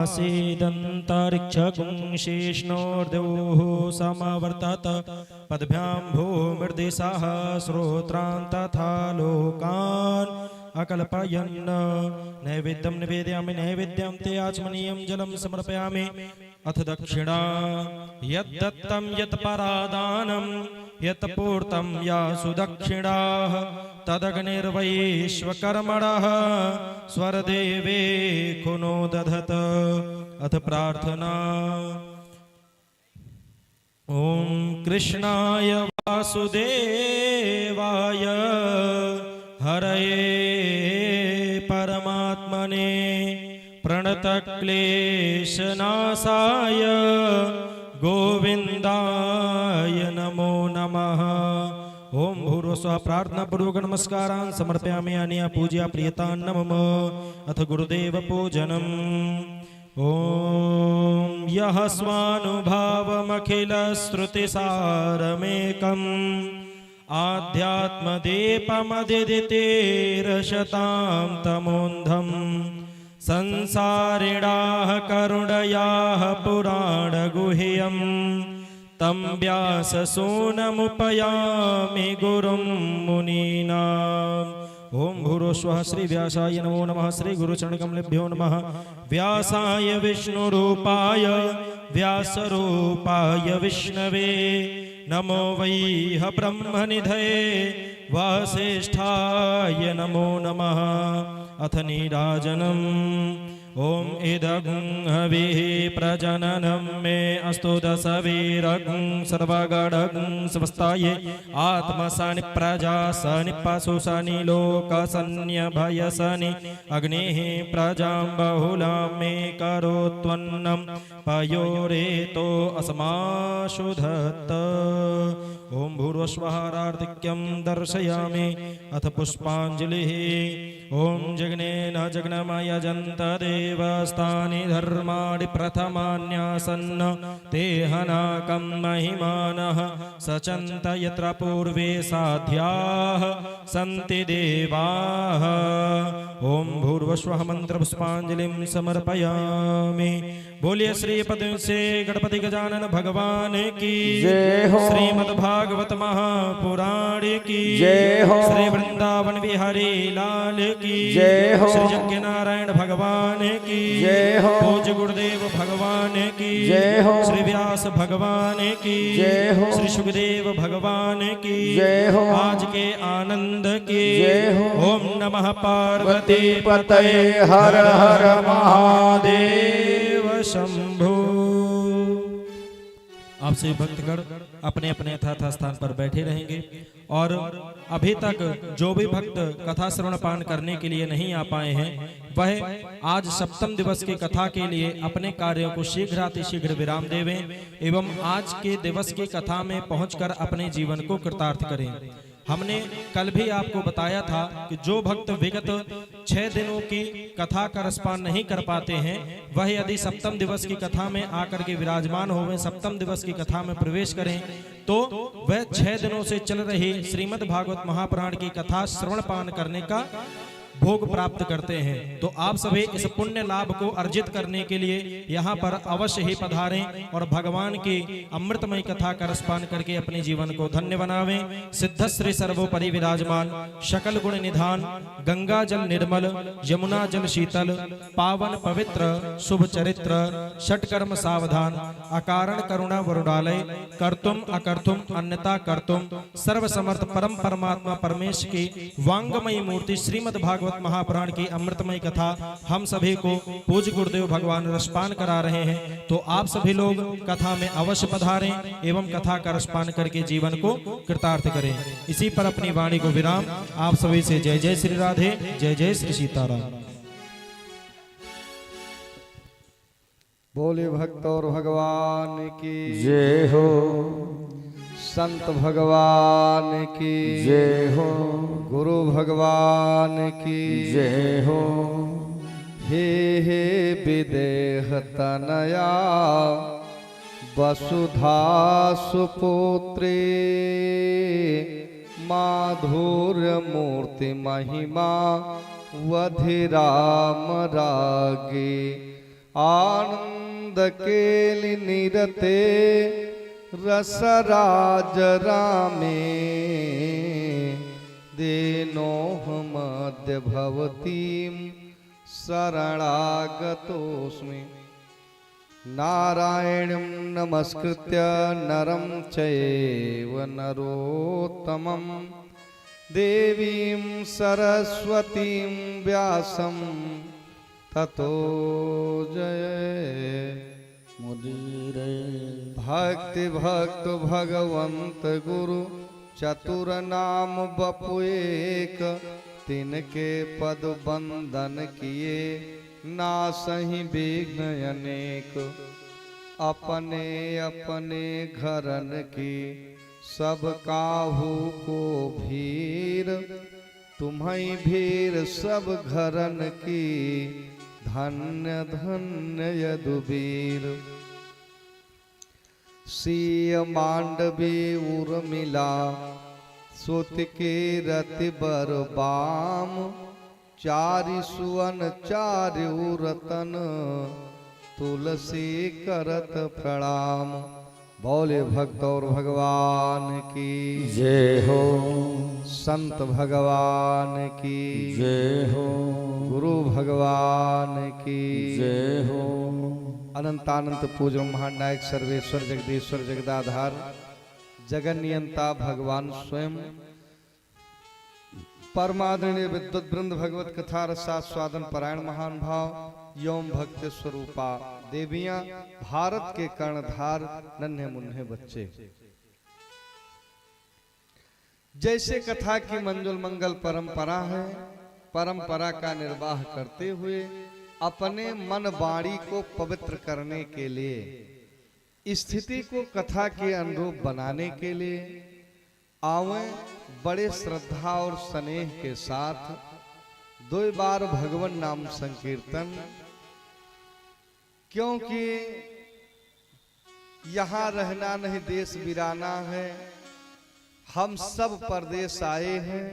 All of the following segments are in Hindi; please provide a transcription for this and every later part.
आसीदन्तरिक्षगुं शेषणोर्देवोः समावर्तत पद्भ्यां भूमिर्दिशाः श्रोत्रान् तथा लोकान् अकल्पयन्। नैवेद्यं निवेदयामि नैवेद्यं ते आचमनीयं जलं समर्पयामि। अथ दक्षिणा यद्दत्तं यत्परादानं यत्पूर्तं या सुदक्षिणाः तदग्निर्वैश्वकर्मणः स्वरदेवे खुनो दधत। अथ प्रार्थना। ओम कृष्णाय वासुदेवाय हरये परमात्मने प्रणतक्लेशनाशाय गोविंदाय नमो नमः। ओम भूर्भुवस्सुवः। प्रार्थना पूर्वक नमस्कारान् समर्पयामि। अनया पूज्या प्रियतान् नमः। अथ गुरुदेव पूजनम्। ओम यः स्वानुभावमखिलश्रुतिसारमेकम् आध्यात्मदीपमदिदितेरशतां तमोन्धम् संसारिणाः करुणयाः पुराणगुह्यम् तं व्याससूनमुपयामि गुरुं मुनीनाम्। ओम भूर्भुवस्सुवः। श्री व्यासाय नमो नमः। श्री गुरुचरणकमलेभ्यो नमः। व्यासाय विष्णुरूपाय व्यासरूपाय विष्णवे नमो वैह ब्रह्मनिधये वासिष्ठाय नमो नमः। अथ नीराजनम्। ओम इदं हविः प्रजननं मे अस्तु दशवीरं सर्वगणं समस्ताये आत्मसनि प्रजा सनि पशु सनि लोक सन्यभयसनि अग्निः प्रजां बहुलां मे करोत्वन्नं पयोरेतो अस्माशुधत्त। ओम भूर्भुवस्सुवः। आर्तिक्यं दर्शयामि। अथ पुष्पाञ्जलिः। ओम जग्नेन जग्नमयजन्त देवस्तानि धर्माणि प्रथमान्यासन्न ते हनाकं महिमानः सचन्त यत्र पूर्वे साध्याः सन्ति देवाः। ओम भूर्भुवस्सुवः। मंत्र पुष्पांजलिं समर्पयामि। बोलिए श्री पद्म से गणपति गजानन भगवान की जय हो। श्रीमद्भागवत महापुराण की जय हो। श्री वृंदावन बिहारी लाल की जय हो। श्री यज्ञ नारायण भगवान की जय हो। पूज्य गुरुदेव भगवान की जय हो। श्री व्यास भगवान की जय हो। श्री सुखदेव भगवान की जय हो। आज के आनंद की जय हो। ओम नमः पार्वती पतये हर हर महादेव शंभो। आपसे भक्तगण अपने अपने यथार्थ स्थान पर बैठे रहेंगे और अभी तक जो भी भक्त कथा श्रवण पान करने के लिए नहीं आ पाए हैं वह आज सप्तम दिवस की कथा के लिए अपने कार्यों को शीघ्रातिशीघ्र विराम देवें एवं आज के दिवस की कथा में पहुंचकर अपने जीवन को कृतार्थ करें। हमने कल भी आपको बताया था कि जो भक्त विगत 6 दिनों की कथा का रसपान नहीं कर पाते हैं वह यदि सप्तम दिवस की कथा में आकर के विराजमान होवें, सप्तम दिवस की कथा में प्रवेश करें तो वह 6 दिनों से चल रही श्रीमद् भागवत महापुराण की कथा श्रवण पान करने का भोग प्राप्त करते हैं। तो आप सभी इस पुण्य लाभ को अर्जित करने के लिए यहाँ पर अवश्य ही पधारें और भगवान की अमृतमय कथा का रसपान करके अपने जीवन को धन्य बनावें। सिद्धश्री सर्वोपरि विराजमान शकल गुण निधान गंगा जल निर्मल यमुना जल शीतल पावन पवित्र शुभ चरित्र षटकर्म सावधान अकारण करुणा वरुणालय कर्तुम अकर्तुम अन्यता कर्तुम सर्वसमर्थ परम परमात्मा परमेश की वांगमयी मूर्ति श्रीमद् भागवत महापुराण की अमृतमय कथा हम सभी को पूज्य गुरुदेव भगवान रसपान करा रहे हैं। तो आप सभी लोग कथा में अवश्य पधारें एवं कथा का रसपान करके जीवन को कृतार्थ करें। इसी पर अपनी वाणी को विराम। आप सभी से जय जय श्री राधे, जय जय श्री सीताराम। बोले भक्त और भगवान की जय हो। संत भगवान की जय हो। गुरु भगवान की जय हो। हे हे विदेह तनया वसुधा सुपुत्री माधुर्य मूर्ति महिमा वधिराम रागे आनंद केलि निरते रसराज रामे देनोह मध्य भवतीं शरणागतोऽस्मि। नारायणं नमस्कृत्य नरं चैव नरोत्तमं देवीं सरस्वतीं व्यासं ततो जयमुदीरये। भक्ति भक्त भगवंत गुरु चतुर नाम बपु एक, तिनके पद बंदन किए नासहि विघ्न अनेक। अपने अपने घरन की सब काहू को भीर, तुम्हें भीर सब घरन की धन्य धन्य यदुबीर। सीय मांडवी उर्मिला सुत के रति बर बाम, चारि सुवन चारि रतन तुलसी करत प्रणाम। बोले भक्त और भगवान की जय हो, संत भगवान की जय हो, गुरु भगवान की जय हो। अनंतानंत पूज्य महानायक सर्वेश्वर जगदीश्वर जगदाधार जगन्नियंता भगवान स्वयं परमादरणीय विद्वत वृंद भगवत कथा रसास्वादन परायण महान भाव यौम भक्ति स्वरूपा देवियां, भारत के कर्णधार नन्हे मुन्ने बच्चे, जैसे कथा की मंजुल मंगल परंपरा है, परंपरा का निर्वाह करते हुए अपने मन वाणी को पवित्र करने के लिए, स्थिति को कथा के अनुरूप बनाने के लिए आवे बड़े श्रद्धा और स्नेह के साथ 2 बार भगवान नाम संकीर्तन। क्योंकि यहाँ रहना नहीं देश बिराना है, हम सब परदेश आए हैं।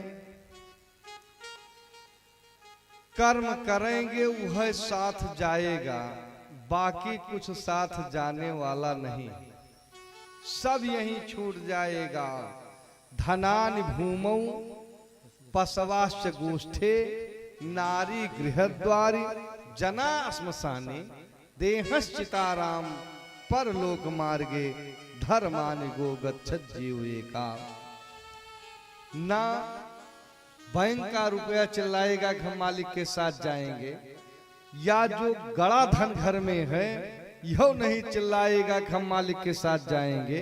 कर्म करेंगे वह साथ जाएगा, बाकी कुछ साथ जाने वाला नहीं, सब यहीं छूट जाएगा। धनानि भूमौ पशवाश्च गोष्ठे, नारी गृहद्वारी जना श्मशाने, देहश्चिताराम परलोक मार्गे, धर्मानि गो गच्छत जीवेका। ना बैंक का रुपया चिल्लाएगा कि हम मालिक के साथ जाएंगे, या जो गड़ा धन घर में है यह नहीं चिल्लाएगा कि हम मालिक के साथ जाएंगे।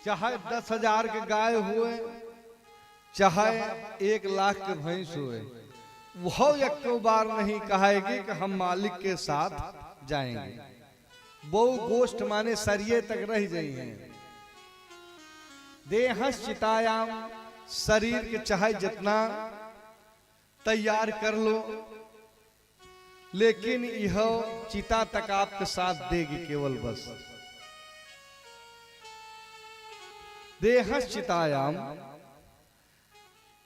चाहे 10,000 के गाय हुए, चाहे 1 लाख के भैंस हुए, वह एक बार नहीं कहेगी कि हम मालिक के साथ जाएंगे। वो गोष्ठ माने सरिये तक रह जाइए। देहश्चितायाम, शरीर के चाहे जितना तैयार कर लो, लेकिन यह चिता तक आपके साथ देगी केवल बस। देहश्चितायाम,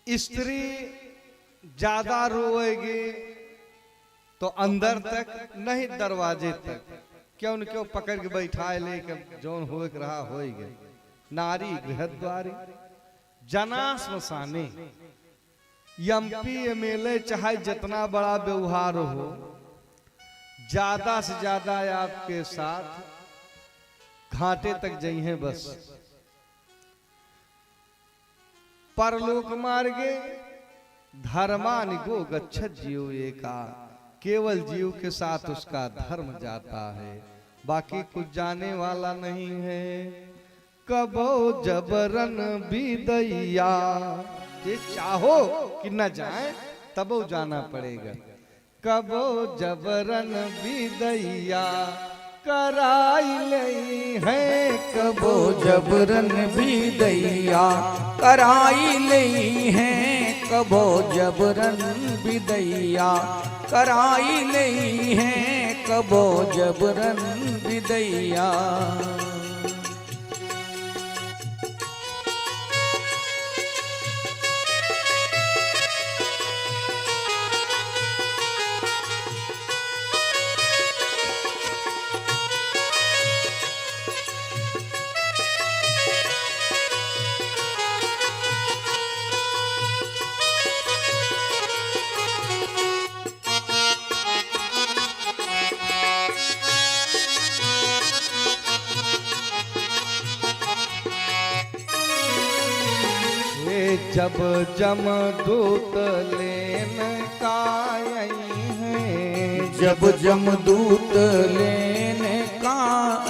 स्त्री ज्यादा रोएगी तो अंदर तक नहीं दरवाजे तक, क्यों न क्यों पकड़ के बैठाए लेकर जौन हो रहा होएगे। नारी गृहद्वारी जना श्मशाने, एमपी एमएलए चाहे जितना बड़ा व्यवहार हो, ज्यादा से ज्यादा आपके साथ घाटे तक जाइए बस। परलोक मार्गे धर्मानि गो गच्छत जीव एका, केवल जीव के साथ उसका धर्म जाता है, बाकी कुछ जाने वाला नहीं है। कबो जबरन बिदैया, ये चाहो कि न जाए तबो जाना पड़ेगा। कबो जबरन बिदैया कराई लई है, कबो जबरन बिदैया कराई लई है, कबो जबरन बिदैया कराई लई है, कबो जबरन बिदैया। जब जमदूत लेन का आई हैं, जब जमदूत लेने का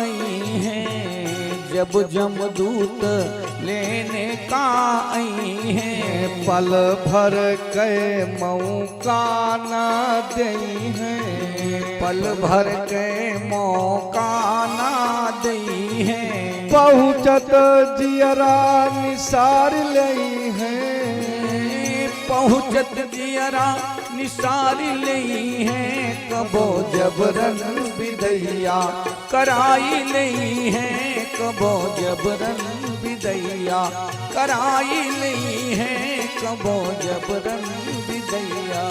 आई हैं, जब जमदूत लेने का आई हैं, पल भर के मौका न दई हैं, पल भर के मौका ना दई हैं, पहुँचत जियरा निसार लई हैं, पहुँचत जियरा निसारी लई हैं, कबो जबरन विदैया कराई लई हैं, कबो जबरन विदैया कराई लई हैं, कबो जबरन विदैया।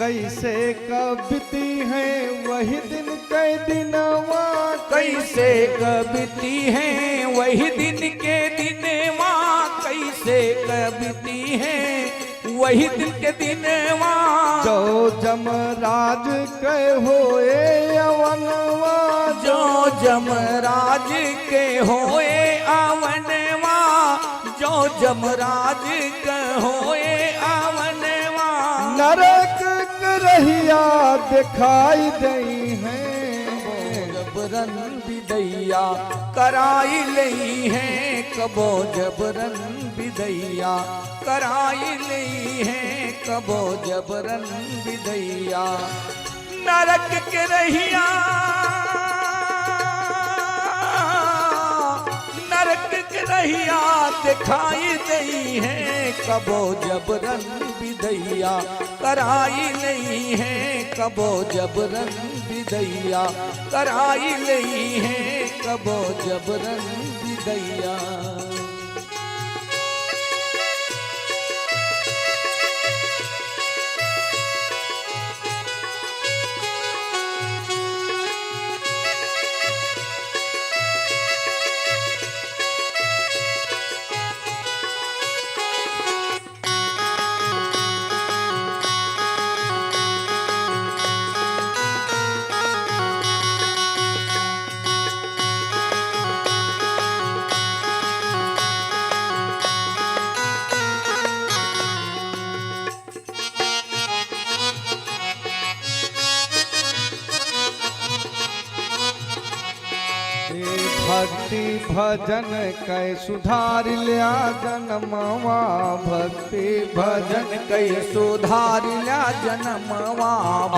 कैसे कबती है वही दिन कै दिनवा, कैसे कबती हैं वही दिन के दिनवा, कैसे कबती हैं वही दिन के दिनवा, जो जमराज के होए अवनवा, जो जमराज के होए आवनवा, जो जमराज के होए आवनवा, नरक रहिया दिखाई दई हैं, जबरन विदैया कराई लई हैं, कबो जबरन विदैया कराई लई हैं, कबो जबरन विदैया। नरक के रहिया नरक के रहिया दिखाई दई हैं, कबो जबरन विदैया कराई लई हैं, कबो जबरन विदैया कराई लई हैं, कबो जबरन विदैया। भक्ति भजन कै सुधार लिया जनमवा, भक्ति भजन कई सुधार ला जनमवा,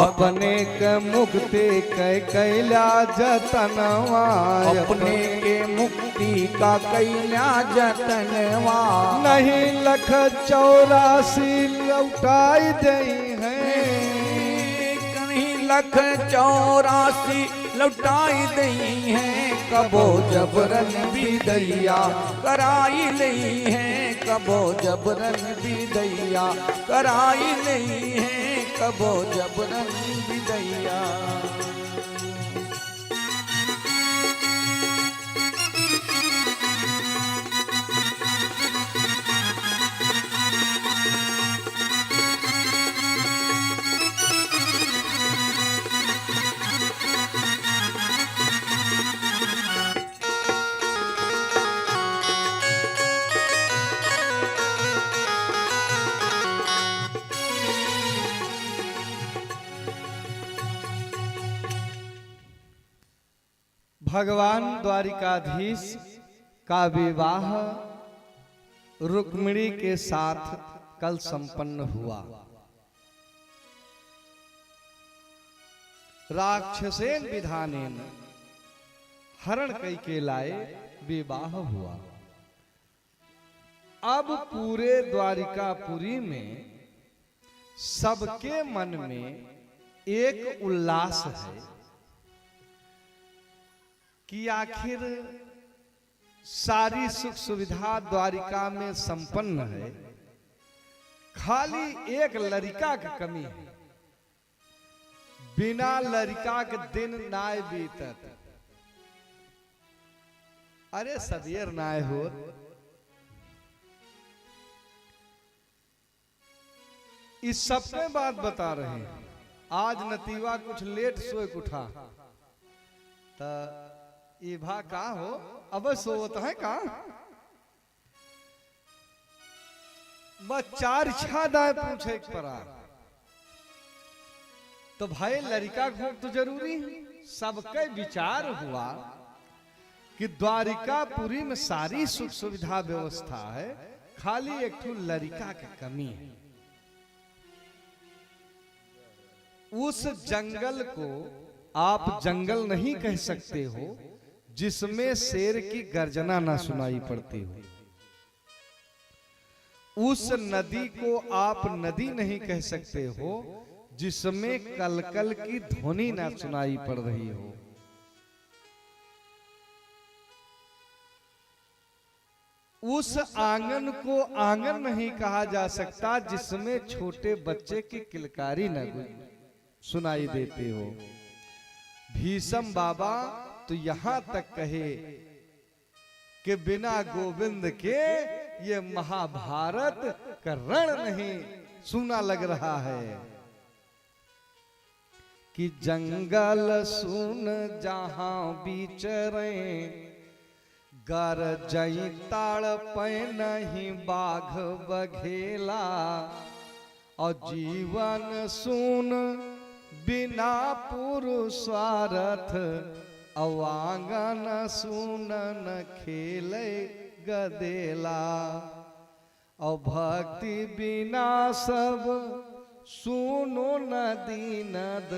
अपने के मुक्ति कै कैला जतनवा, अपने के मुक्ति का कैला जतनवा, नहीं लख 84 लौटाई दई हैं, कहीं लख 84 लौटाई दई हैं, कबो जबरन विदैया कराई लई हैं, कबो जबरन विदैया कराई लई हैं, कबो जबरन विदैया। भगवान द्वारिकाधीश का विवाह रुक्मिणी के साथ कल संपन्न हुआ। राक्षसेन विधानेन हरण कई के लाए विवाह हुआ। अब पूरे द्वारिकापुरी में सबके मन में एक उल्लास है कि आखिर सारी सुख सुविधा द्वारिका में संपन्न है, खाली एक लड़का की कमी है। बिना लड़का के दिन नाय बीतत। अरे सवेर नाय हो, इस सब में बात बता रहे हैं। आज नतीवा कुछ लेट सोए उठा तो इभा का हो, अब सोवत है का बस चार इच्छा दाए पूछे परा। तो भाई लड़का घोक तो जरूरी है। सबके विचार हुआ कि द्वारिकापुरी में सारी सुख सुविधा व्यवस्था है, खाली एक ठो लड़का की कमी है। उस जंगल को आप जंगल नहीं कह सकते हो जिसमें शेर की गर्जना ना सुनाई पड़ती हो। उस नदी को आप नदी नहीं कह सकते हो जिसमें कलकल की ध्वनि ना सुनाई पड़ रही हो। उस आंगन को आंगन नहीं कहा जा सकता जिसमें छोटे बच्चे की किलकारी न सुनाई देते हो। भीष्म बाबा तो यहां तक कहे कि बिना गोविंद के ये महाभारत का रण नहीं सुना लग रहा है। कि जंगल सुन जहां बिचरे, गरजई ताड़ पे नहीं बाघ बघेला। और जीवन सुन बिना पुरुषार्थ, अवांगन सुनन खेले गदेला। और भक्ति बिना सब सुनो नदी नद,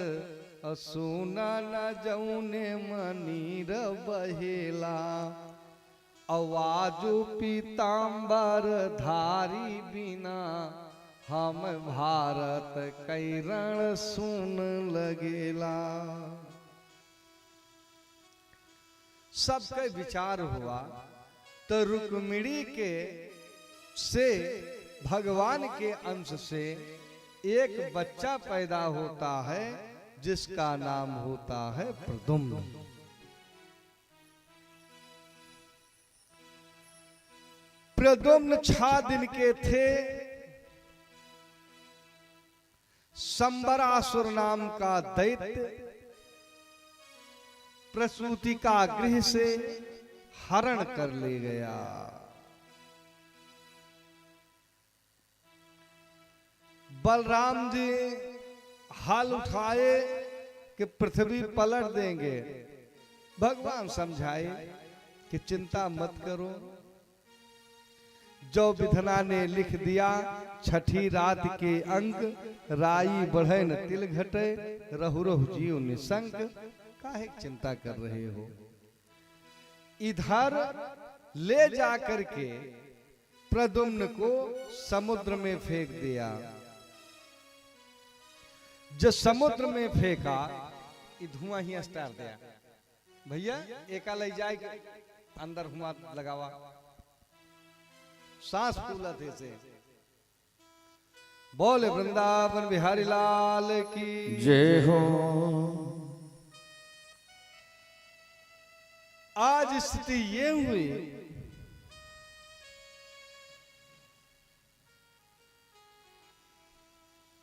सुना न जौने मनीर बहेला। आवाजो पीताम्बर धारी बिना, हम भारत कई रण सुन लगेला। सबके विचार हुआ तो रुक्मिणी के से भगवान के अंश से एक बच्चा पैदा होता है जिसका नाम होता है प्रद्युम्न। प्रद्युम्न 6 दिन के थे। संबरासुर नाम का दैत्य प्रसूति का गृह से हरण कर ले गया। बलराम जी हाल उठाए कि पृथ्वी पलट देंगे। भगवान समझाए कि चिंता मत करो, जो विधना ने लिख दिया, छठी रात के अंक राई बढ़े न तिल घटे, रहु रहु जीव निसंक, काहे चिंता कर रहे हो। इधर ले जाकर के प्रद्युम्न को समुद्र में फेंक दिया। जो समुद्र में फेंका, धुआं ही स्टार दिया। भैया एका ले जाए अंदर हुआ लगावा, सांस फूला थे से। बोले वृंदावन बिहारी लाल की जय हो। आज स्थिति ये हुई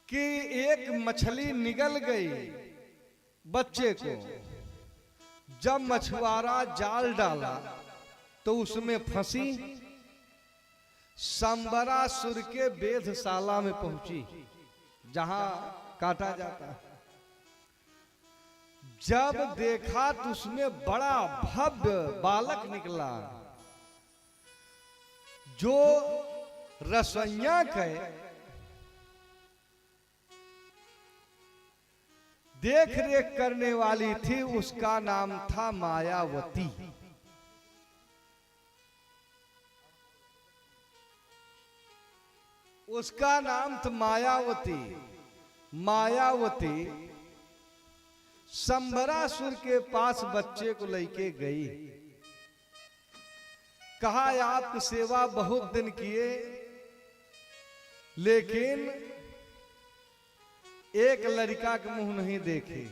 कि एक मछली निगल गई बच्चे को। जब मछुआरा जाल डाला तो उसमें फंसी, संबरासुर के वेधशाला में पहुंची जहां काटा जाता है। जब देखा तो उसमें बड़ा भव्य बालक निकला, जो रसोइया के देख रेख करने वाली थी। उसका नाम था मायावती। उसका नाम था मायावती। मायावती संबरासुर के पास बच्चे को लेके गई। कहा आपकी सेवा बहुत दिन किए, लेकिन एक लड़का का मुंह नहीं देखे,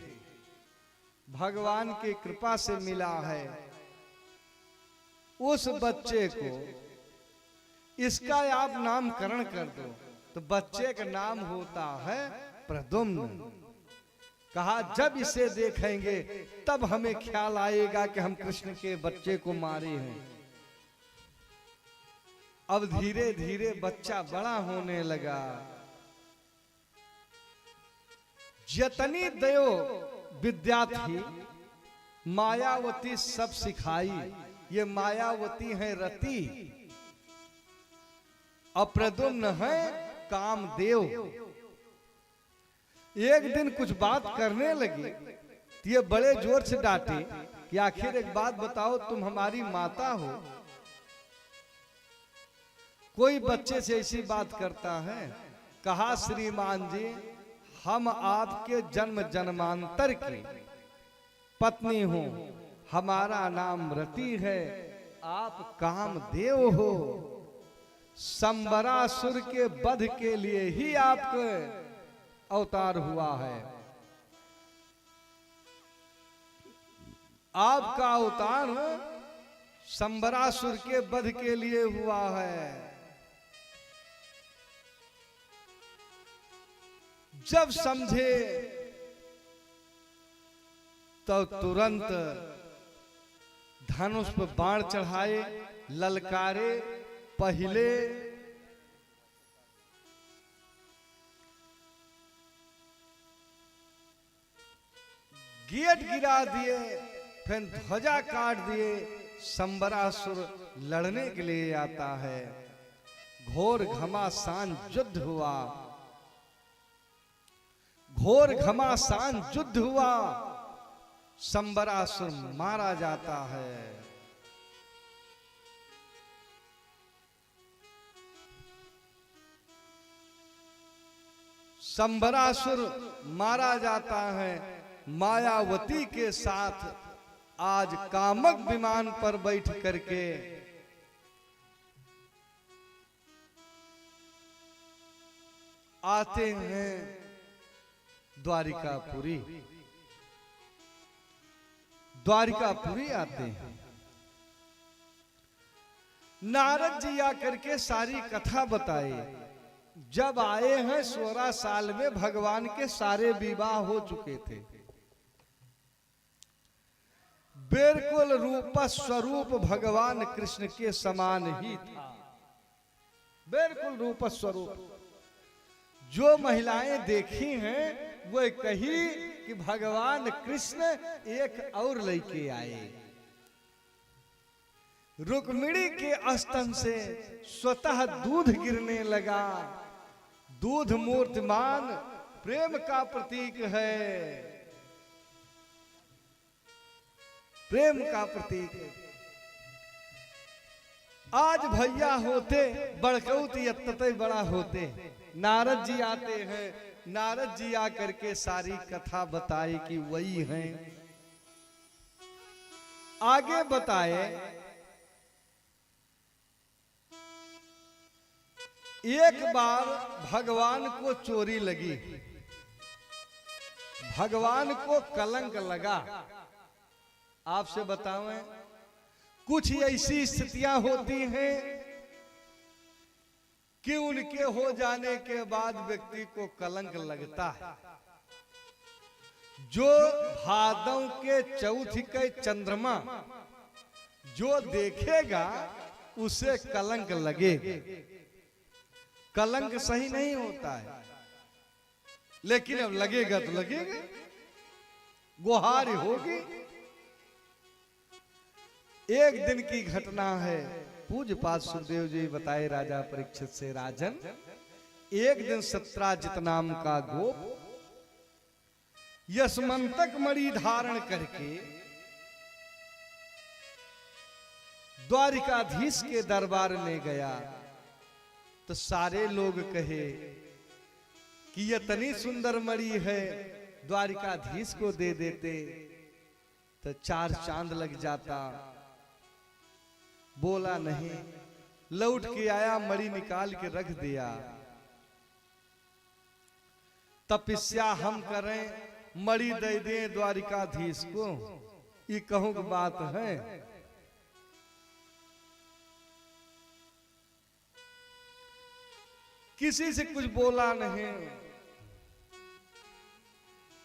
भगवान की कृपा से मिला है। उस बच्चे को इसका आप नामकरण कर दो। तो बच्चे का नाम होता है प्रद्युम्न। कहा जब इसे देखेंगे तब हमें ख्याल आएगा कि हम कृष्ण के बच्चे को मारे हैं। अब धीरे धीरे बच्चा बड़ा होने लगा। जतनी दयो विद्या थी मायावती सब सिखाई। ये मायावती है रति, अप्रद्युम्न है कामदेव। एक दिन कुछ बात करने लगी तो ये बड़े जोर से डांटे कि आखिर एक बात बताओ, तुम हमारी माता हो, कोई बच्चे से ऐसी बात करता है? कहा श्रीमान जी, हम आपके जन्म जन्मांतर की पत्नी हूं, हमारा नाम रति है, आप कामदेव हो। संबरासुर के वध के लिए ही आपका अवतार हुआ है। आपका अवतार संबरासुर के वध के लिए हुआ है। जब समझे तो तुरंत धनुष पर बाण चढ़ाए, ललकारे, पहले गेट गिरा दिए, फिर ध्वजा काट दिए। संबरासुर लड़ने के लिए आता है। घोर घमासान युद्ध हुआ, घोर घमासान युद्ध हुआ। संबरासुर मारा जाता है। संबरासुर मारा जाता है। मायावती के साथ आज कामक विमान पर बैठ करके आते हैं द्वारिकापुरी। द्वारिकापुरी आते हैं। नारद जी आकर के सारी कथा बताए। जब आए हैं 16 साल में भगवान के सारे विवाह हो चुके थे। बिल्कुल रूप स्वरूप भगवान कृष्ण के समान ही था। बिल्कुल रूप स्वरूप। जो महिलाएं देखी हैं वो कही कि भगवान कृष्ण एक और लेके आए। रुक्मिणी के स्तन से स्वतः दूध गिरने लगा। दूध मूर्तिमान प्रेम का प्रतीक है, प्रेम का प्रतीक है। आज भैया होते बड़कौत यत्तते बड़ा होते। नारद जी आते हैं। नारद जी आकर के सारी कथा बताई कि वही हैं। आगे बताए एक बार भगवान को चोरी लगी, भगवान को कलंक लगा। आपसे बतावें, कुछ ऐसी स्थितियां होती हैं कि उनके हो जाने के बाद व्यक्ति को कलंक लगता है। जो भादों के चौथ के चंद्रमा जो देखेगा उसे कलंक लगेगा। कलंक सही नहीं होता है, लेकिन अब लगेगा तो लगेगा, गुहार होगी। एक दिन की घटना है। पूज्य पाद सुखदेव जी बताए राजा परीक्षित से, राजन एक दिन सत्राजित नाम का गोप यशमंतक मणि धारण करके द्वारिकाधीश के दरबार में गया तो सारे लोग कहे कि ये इतनी सुंदर मणि है, द्वारिकाधीश को दे देते तो 4 चांद लग जाता। बोला नहीं, लौट के आया, मणि निकाल के रख दिया। तपस्या हम करें, मणि दे दें द्वारिकाधीश को, ये कहूं की बात है। किसी से कुछ बोला नहीं।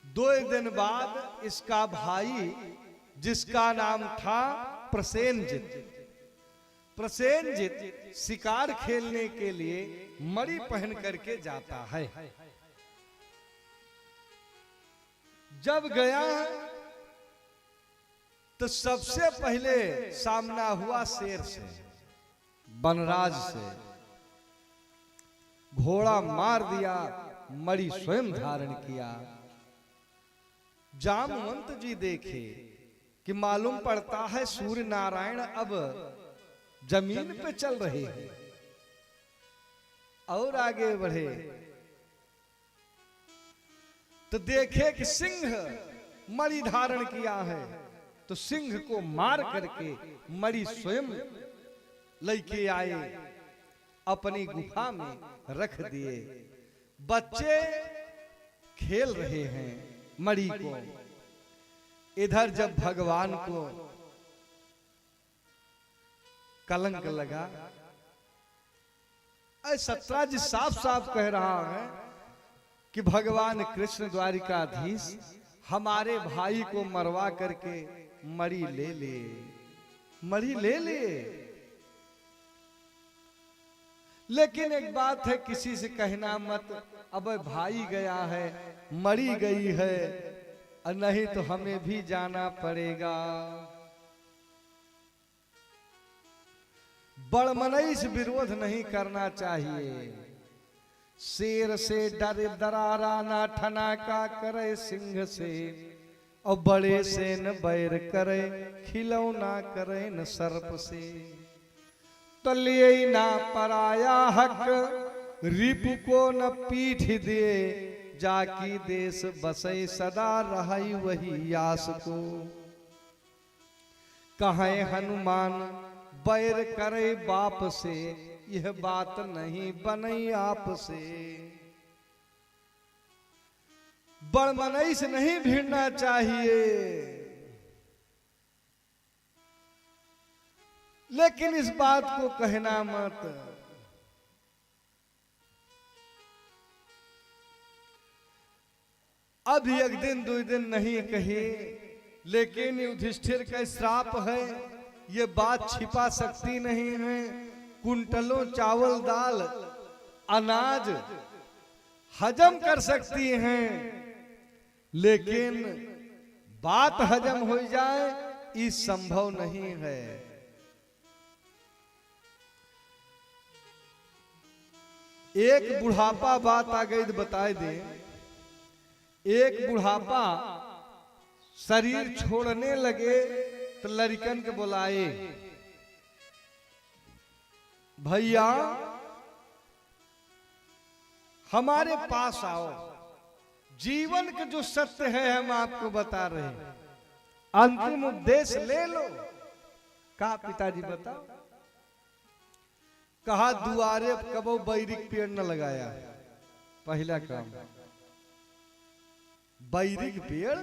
2 दिन बाद इसका भाई, जिसका नाम था प्रसेनजित, प्रसेनजित शिकार खेलने के लिए मणि पहन करके जाता है। जब गया तो सबसे पहले सामना हुआ शेर से, वनराज से। घोड़ा मार दिया, मणि स्वयं धारण किया। जामवंत जी देखे कि मालूम पड़ता है सूर्य नारायण अब जमीन पे चल रहे हैं और आगे बढ़े तो देखे कि सिंह मणि धारण किया है, तो सिंह को मार करके मणि स्वयं लेके आए, अपनी गुफा में रख दिए। बच्चे खेल रहे हैं मणि को। इधर जब भगवान को कलंक लगा, सत्राजित साफ साफ कह रहा है कि भगवान कृष्ण द्वारिकाधीश हमारे भाई को मरवा करके मणि ले ले, मणि ले ले। लेकिन एक बात है, किसी से कहना मत, अब भाई गया है, मरी गई है, और नहीं तो हमें भी जाना पड़ेगा। बड़मनई से विरोध नहीं करना चाहिए। शेर से डर डरारा ना ठना का करे सिंह से, और बड़े से न बैर करे, खिलौना करे न सर्प से। तो लिए ना पराया हक, रिपु को न पीठ दे, जाकी देश बसे सदा रही वही आस को। कहे हनुमान बैर करे बाप से, यह बात नहीं बनी आप से। बड़मनई से नहीं भिड़ना चाहिए, लेकिन इस बात को कहना मत। अब 1 दिन 2 दिन नहीं कही, लेकिन युधिष्ठिर का श्राप है, ये बात छिपा सकती नहीं है। कुंटलों चावल दाल अनाज हजम कर सकती हैं, लेकिन बात हजम हो जाए ये संभव नहीं है। एक बुढ़ापा बात आ गई तो बताए दे। एक बुढ़ापा शरीर छोड़ने लगे तो लड़कन के बुलाए, भैया हमारे पास आओ, जीवन के जो सत्य है हम आपको बता रहे हैं, अंतिम उपदेश ले लो। कहा पिताजी बताओ। कहा दुआरे कबो बैरिक पेड़ न लगाया, पहला काम। बैरिक पेड़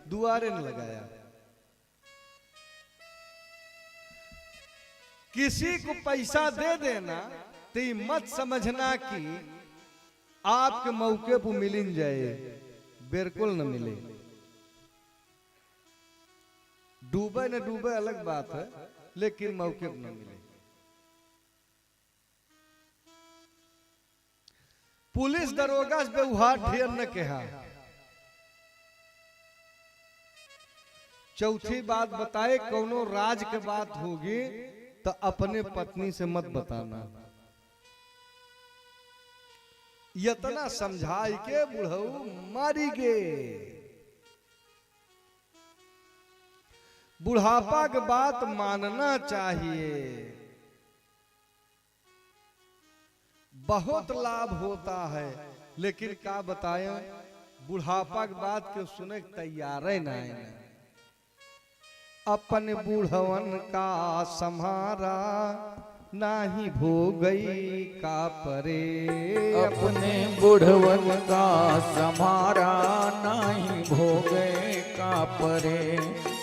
दुआरे न लगाया। किसी को पैसा दे देना तो ये मत समझना कि आपके मौके पर मिल जाए, बिल्कुल न मिले। डूबे न डूबे अलग बात है, लेकिन मौके पर न मिले। पुलिस दरोगा से व्यवहार ढेर न कहा। चौथी बात बताए, कोनो राज के बात होगी तो अपने पत्नी से मत बताना। इतना समझाई के बुढ़ऊ मारी गे। बुढ़ापा के बात मानना चाहिए। बहुत लाभ होता है, लेकिन का बताए बुढ़ापा के बात के सुने के तैयार है ना। अपन बूढ़वन का सम्हारा नाही भोगई का परे। अपने बुढ़वन का समारा नहीं भोगे का परे।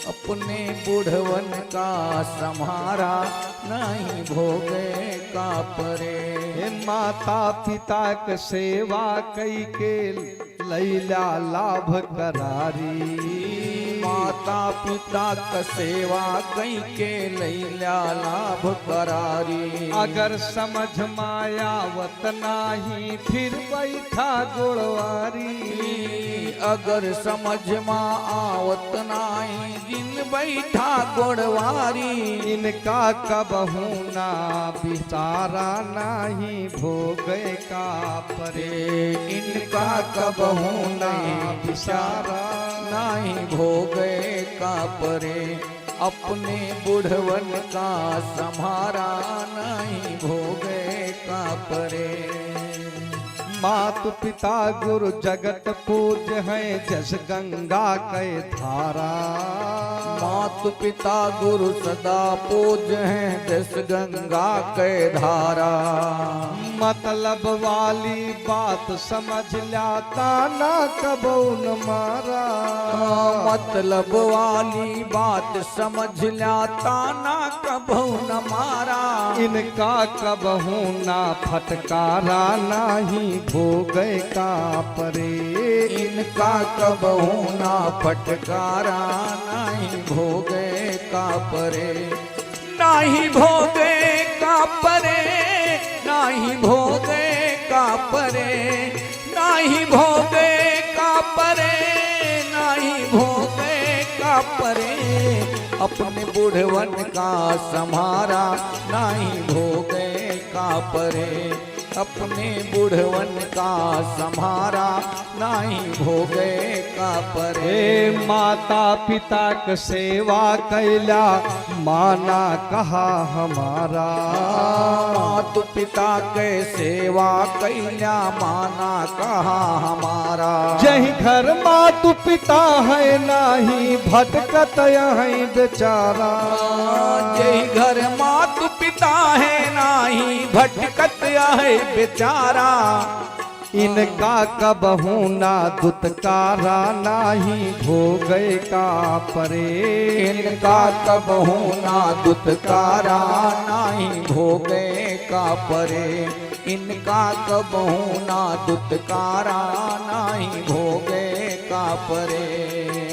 अपने बुढ़वन का समारा नहीं भोगे का परे। माता पिता के सेवा कई के लैला लाभ करारी। माता पिता का सेवा कई के लैला लाभ करारी। अगर समझ मायावत नाही फिर बैठा गुड़वारी। अगर समझ मा आवत नाही जिन बैठा गोड़वारी। इनका कबहू ना विचारा नाही भोगे का परे। इनका कबहू ना विचारा नहीं भोगे का परे। अपने बुढ़वन का सम्हारा नहीं भोगे का परे। मातु पिता गुरु जगत पूज है जस गंगा के धारा। मातु पिता गुरु सदा पूज है जस गंगा के धारा। मतलब वाली बात समझ लाता ना कबू न मारा। मतलब वाली बात समझ लाता ना कबू न मारा। इनका कबहू ना फटकारा नाही भोगे का परे। इनका कबहू ना फटकारा नहीं भोगे का परे। नहीं भोगे का परे। नहीं भोगे का परे। नहीं भोगे का परे। नहीं भोगे का परे। अपने बुढ़वन का सम्हारा नहीं भोगे का परे। अपने बुढ़वन का सम्हारा नहीं भोगे का परे। माता पिता के सेवा कैला माना कहा हमारा। मातु पिता के सेवा कैला माना कहा हमारा। जही घर मातु पिता है नाही भटकत है बेचारा। जही घर मातु पिता है नाही भटकत है बेचारा। इनका कबहू ना दुत्कारा नाही भोगे का परे। इनका कबहू ना दुत्कारा नहीं भोगे का परे। इनका कबहू ना दुत्कारा नहीं भोगे का परे।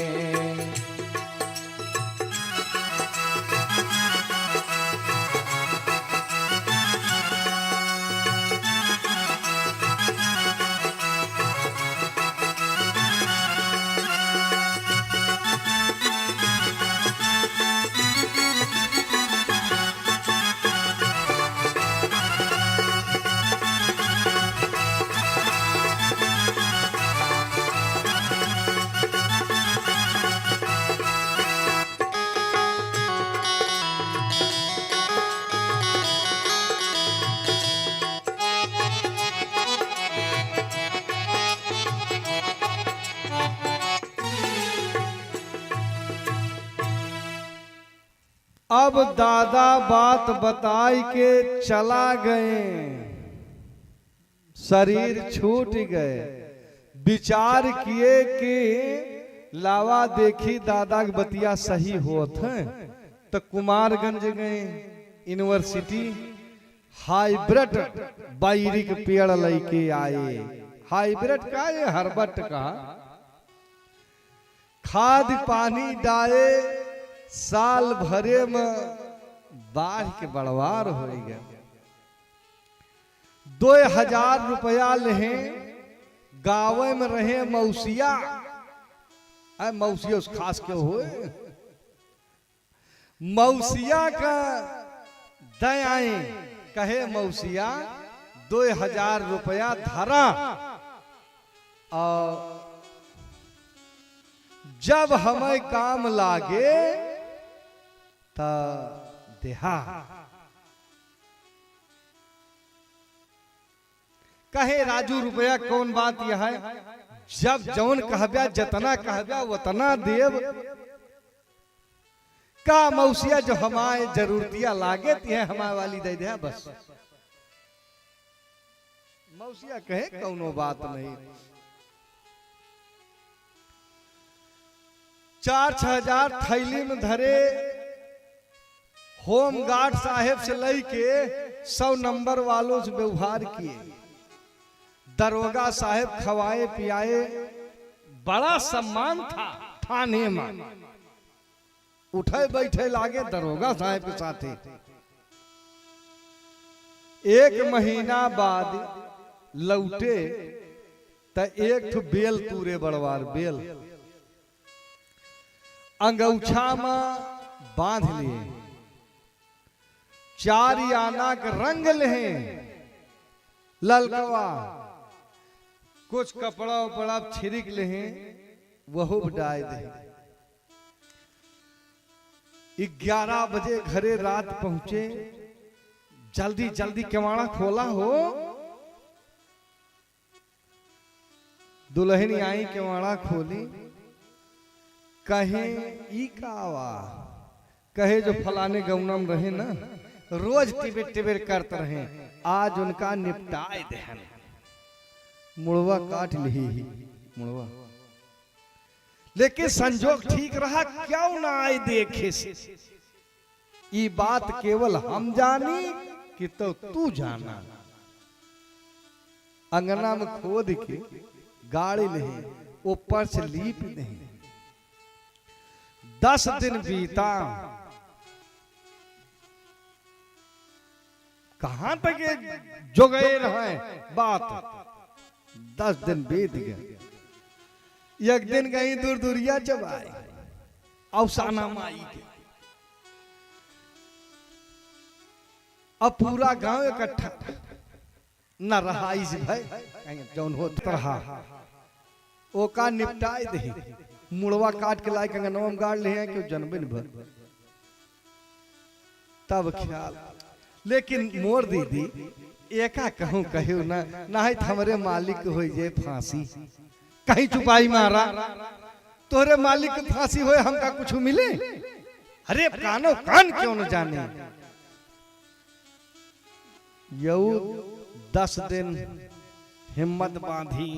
अब दादा बात बताई के चला गए। शरीर छूट गए। विचार किए कि लावा देखी दादा की बतिया सही होत है। तो कुमारगंज गए यूनिवर्सिटी हाइब्रिड बैरी के पेड़ लेके आए। हाइब्रिड का ये हर्बट का खाद पानी डाले साल भरे में बाढ़ के बड़वार हो गया। 2000 रुपया ले गाँव में रहे मौसिया। मौसिया उस खास क्यों हुए मौसिया का दयाए कहे मौसिया 2000 रुपया धरा। और जब हमें काम लागे देहा। कहे राजू रुपया कौन बात यह है, जब जौन कहब्या जतना कहब्या उतना देव का मौसिया जो हमारे जरूरतिया लागे है हमारे वाली दे दे बस। मौसिया कहे कौनो बात नहीं। 4-6 थैली में धरे होम गार्ड साहेब से लेके 100 नंबर वालों से व्यवहार किए। दरोगा साहेब खवाए पियाए, बड़ा सम्मान था थाने में। उठे बैठे लागे दरोगा साहेब के साथे। 1 महीना बाद लौटे तो एक ठो बेल तूरे बड़वार बेल अंगौछा में बांध लिए, 4 आना के रंग ले ललकवा, कुछ कपड़ा उपड़ा छिड़क ले वह डाय दे। 11 बजे घरे रात पहुंचे, जल्दी जल्दी केवाड़ा खोला हो। दुल्हन आई केवाड़ा खोली, कहे ई कावा, कहे जो फलाने गौनम रहे ना रोज टिबिर टिबिर करते रहे, आज उनका निपटाए देहन। मुड़वा काट ली मुड़वा, लेकिन संजोग ठीक रहा, क्यों ना आए देखे से। ये बात केवल हम जानी कि तो तू जाना। अंगना में खोद के गाड़ी नहीं, ऊपर से लीप नहीं। 10 दिन बीता, कहां तक जो गए रहे बात। 10 दिन बीत गए। एक दिन गई दूर दूरिया चबाई अवसाना माई के। अब पूरा गांव इकट्ठा न रहा इस भाई जौन हो रहा वो का निपटाए दे। मुड़वा काट के लायक अंगनवा में गाड़ ले हैं क्यों जनबिन भर। तब ख्याल, लेकिन मोर दीदी एका कहूं कहू ना है हमारे मालिक हो जाए फांसी, कहीं चुपाई मारा तोरे मालिक की फांसी होए हमका कुछ मिले। अरे कानो कान क्यों न जाने। यू 10 दिन हिम्मत बांधी,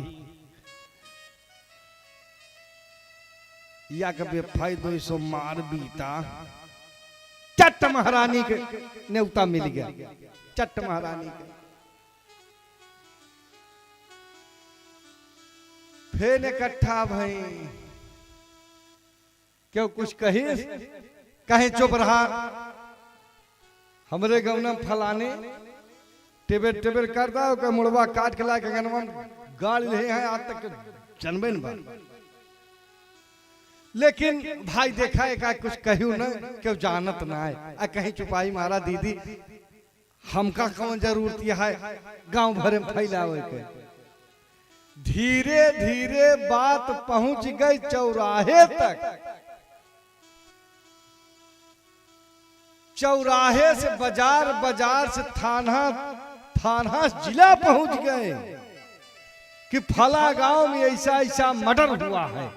या कभी फायदो सो मार बीता। चट्ट महारानी के न्योता मिल गया, चट्ट महारानी के। फिर इकट्ठा भाई, क्यों कुछ कही कहे चुप रहा। हमरे गौना फलाने टेबेर टेबेर करता है, मुड़वा काट के लाके गनवा गाड़ ले हैं आज तक जनबे न बा। लेकिन भाई देखा है का कुछ कहू ना, क्यों जानत ना है। कहीं चुपाई मारा दीदी, हमका कौन जरूरत है गांव भर में फैलावे के। धीरे धीरे बात पहुंच गई चौराहे तक। चौराहे से बाजार, बाजार से थाना, थाना जिला पहुंच गए कि फला गांव में ऐसा ऐसा मर्डर हुआ है।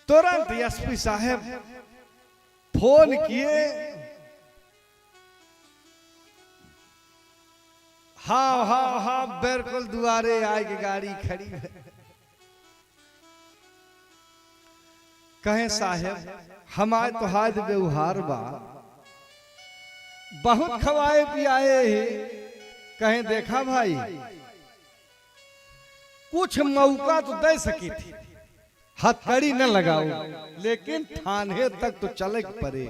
तुरंत एसपी साहब फोन किए, हाँ हाँ हाँ बिल्कुल दुआरे आए की गाड़ी खड़ी है। कहे साहब हमारे तो हाथ व्यवहार बा, बहुत खवाए पियाए ही। कहे देखा भाई कुछ मौका तो दे सकी थी, हथकड़ी न लगाओ, लेकिन थाने तक तो चले पड़े।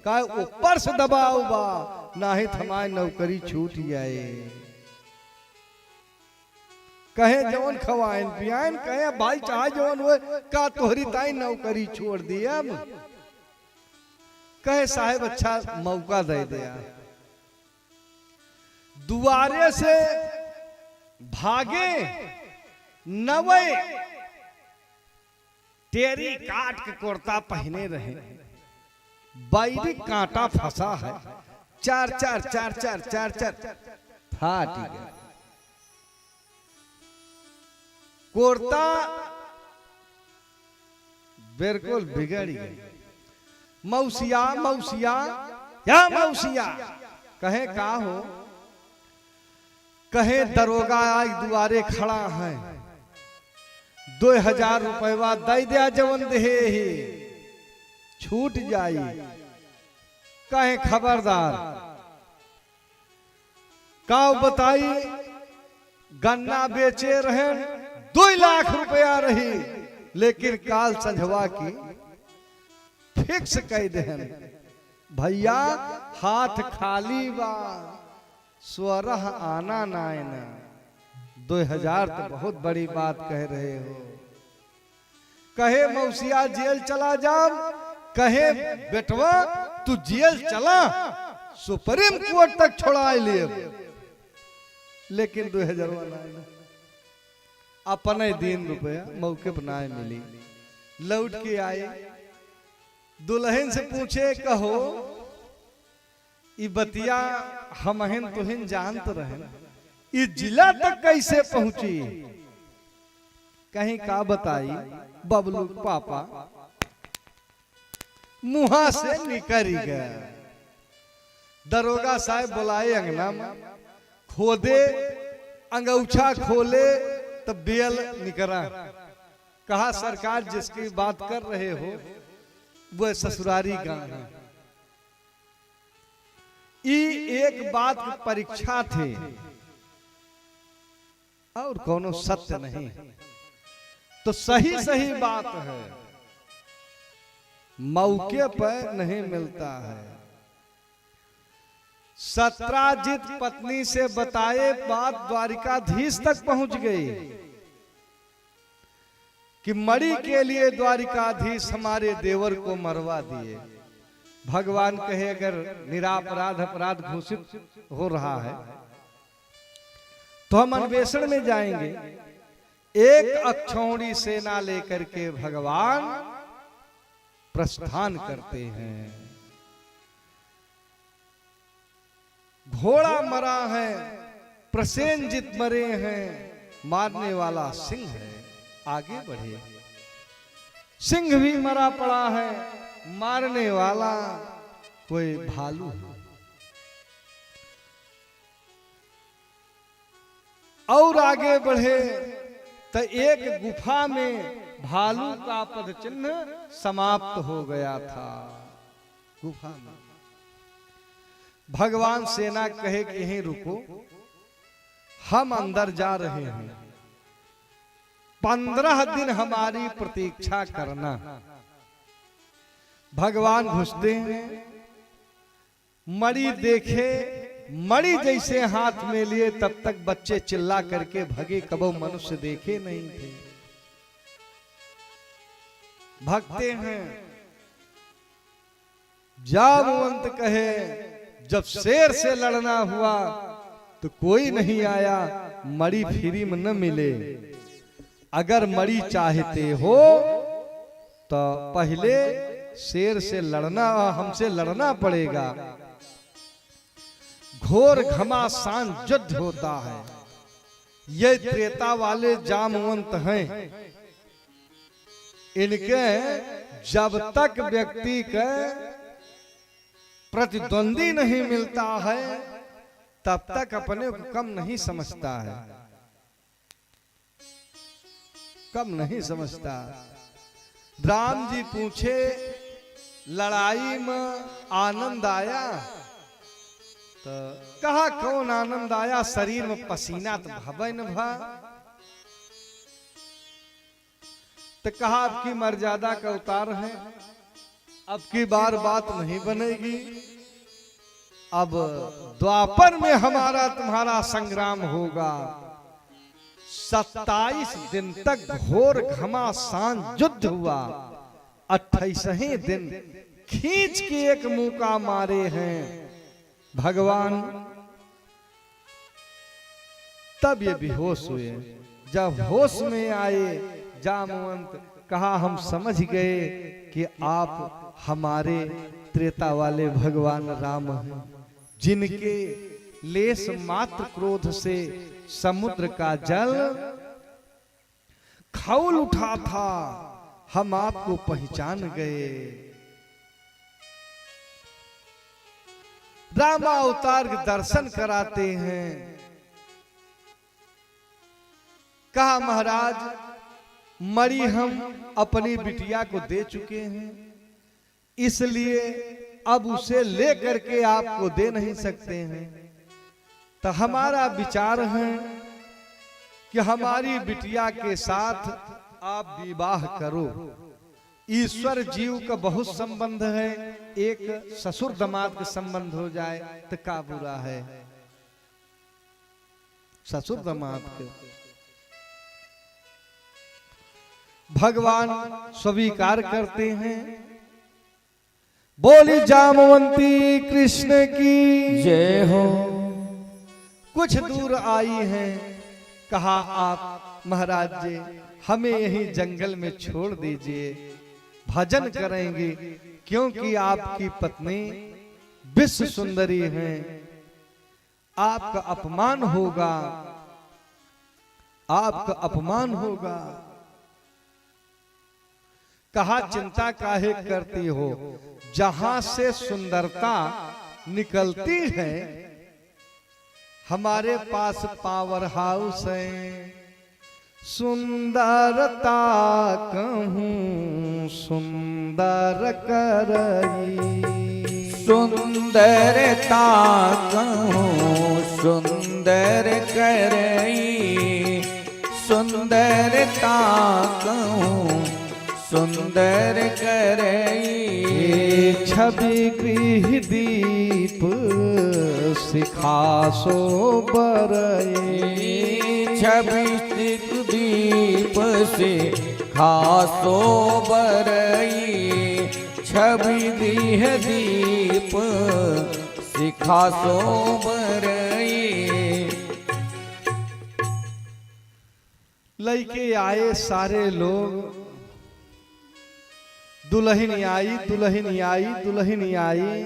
कहे ऊपर से दबाव बा, ना ही हमारी नौकरी छूट जाए। कहे जवन खवाइन पियान, कहे भाई चाहे जवन हुए का तोहरी ताई नौकरी छोड़ दिया। कहे साहब अच्छा मौका दे दिया। दुआरे से भागे, नवे तेरी काट के कुर्ता पहने रहे, बैरी कांटा फंसा है, चार चार चार चार चार चार फाट गया। कोर्ता बिल्कुल बिगड़ गई। मौसिया मौसिया या मौसिया कहे का हो, कहे दरोगा आज दुआरे खड़ा है, 2000 रुपया दे दिया जवन दे ही छूट जाई। कहे खबरदार काव बताई गन्ना बेचे रहे 2 लाख रुपया रही, लेकिन काल संझवा की फिक्स कह देहन भैया हाथ खाली बा, स्वरह आना नायना। 2000 तो बहुत बड़ी बात कह रहे हो। कहे मौसिया जेल चला जाओ, कहे बेटवा तू जेल चला सुप्रीम कोर्ट तक छोड़ा लिए, लेकिन 2000 नायना अपने दिन रुपया मौके पर ना मिली। लौट के आए, दुल्हन से पूछे कहो ई बतिया हमहन तुहिन जानत रहे, ई जिला तक कैसे पहुंची? कहीं का बताई बबलू पापा मुहा से निकल गया। दरोगा साहब बुलाए अंगना में, खोदे अंगूछा खोले तब बेल निकला। कहा सरकार जिसकी बात कर रहे हो वो ससुरारी गांव है। एक बात की परीक्षा थे और कोनो सत्य नहीं, तो सही सही बात है मौके पर नहीं मिलता है। सत्राजित पत्नी से बताए बात द्वारिकाधीश तक पहुंच गई कि मणि के लिए द्वारिकाधीश हमारे देवर को मरवा दिए। भगवान कहे अगर निरापराध अपराध घोषित हो रहा है तो हम अन्वेषण में जाएंगे। एक अक्षौणी सेना लेकर के भगवान प्रस्थान करते हैं। घोड़ा मरा है, प्रसेनजित मरे हैं, मारने वाला सिंह है। आगे बढ़े, सिंह भी मरा पड़ा है, मारने वाला कोई भालू है। और आगे बढ़े तो एक गुफा में भालू का पद चिन्ह समाप्त हो गया था। गुफा में भगवान सेना कहे कि यहीं रुको, हम अंदर जा रहे हैं, 15 दिन हमारी प्रतीक्षा करना। भगवान घुसते हैं, मणि देखे, मणि जैसे हाथ में लिए तब तक बच्चे चिल्ला करके भगे, कबो मनुष्य देखे नहीं थे। भगते हैं, जामवंत कहे जब शेर से लड़ना हुआ तो कोई नहीं आया, मणि फ्री में न मिले। अगर मणि चाहते हो तो पहले शेर से लड़ना, हमसे लड़ना पड़ेगा। घोर घमासान युद्ध होता है। ये त्रेता वाले जामवंत हैं। इनके जब तक व्यक्ति के प्रतिद्वंदी नहीं मिलता है तब तक अपने को कम नहीं समझता है, कम नहीं समझता। राम जी पूछे लड़ाई में आनंद आया? तो कहा कौन आनंद आया, शरीर में पसीना तो भवे न भा। तो कहा अब की मर्यादा का उतार है, अब की बार बात नहीं बनेगी। अब द्वापर में हमारा तुम्हारा संग्राम होगा। 27 दिन तक घोर घमासान युद्ध हुआ। 28वें दिन खींच के एक मुका मारे हैं भगवान। तब ये बेहोश हुए। जब होश में आए जामवंत, कहा हम समझ गए कि आप हमारे त्रेता वाले भगवान राम हैं, जिनके लेस मात्र क्रोध से समुद्र का जल खौल उठा था, हम आपको पहचान गए। रामावतार के दर्शन कराते हैं। कहा महाराज मणि हम अपनी बिटिया को दे चुके हैं, इसलिए अब उसे लेकर के आपको दे नहीं सकते हैं। तो हमारा विचार है कि हमारी बिटिया के साथ आप विवाह करो। ईश्वर जीव का बहुत संबंध है, एक ससुर दामाद का संबंध हो जाए तो क्या बुरा है। ससुर दामाद के भगवान स्वीकार करते हैं। बोली जामवंती कृष्ण की जय हो। कुछ दूर आई हैं। कहा आप महाराज जी हमें यहीं जंगल में छोड़ दीजिए, भजन करेंगे, क्योंकि आपकी पत्नी विश्व सुंदरी हैं, आपका अपमान होगा, आपका अपमान होगा। कहा चिंता काहे करती हो, जहां से सुंदरता निकलती है हमारे पास पावर हाउस है। सुंदरता कहूँ सुंदर करई, सुंदरता कहूँ सुंदर करई, सुंदरता कहूँ सुंदर करई। छवि गृह दीप सिखासो बरई, छवि दीप से खासो बरई, छवि दीह दीप सिखासो बरई। लइके आए सारे लोग, दुल्हन आई दुल्हन आई दुल्हन आई।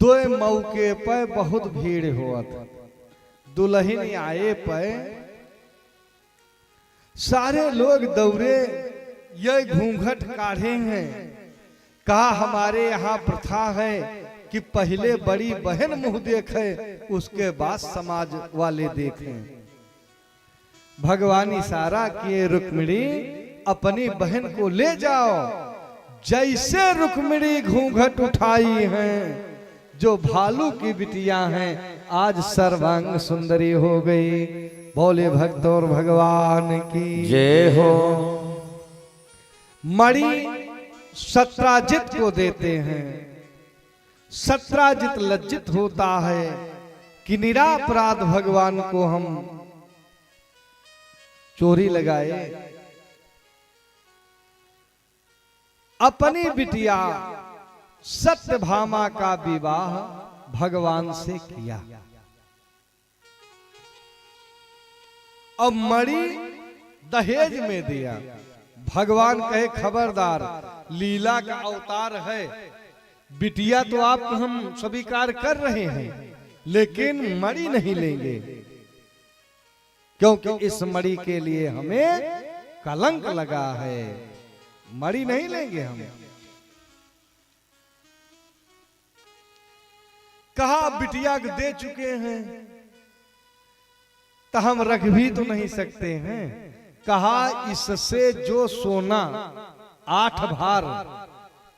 दो मौके पर बहुत भीड़ हुआ था। दुल्हन आए पर सारे लोग दौड़े, ये घूंघट काढ़े हैं। कहा हमारे यहाँ प्रथा है कि पहले बड़ी बहन मुंह देखे, उसके बाद समाज वाले देखें। भगवान इशारा किए रुक्मिणी अपनी बहन को ले जाओ। जैसे रुक्मिणी घूंघट उठाई हैं, जो भालू की बिटिया हैं आज सर्वांग सुंदरी हो गई। बोले भक्त और भगवान की जय हो। मणि सत्राजित को देते हैं। सत्राजित लज्जित होता है कि निरापराध भगवान को हम चोरी लगाए। अपनी बिटिया सत्यभामा का विवाह भगवान से किया। अब मणि दहेज में दिया। भगवान कहे खबरदार, लीला का अवतार है, बिटिया तो आप हम स्वीकार कर रहे हैं, लेकिन मणि नहीं लेंगे, क्योंकि इस मणि के लिए हमें कलंक लगा है। मणि नहीं लेंगे हम। कहा बिटिया को दे चुके हैं तो हम रख भी तो नहीं सकते हैं। कहा इससे जो सोना 8 भार,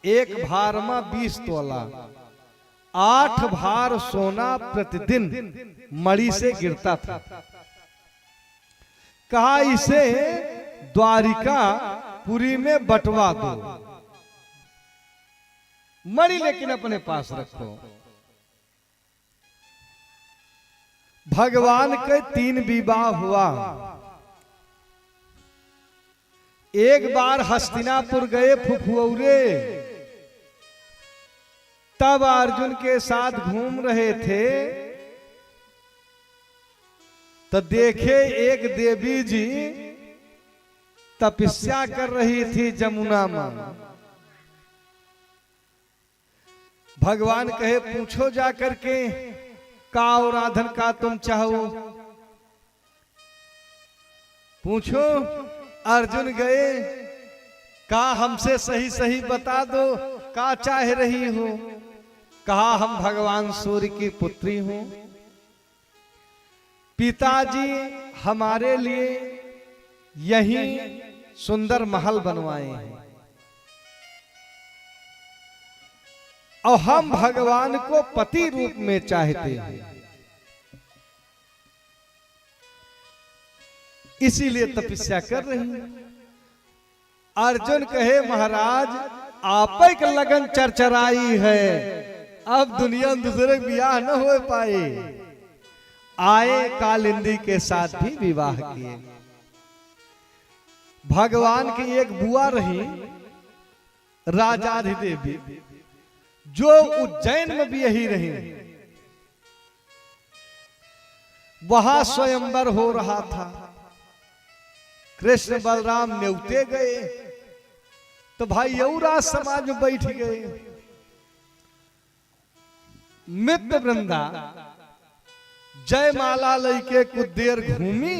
एक भार में 20 तोला, 8 भार सोना प्रतिदिन मणि से गिरता था। कहा इसे द्वारिका पुरी में बंटवा दो, मणि लेकिन अपने पास रखो। भगवान के 3 विवाह हुआ। एक बार हस्तिनापुर गए फुफुरे, तब अर्जुन के साथ घूम रहे थे तो देखे एक देवी जी तपस्या कर रही थी जमुना में। भगवान कहे पूछो जा करके का और राधन का तुम चाहो। पूछो। अर्जुन गए, का हमसे सही सही बता दो, का चाह रही हो। कहा हम भगवान सूर्य की पुत्री हूं, पिताजी हमारे लिए यही सुंदर महल बनवाए हैं और हम भगवान को पति रूप में चाहते हैं, इसीलिए तपस्या कर रही हैं। अर्जुन कहे महाराज आप एक लगन चरचराई है, अब दुनिया में दूसरे विवाह न हो पाए। आए कालिंदी के साथ भी विवाह किए। भगवान की एक बुआ रही राजाधिदेवी, जो उज्जैन में भी यही रही। वहां स्वयंवर हो रहा था। कृष्ण बलराम न्योते गए तो भाई यौराज समाज में बैठ गए। मित्र वृंदा जयमाला लेके कुछ देर घूमी,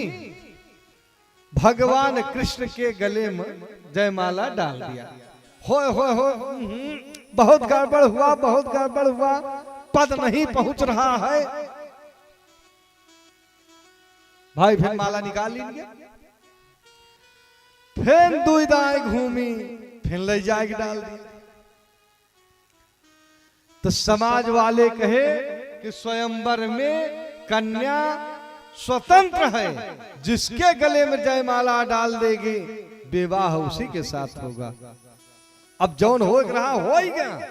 भगवान कृष्ण के गले में जयमाला डाल दिया। हो बहुत गड़बड़ हुआ, बहुत गड़बड़ हुआ, पद नहीं पहुंच रहा है। भाई फिर माला निकाल लीजिए। फिर दुविधाएं घूमी, फिर ले जाके डाल दी। तो समाज वाले कहे कि स्वयंवर में कन्या स्वतंत्र है, जिसके गले में जयमाला डाल देगी विवाह उसी के साथ होगा। अब जौन हो रहा हो ही गया।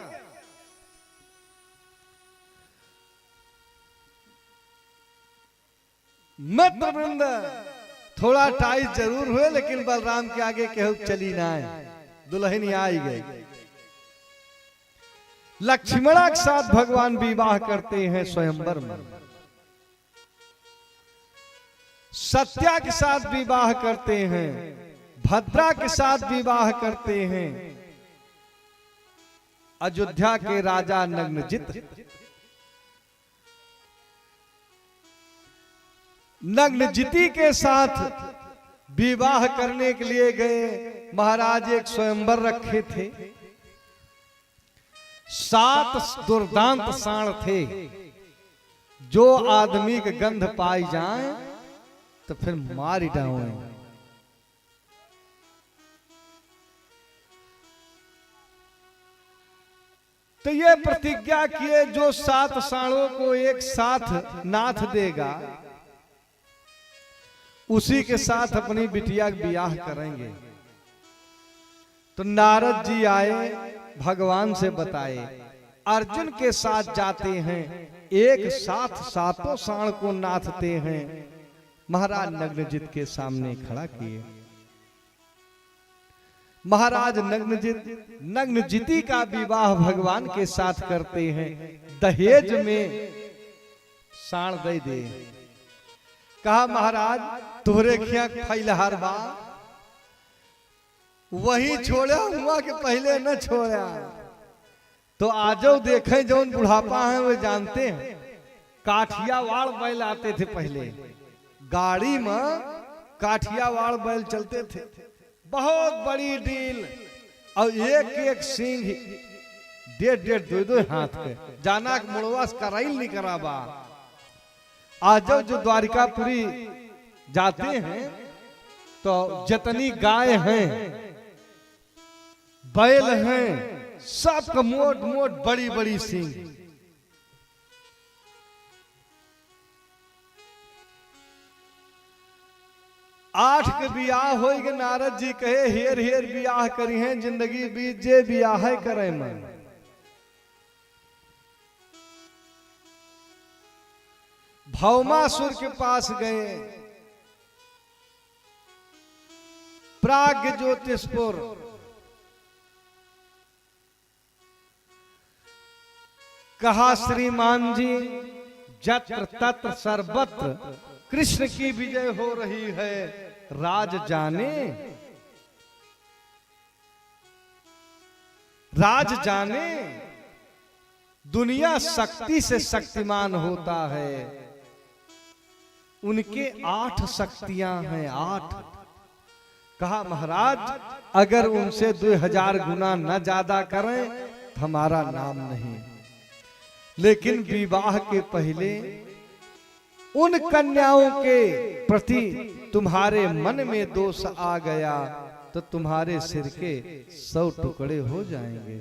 मित्र वृंद थोड़ा टाइट जरूर हुए, लेकिन बलराम के आगे केहू चली ना आए, दुल्हन आई गई। लक्ष्मणा के साथ भगवान विवाह करते हैं स्वयंवर में। सत्या के साथ विवाह करते हैं, भद्रा के साथ विवाह करते हैं। अयोध्या के राजा नग्नजित नग्नजिती के साथ विवाह करने के लिए गए। महाराज एक स्वयंवर रखे थे, 7 दुर्दांत साण थे। जो आदमी के गंध पाई जाए तो फिर मार डालें। तो ये प्रतिज्ञा किए जो 7 साणों को एक साथ नाथ देगा उसी के साथ अपनी बिटिया का ब्याह करेंगे। तो नारद जी आए, भगवान से बताए, अर्जुन के साथ जाते हैं, एक साथ 7 साण को नाथते हैं। महाराज नग्नजित के सामने खड़ा किए। महाराज नग्नजिती का विवाह भगवान के साथ करते हैं। दहेज में साण दे दे। कहा महाराज तोहरे खिया फैलहार बा, वही छोड़ा हुआ कि पहले न छोड़ा। तो आजो देखें जो बुढ़ापा है वो जानते हैं। काठियावाड़ बैल आते थे पहले, गाड़ी में काठियावाड़ बैल चलते थे, बहुत बड़ी डील, और एक एक सिंह 1.5 2 हाथ के जाना मुड़वा कराइल नहीं कराबा। आज जो द्वारिकापुरी जाते हैं तो जितनी गाय हैं, बैल हैं, सबका मोट मोट बड़ी बड़ी सिंह। आठ के बियाह हो गए। नारद जी कहे हेर हेर बियाह करी हैं, जिंदगी बीत जे बियाह करे मन। भौमासुर के पास गए। प्राग्ञ ज्योतिषपुर कहा श्रीमान जी जत्र तत्र सर्वत्र कृष्ण की विजय हो रही है, राज जाने राज जाने। दुनिया शक्ति से शक्तिमान होता है, उनके 8 शक्तियां हैं, 8। कहा महाराज अगर उनसे 2000 गुना न ज्यादा करें तो हमारा नाम नहीं। लेकिन विवाह के पहले उन कन्याओं के प्रति तुम्हारे मन में दोष आ गया तो तुम्हारे सिर के 100 टुकड़े हो जाएंगे।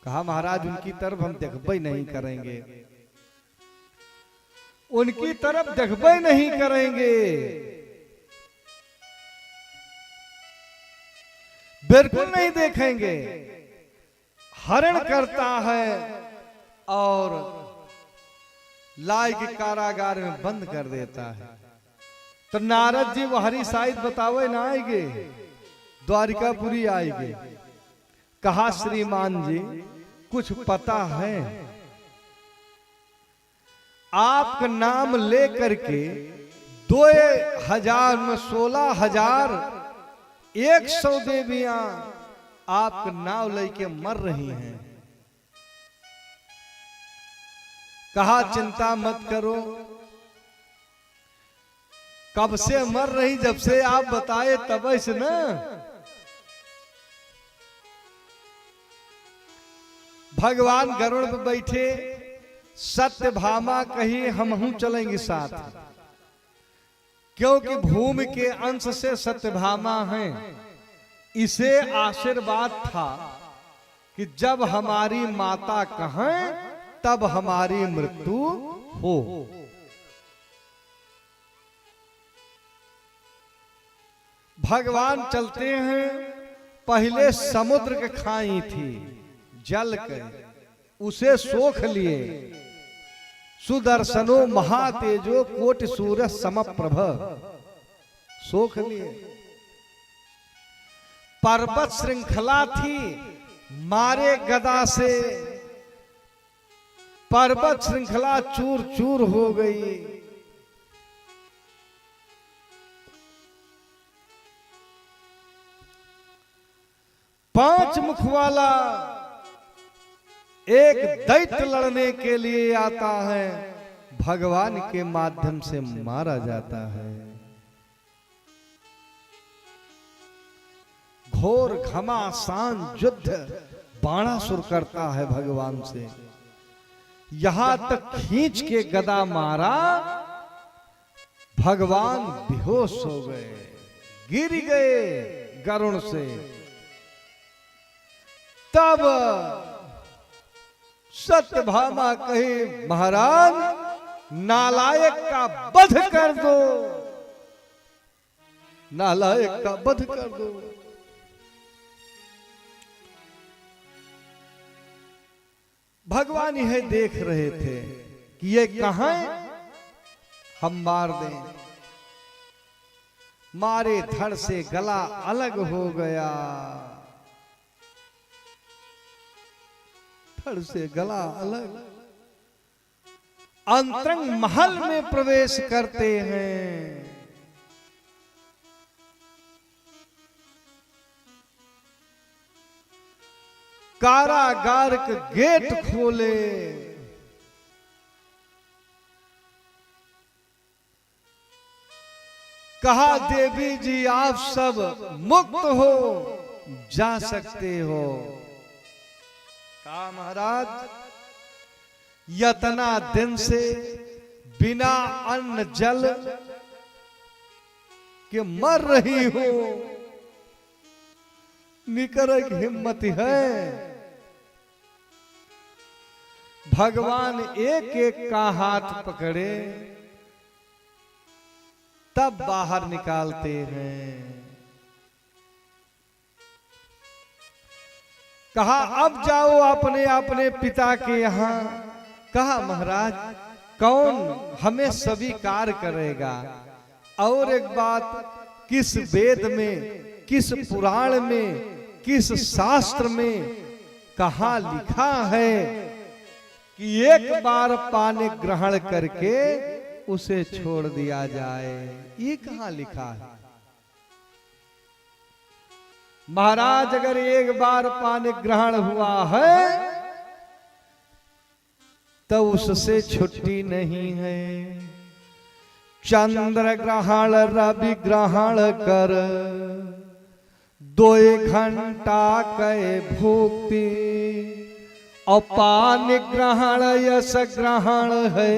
कहा महाराज उनकी तरफ हम देखबे नहीं करेंगे, उनकी तरफ देखबे नहीं करेंगे, बिल्कुल नहीं देखेंगे। हरण करता है और लाई के कारागार में बंद कर देता है। तो नारद जी वहरी शायद बतावे ना आएंगे, द्वारिकापुरी आएंगे। कहा श्रीमान जी कुछ पता है, आपका नाम लेकर के 2000 में 16,100 देवियां आपका नाम लेके मर रही हैं। कहा चिंता मत करो, कब से मर रही, जब से आप बताए तब से ना। भगवान गरुड़ पे बैठे, सत्यभामा कही हमहू चलेंगे साथ, क्योंकि भूमि के अंश से सत्यभामा हैं। इसे आशीर्वाद था कि जब हमारी माता कहें तब हमारी मृत्यु हो। भगवान चलते हैं, पहले समुद्र के खाई थी जल के, उसे सोख लिए। सुदर्शनो महातेजो कोटि सूर्य समप्रभ, सोख लिए। पर्वत श्रृंखला थी, मारे गदा से पर्वत श्रृंखला चूर चूर हो गई। पांच मुख वाला एक दैत्य लड़ने के लिए आता है, भगवान के माध्यम से मारा जाता है। घोर घमासान युद्ध बाणासुर करता है भगवान से, यहां तक खींच के गदा मारा, भगवान बेहोश हो गए, गिर गए गरुड़ से। तब सत्यभामा कहे महाराज नालायक का वध कर दो, नालायक का वध कर दो। भगवान यह देख रहे थे कि ये कहां हम मार दें। मारे धड़ से गला अलग हो गया, धड़ से गला अलग। अंतरंग महल में प्रवेश करते हैं। कारागार के गेट खोले, कहा देवी जी आप सब मुक्त हो, जा सकते हो। कहा महाराज यतना दिन से बिना अन्न जल के मर रही हो, निकर की हिम्मत है। भगवान एक एक का हाथ पकड़े तब बाहर निकालते हैं। कहा अब जाओ अपने अपने पिता के यहां। कहा महाराज कौन हमें स्वीकार करेगा? और एक बात, किस वेद में, किस पुराण में, किस शास्त्र में कहा लिखा है कि एक बार पानी ग्रहण करके उसे छोड़ दिया जाए? ये कहां लिखा है? महाराज अगर एक बार पानी ग्रहण हुआ है तो उससे छुट्टी नहीं है। चंद्र ग्रहण रवि ग्रहण कर 2 घंटा कै भुक्ति, और पान ग्रहण यश ग्रहण है,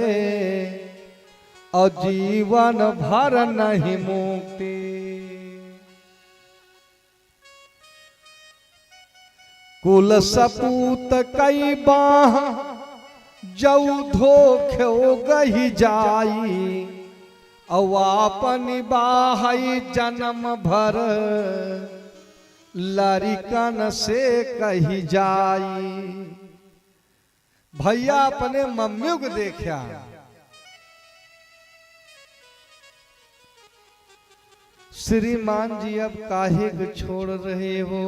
और जीवन भर नहीं मुक्ति। कुल सपूत कई बाह जऊ धोख्यो गही जाई, अवापन बाहई जन्म भर लरिकन से कही जाई। भैया अपने मम्मियों को देखा, श्रीमान जी अब काहे को छोड़ रहे हो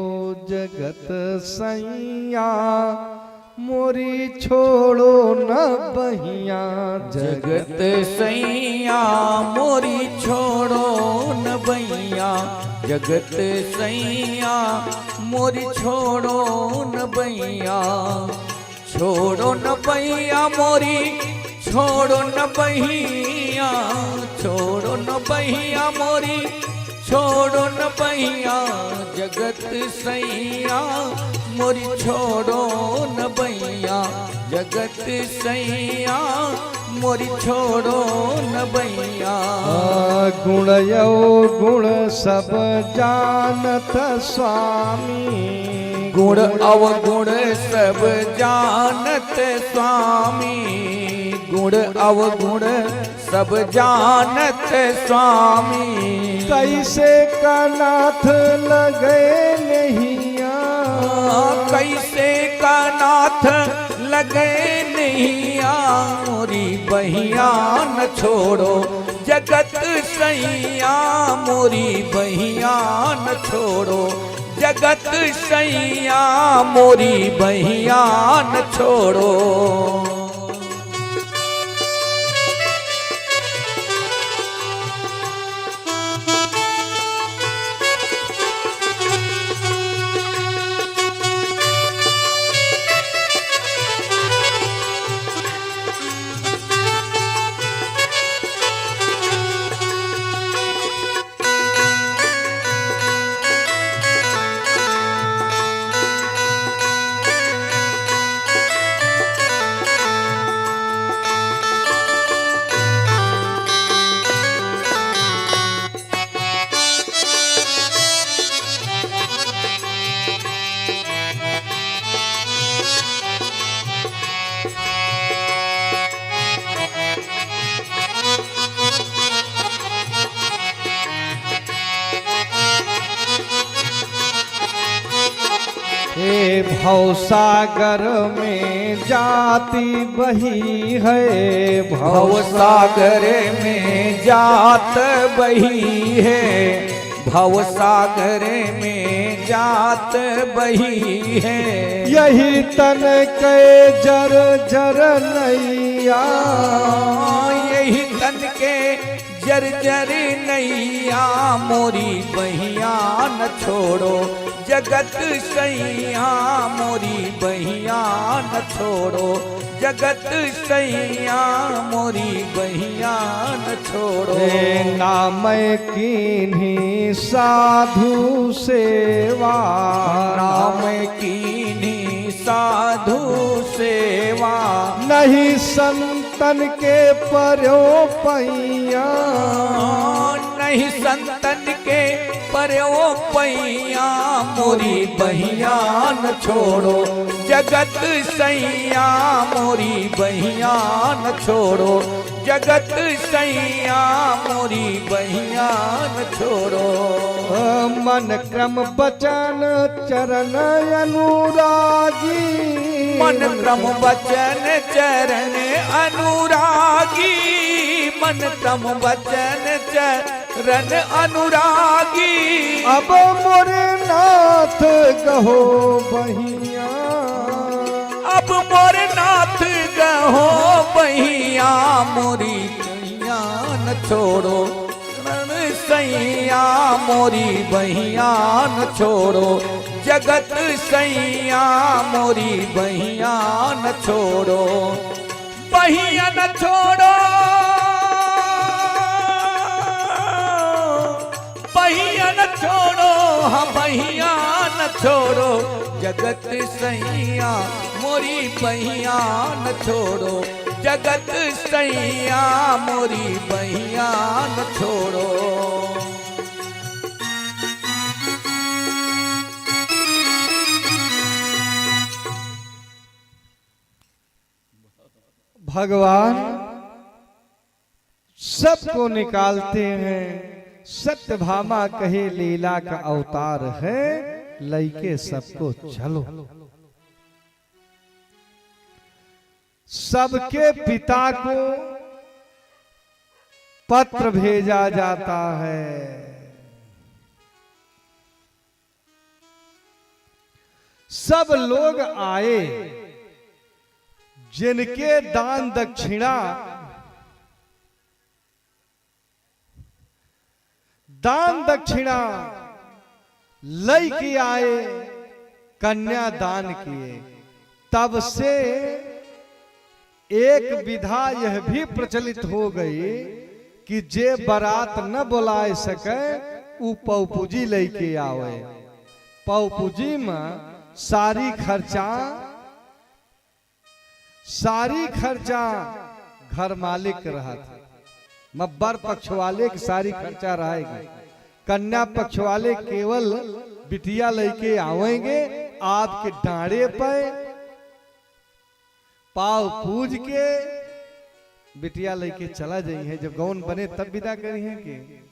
जगत सैया, मोरी छोड़ो न बहिया। जगत सैया मोरी छोड़ो न बहिया, जगत सैया मोरी छोड़ो न बहिया। छोड़ो न बहिया मोरी छोड़ो न बहिया, छोड़ो न बहिया मोरी छोड़ो न बहिया। जगत सैया मोरी छोड़ो न बहिया, जगत सैया मोरी छोड़ो न बहिया। गुण यो गुण सब जानत स्वामी, गुण अवगुण सब जानत स्वामी, गुण अवगुण सब जानत स्वामी। कैसे का नाथ लगे नैया, कैसे का नाथ लगे नैया। मोरी बहिया न छोड़ो जगत सैया, मोरी बहिया न छोड़ो जगत सैया, मोरी बहिया न छोड़ो। हे भवसागर में जाती बही है, भवसागर में जात बही है, भवसागर में जात बही है। यही तन के जर जर नैया, यही तन के जर जर नैया। मोरी बहिया न छोड़ो जगत सैया, मोरी बहिया न छोड़ो जगत सैया, मोरी बहिया न छोड़ो। नाम कीन्ही साधु सेवा, नाम कीन्ही साधु सेवा। नहीं संतन के पर्यो पैया, नहीं संतन के पर्यो पैया। मोरी बहिया न छोड़ो जगत सैया, मोरी बहिया न छोड़ो जगत सैया, मोरी बहिया न छोड़ो। मन क्रम बचन चरण अनुरागी, मन क्रम बचन चरण अनुरागी, मन क्रम बचन चरण अनुरागी। अब मोरे नाथ कहो बहिया, अब मोर नाथ गहो बहिया। मोरी बहिया न छोड़ो रण सैया, मोरी बहिया न छोड़ो जगत सैया, मोरी बहिया न छोड़ो। पहिया न छोड़ो, पहिया न छोड़ो, हाँ पहिया न छोड़ो, जगत सैया मोरी पहिया न छोड़ो, जगत सैया मोरी पहिया न छोड़ो। भगवान सबको निकालते हैं, सत्यभामा कहे लीला का अवतार है, लइके सबको चलो। सबके पिता को पत्र भेजा जाता है, सब लोग आए, जिनके दान दक्षिणा लई के आए, कन्या दान किए। तब से एक विधा यह भी प्रचलित हो गई कि जे बारात न बुलाए सके उ पौपूजी लेके आवे। पौपूजी में सारी खर्चा घर मालिक रहा था। मब्बर पक्ष वाले की सारी खर्चा रहेगी, कन्या पक्ष वाले केवल बिटिया लेके आवेंगे, आपके डांडे पे पाव पूज के बिटिया लेके चला जाइए। जब गौन बने तब विदा करी है कि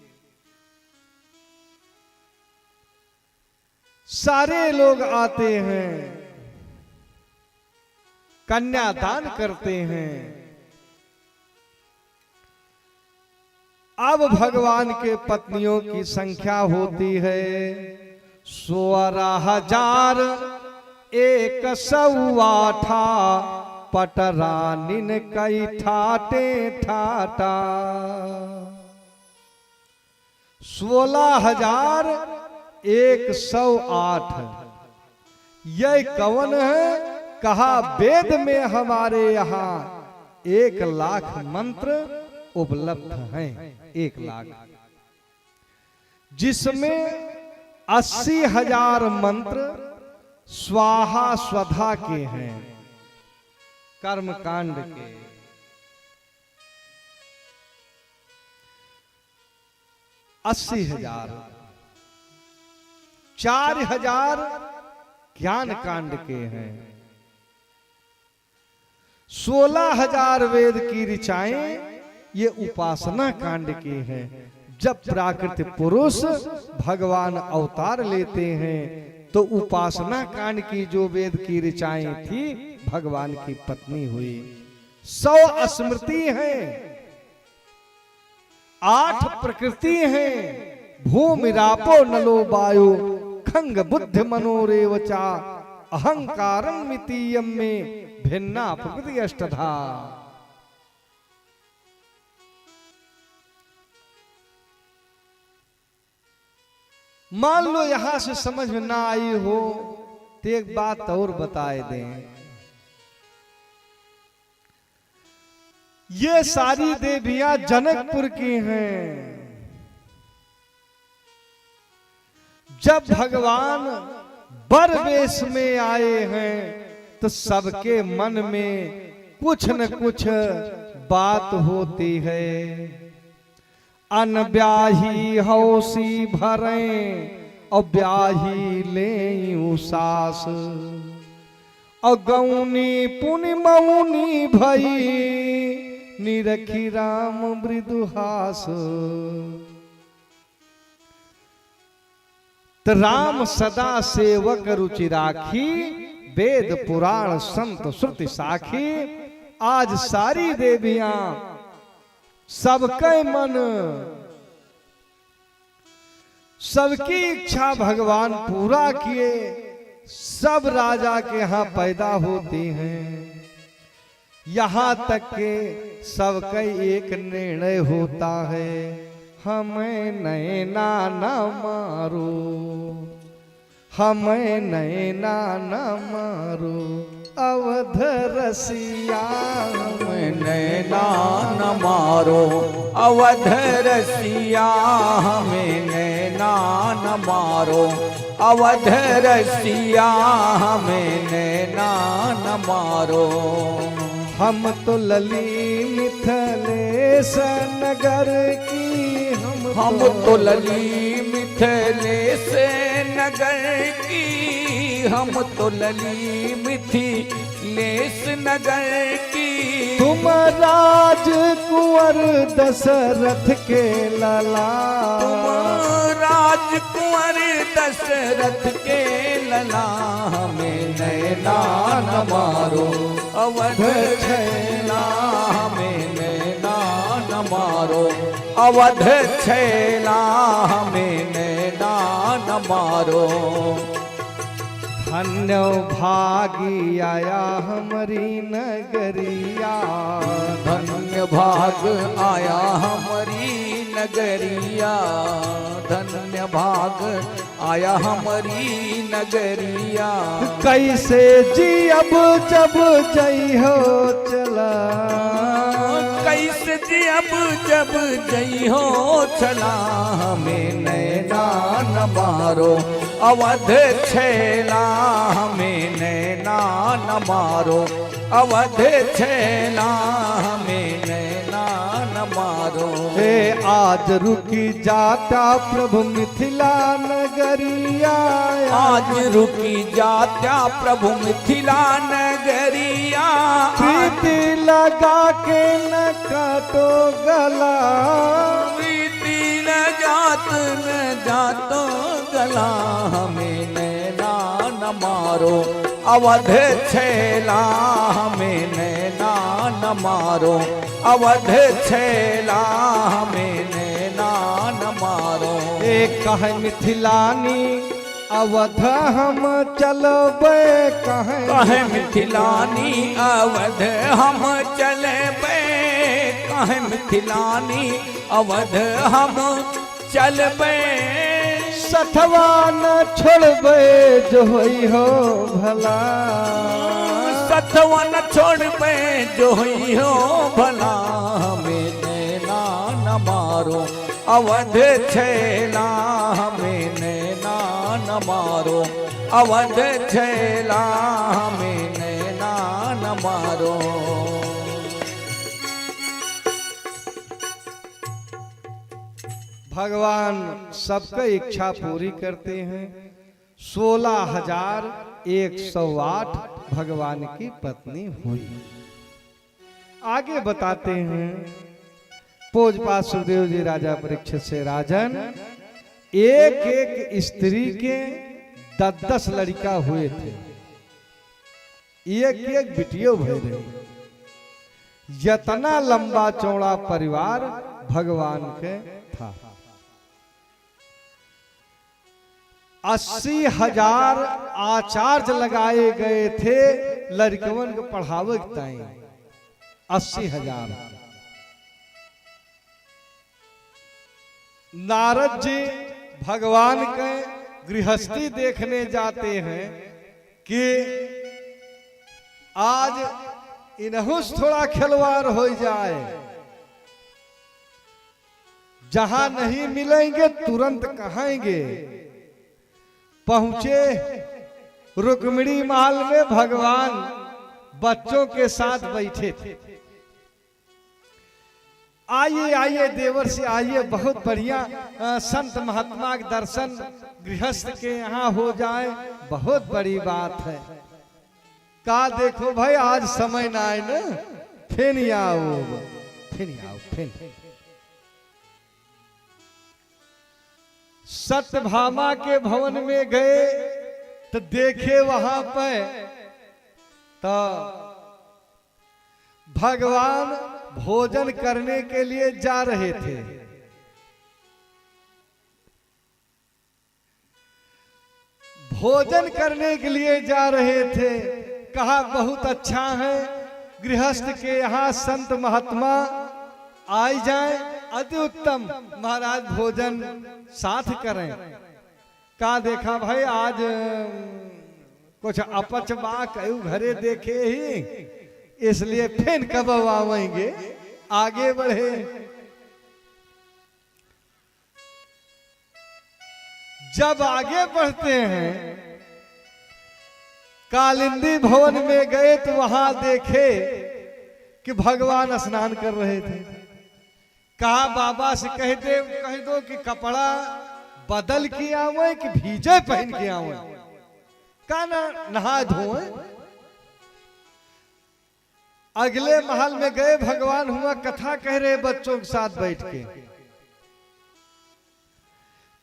सारे लोग आते हैं, कन्यादान करते हैं। अब भगवान के पत्नियों की संख्या होती है 16,108 पटरानिन कई ठाटे ठाटा। 16,108 यह कवन है? कहा वेद में हमारे यहाँ 1,00,000 मंत्र उपलब्ध हैं। 1,00,000 जिसमें 80,000 मंत्र स्वाहा स्वधा के हैं, कर्मकांड के। 80,000 4,000 ज्ञान कांड के हैं। 16,000 वेद की ऋचाएं ये उपासना कांड के हैं। जब प्राकृतिक पुरुष भगवान अवतार लेते हैं तो उपासना कांड की जो वेद की ऋचाएं थी भगवान की पत्नी हुई। 100 स्मृति हैं, 8 प्रकृति हैं, भूमि रापो नलो वायु खंग बुद्धि मनोरेवचा अहंकारं मितीयम में भिन्ना प्रकृति अष्टधा। मान लो यहां से समझ में ना आई हो तो एक बात और बताए दें। ये सारी देवियां जनकपुर की हैं। जब भगवान बर वेश में आए हैं तो सबके मन में कुछ न कुछ बात होती है। अनब्याही हौसी भरे और ब्याही ले सास और गौनी पुनि मौनी भई निरखी राम मृदुहास। तो राम सदा सेवक रुचि राखी वेद पुराण संत श्रुति साखी। आज सारी देवियां सबके मन सबकी इच्छा भगवान पूरा किए। सब राजा के यहाँ पैदा होती हैं। यहाँ तक के सबका एक निर्णय होता है, हमें नैना न मारो, हमें नैना न मारो। अवध रसिया हमें नैना न मारो अवध रसिया हमें नैना न मारो अवध रसिया हमें नैना न मारो। हम तो लली मिथिलेश नगर की हम तो लली मिथिलेश नगर की हम तो लली मिथिलेश नगर की। तुम राजकुंवर दशरथ के लला तुम राजकुंवर दशरथ के लला हमें नैना न मारो अवध छैला हमें नैना न मारो अवध छैला हमें नैना न मारो। धन्य भागी आया हमारी नगरिया धन्य भाग आया हमारी नगरिया धन्य भाग आया हमारी नगरिया। कैसे जी अब जब जई हो चला कैसे जी अब जब जई हो चला हमें नैना न मारो अवध छैला हमें नैना न मारो अवध छैला हमें नैना न मारो। हे आज रुकी जाता प्रभु मिथिला नगरिया आज रुकी जात्या प्रभु मिथिला नगरिया। प्रीति लगा के न काटो गला प्रीति न जातो गला हमें नैना न मारो अवध छैला हमें नैना न मारो अवध छैला हमें नैना न मारो। एक कहे मिथिलानी अवध हम चलबे कहे मिथिलानी अवध हम चलबे कहे मिथिलानी अवध हम चलबे। सथवा न छोड़बे जो होई हो भला सथवा न छोड़बे जो होई हो भला हमें नैना न मारो अवध छैला हमें नैना न मारो अवध छैला हमें नैना न मारो। भगवान सबका इच्छा पूरी करते हैं। 16,108 भगवान की पत्नी हुई। आगे बताते हैं पूज्यपाद सुखदेव जी राजा परीक्षित से राजन एक एक स्त्री के 10-10 लड़का हुए थे एक एक बिटियो भय रहे। जितना लंबा चौड़ा परिवार भगवान के था। 80,000 आचार्य लगाए गए थे लड़कवन को पढ़ावे के ताई 80,000। नारद जी भगवान के गृहस्थी देखने जाते हैं कि आज इन्हों थोड़ा खिलवाड़ हो जाए। जहां नहीं मिलेंगे तुरंत कहेंगे। पहुंचे रुक्मिणी महल में भगवान बच्चों के साथ बैठे थे। आइए आइए देवर से आइए, बहुत बढ़िया संत महात्मा के दर्शन गृहस्थ के यहाँ हो जाए, बहुत बड़ी बात है। का देखो भाई आज समय ना आए ना, फिर आओ फिर। सत्यभामा के भवन में गए तो देखे वहां पे तो भगवान भोजन करने के लिए जा रहे थे। भोजन करने के लिए जा रहे थे। कहा बहुत अच्छा है, गृहस्थ के यहाँ संत महात्मा आई जाए, अति उत्तम, महाराज भोजन साथ करें। का देखा भाई आज कुछ अपच बा कयू घरे देखे ही, इसलिए फिर कब आवेंगे आगे बढ़े। जब आगे बढ़ते हैं कालिंदी भवन में गए तो वहां देखे कि भगवान स्नान कर रहे थे। कहा बाबा से कह दो कि कपड़ा बदल के आवे कि भीजे पहन के आवे, का ना नहा धोए। अगले महल में गए, भगवान हुआ कथा कह रहे बच्चों के साथ बैठ के।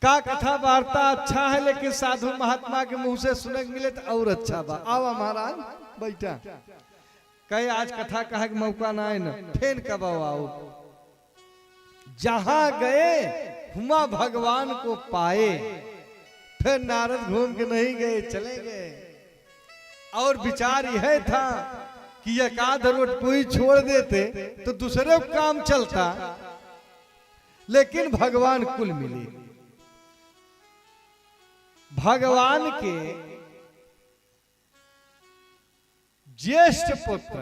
का कथा वार्ता अच्छा है, लेकिन साधु महात्मा के मुंह से सुने मिले तो और अच्छा बा। आवा महाराज बैठा, कहे आज कथा कहा के मौका ना है ना, फिर कब आओ। जहां गए हुआ भगवान को पाए, फिर नारद घूम के नहीं गए, चले गए। और विचार यह था कि एकाध रोट कोई छोड़ देते तो दूसरे को काम चलता, लेकिन भगवान कुल मिले। भगवान के ज्येष्ठ पुत्र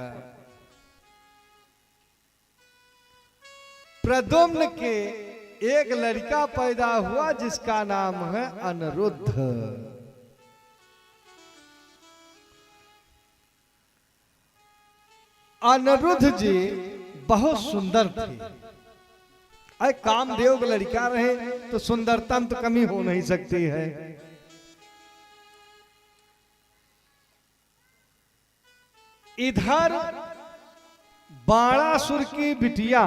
प्रद्युम्न के एक लड़का पैदा हुआ जिसका नाम है अनिरुद्ध। अनिरुद्ध जी बहुत सुंदर थे। अरे कामदेव का लड़का रहे तो सुंदरता में तो कमी हो नहीं सकती है। इधर बाणासुर की बिटिया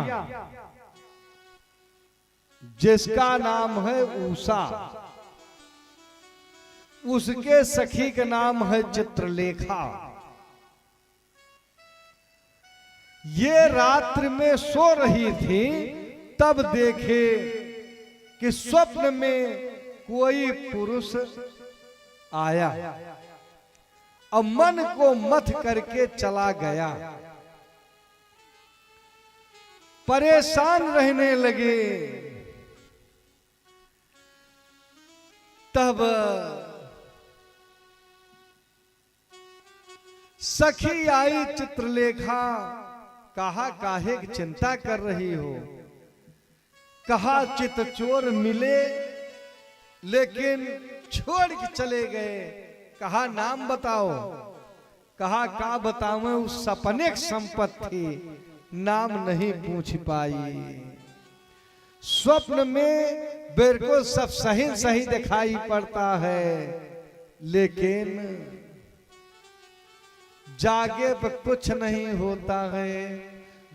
जिसका नाम है उषा, उसके सखी का नाम है चित्रलेखा। ये रात्रि में सो रही थी, तब देखे कि स्वप्न में कोई पुरुष आया और मन को मथ करके चला गया। परेशान रहने लगे। तब सखी आई चित्रलेखा, कहा काहे की चिंता कर रही हो। कहा चितचोर मिले लेकिन छोड़ के चले गए। कहा नाम बताओ। कहा का बताऊं, उस सपने की संपत्ति नाम नहीं पूछ पाई। स्वप्न में बेर को सब सही सही दिखाई पड़ता है, लेकिन जागे पर कुछ नहीं होता है।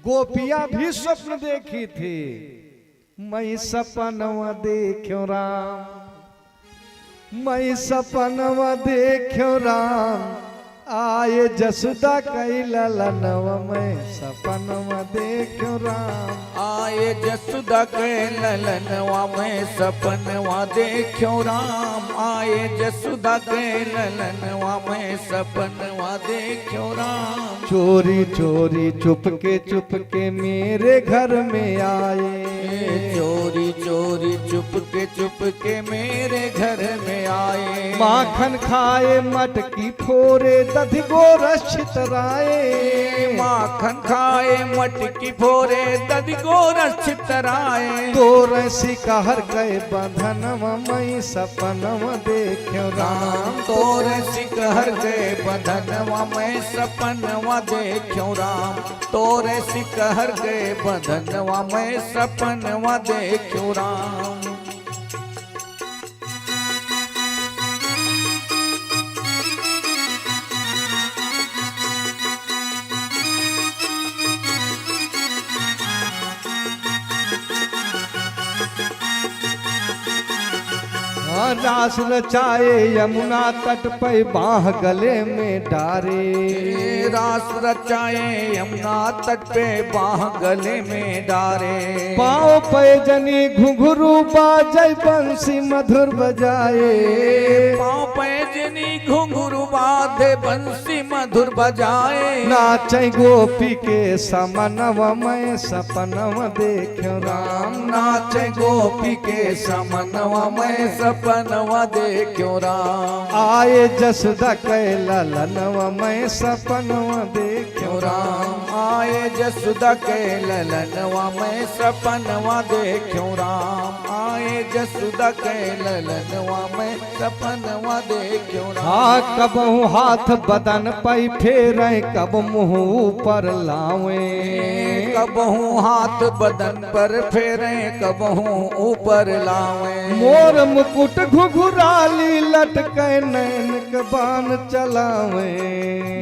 गोपियां भी स्वप्न देखी थी। मैं सपनवा देखो राम, मैं सपनवा देखो राम, आए जसुदा कई ललनवा। मैं सपनवा देखो राम, आए जसुदा के ललनवा में सपनवा देखो राम। आए जसुदा के ललनवा में सपनवा देखो राम। चोरी चोरी चुपके मेरे घर में आए। चोरी चोरी चुपके मेरे घर में आए। माखन खाए मटकी फोरे दधि गोरस छितराए। माखन खाए मटकी फोरे दधि गोरस छितराए। तोर सिकहर गए बंधनवा, मैं सपनवा देखो राम। तोर सिकहर गए बंधनवा मैं सपनवा देखो राम। तोर सिकहर गए बंधनवा मैं सपनवा देखो राम। रास रचाए यमुना तट पे बाह गले में डारे। रास रचाए यमुना तट पे बाह गले में डारे। पाँव पैजनी घुंघरू बाजय बंसी मधुर बजाए। पाँव पैजनी घुंघरू बाधे बंसी मधुर बजाए। नाचे गोपी के समनवा मैं सपनवा देखो राम नाचे गोपी के समनवा मैं सपनवा देखो राम। आए जसोदा के ललनवा मैं सपनवा देखो राम आए जसोदा के ललनवा मैं सपनवा देखो राम। आए जसोदा के ललनवा मैं सपनवा देखो राम। हाँ कबहू हाथ बदन पै फेरे कब मुँह ऊपर लावे। कबहू हाथ बदन पर फेरे कबहू ऊपर लावे। मोर मुकुट घुघुराली लटके नैन के बाण चलावे।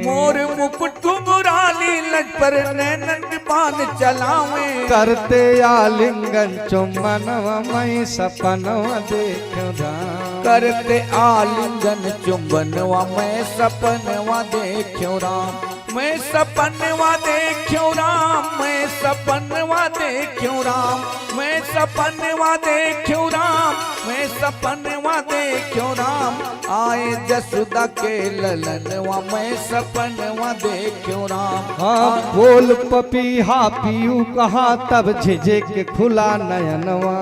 मोर मुकुट घुघुराली लट पर नैनन बाण चलावे। करते आलिंगन चुम्बनवा मैं सपनवा देखो राम। करते आलिंगन चुंबनवा मैं सपनवा देखो राम। मैं सपनवा देखो राम। मैं सपनवा देखो राम। मैं सपनवा देखो राम। मैं सपनवा देखो राम। आए जसोदा के ललनवा मैं सपनवा देखो राम। हाँ बोल पपीहा पीऊ कहा तब झिझक खुला नयनवा।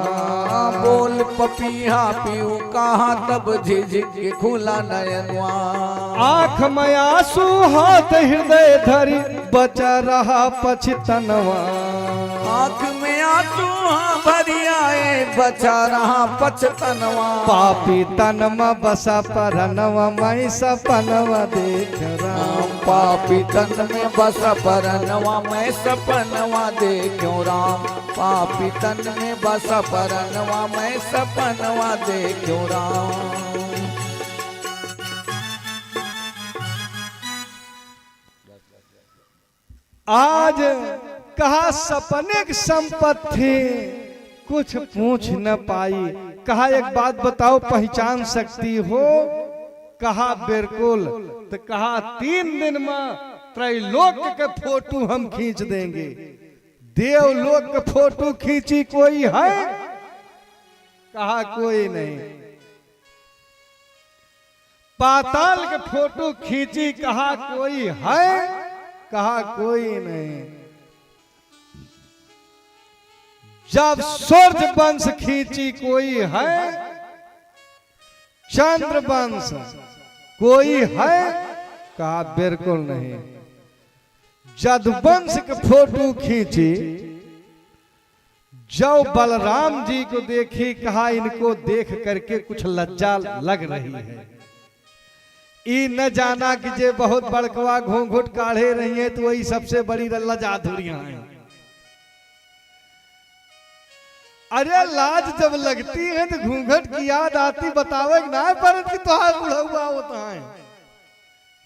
बोल पपीहा पीऊ कहा तब झिझक खुला नयनवा। आँख में आंसू हाथ हृदय धरी बचा रहा पछतनवा। आँख में आंसू भरी आए बचा रहा पछतनवा। पापी तन में बसा परनवा मैं सपनवा देख राम। पापी तन में बसा परनवा मैं सपनवा देखो राम। पापी तन में बसा परनवा मैं सपनवा देखो राम। आज कहा सपने की संपत्ति कुछ पूछ न पाई। कहा एक बात बताओ पहचान सकती हो। कहा बिल्कुल। तो कहा 3 दिन में त्रैलोक के फोटो हम खींच देंगे। देवलोक के फोटो खींची कोई है? कहा कोई नहीं। पाताल के फोटो खींची कहा कोई है? कहा कोई नहीं। जब सूर्य वंश खींची कोई है? चंद्र वंश कोई है? कहा बिल्कुल नहीं। जदुवंश के फोटो खींची जब बलराम जी को देखी कहा इनको देख करके कुछ लज्जा लग रही है। ई न जाना कि जे बहुत बड़कवा घूंघट काढ़े रही है तो वही सबसे बड़ी लज्जा धुरियां हैं। अरे लाज जब लगती है तो घूंघट की याद आती बतावे ना पर कि तोहार बुढ़ा हुआ होता है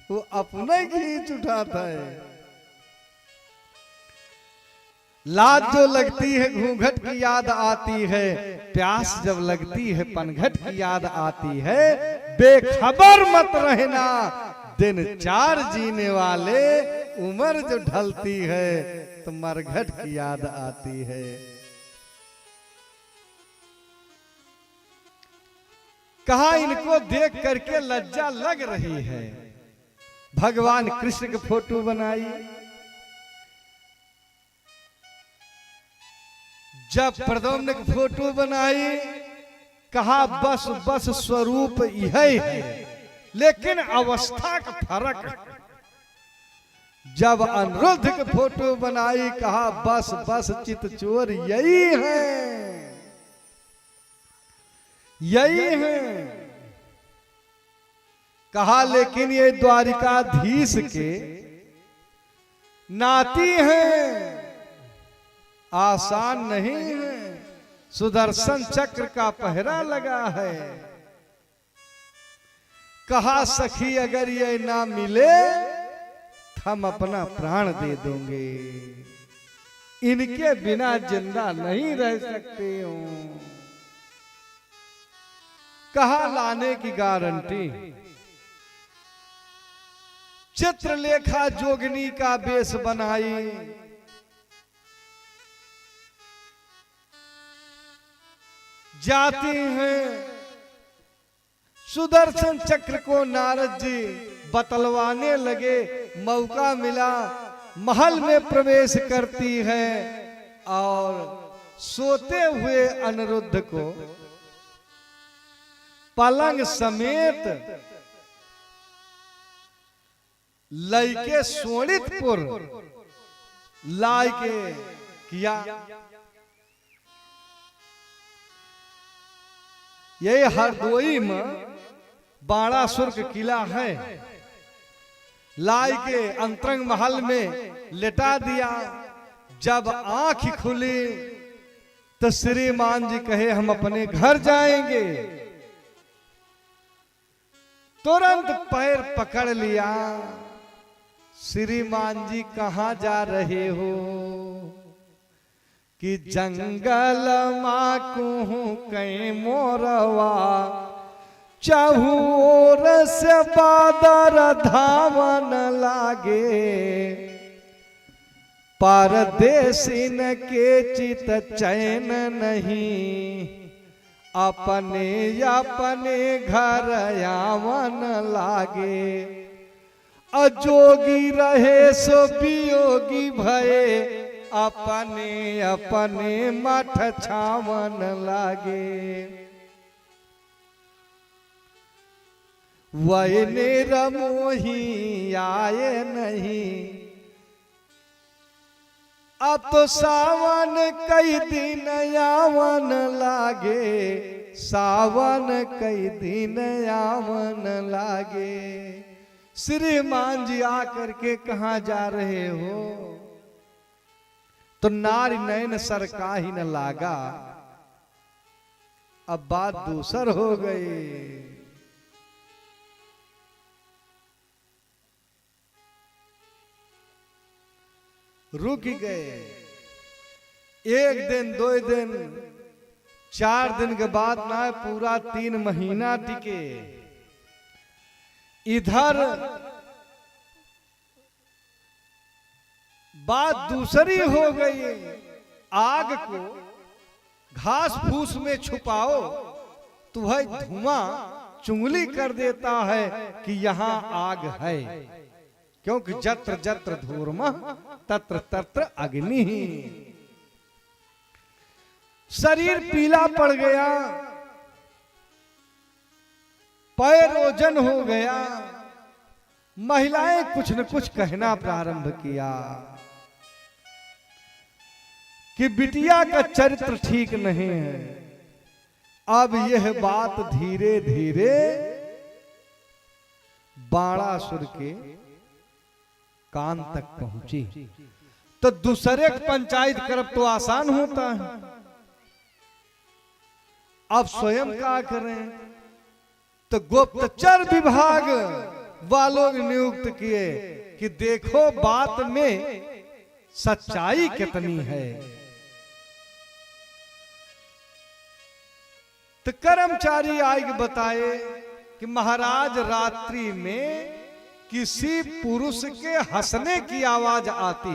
वो अपने खींच उठाता है। लाज जो लगती है घूंघट की याद आती है। प्यास जब लगती है पनघट की याद आती है। बेखबर मत रहना दिन 4 जीने वाले उम्र जो ढलती है तो मरघट की याद आती है। कहा इनको देख करके लज्जा लग रही है। भगवान कृष्ण की फोटो बनाई। जब प्रद्युम्न की फोटो बनाई कहा बस बस स्वरूप यही है लेकिन अवस्था का फर्क। जब अनिरुद्ध की फोटो बनाई कहा बस बस चितचोर यही है यही है। कहा लेकिन ये द्वारिकाधीश के नाती हैं आसान नहीं है। सुदर्शन चक्र का पहरा लगा है। कहा सखी अगर ये ना मिले हम अपना प्राण दे देंगे। इनके बिना जिंदा नहीं रह सकते हो। कहा लाने की गारंटी। चित्रलेखा जोगिनी का वेश बनाई। जाती हैं सुदर्शन चक्र को नारद जी बतलवाने लगे। मौका मिला, महल में प्रवेश करती है और सोते हुए अनिरुद्ध को पलंग समेत लइके सोनितपुर लाई के किया। ये हरदोई में बाणासुर का किला है। लाई के अंतरंग महल में लेटा दिया। जब आंख खुली तो श्रीमान जी कहे हम अपने घर जाएंगे। तुरंत पैर पकड़ लिया। श्रीमान जी कहां जा रहे हो? कि जंगल मां कहूं कहीं मोरवा, चहुओर से बादर धावन लागे। परदेसिन के चित चैन नहीं, अपने अपने घर आवन लागे। अजोगी रहे सो वियोगी भये, अपने अपने मठ छावन लागे। वैने रमोही आए नहीं, अब तो सावन कई दिन आवन लागे। सावन कई दिन आवन लागे। श्रीमान जी आकर के कहां जा रहे हो? तो नारी नयन सरका ही न लागा। अब बात दूसर हो गई। रुक गए। एक दिन, 2 दिन, 4 दिन के बाद ना पूरा 3 महीना टिके। इधर बात दूसरी हो गई। आग को घास फूस में छुपाओ तो वह धुआं चुंगली कर देता है कि यहां आग है। क्योंकि जत्र जत्र धूर्मः तत्र तत्र अग्नि। शरीर पीला पड़ गया, पैर ओजन हो गया। महिलाएं कुछ न कुछ कहना प्रारंभ किया कि बिटिया का चरित्र ठीक नहीं है। अब यह बात धीरे धीरे बाणासुर के कान तक पहुंची। तो दूसरे पंचायत करब तो आसान होता है। अब स्वयं क्या करें? तो गुप्तचर विभाग वालों ने नियुक्त किए कि देखो बात में सच्चाई कितनी है। तो कर्मचारी आए बताए कि महाराज रात्रि में किसी पुरुष के हंसने की आवाज आती,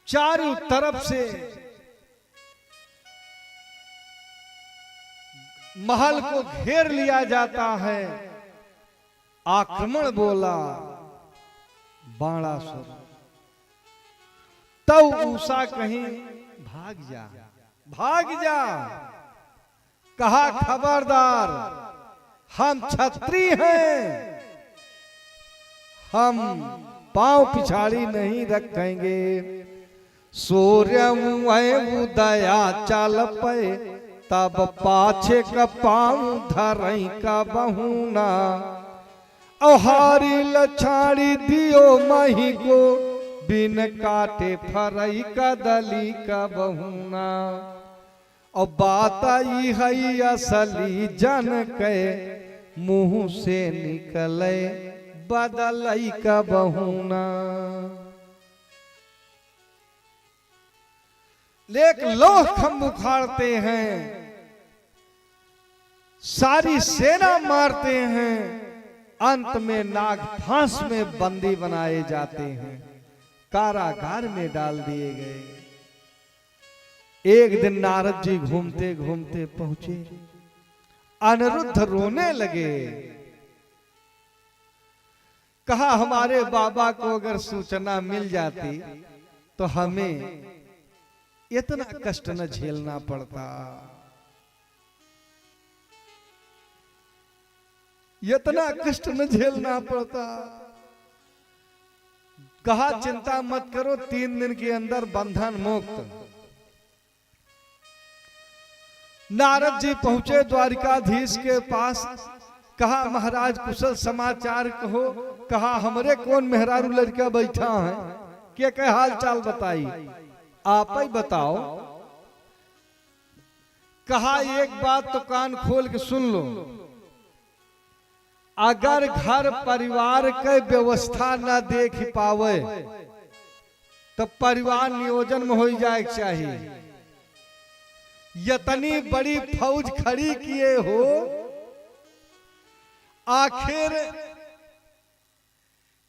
चारों तरफ से महल को घेर लिया जाता है। आक्रमण बोला बाणासुर। तब उषा कहीं भाग जा, भाग जा। कहा खबरदार, हम क्षत्रिय हैं, हम पांव पिछाड़ी नहीं रखेंगे। सूर्य उदया चल पे, तब पाछे का पांव धरई का बहुना। औहारी लछाड़ी दियो मही को, बिन काटे फरई का दली का बहुना। और बात आई है असली जन के, मुंह से निकले बदलई का बहुना। लेक लोह खंभ उखाड़ते हैं, सारी सेना मारते हैं। अंत में नाग फांस में बंदी बनाए जाते हैं, कारागार में डाल दिए गए। एक दिन नारद जी घूमते घूमते पहुंचे अनिरुद्ध रोने लगे। कहा हमारे बाबा को अगर सूचना मिल जाती तो हमें इतना कष्ट न झेलना पड़ता, इतना कष्ट न झेलना पड़ता। कहा चिंता मत करो, 3 दिन के अंदर बंधन मुक्त। नारद जी पहुंचे द्वारिकाधीश के पास। कहा महाराज कुशल समाचार कहो। कहा हमरे कौन मेहरारू लड़का बैठा है, क्या हाल चाल बताई, आप ही बताओ। कहा एक बात तो कान खोल के सुन लो, अगर घर परिवार के व्यवस्था न देख पावे तो परिवार नियोजन में हो जाए चाहिए। इतनी बड़ी फौज खड़ी किए हो, आखिर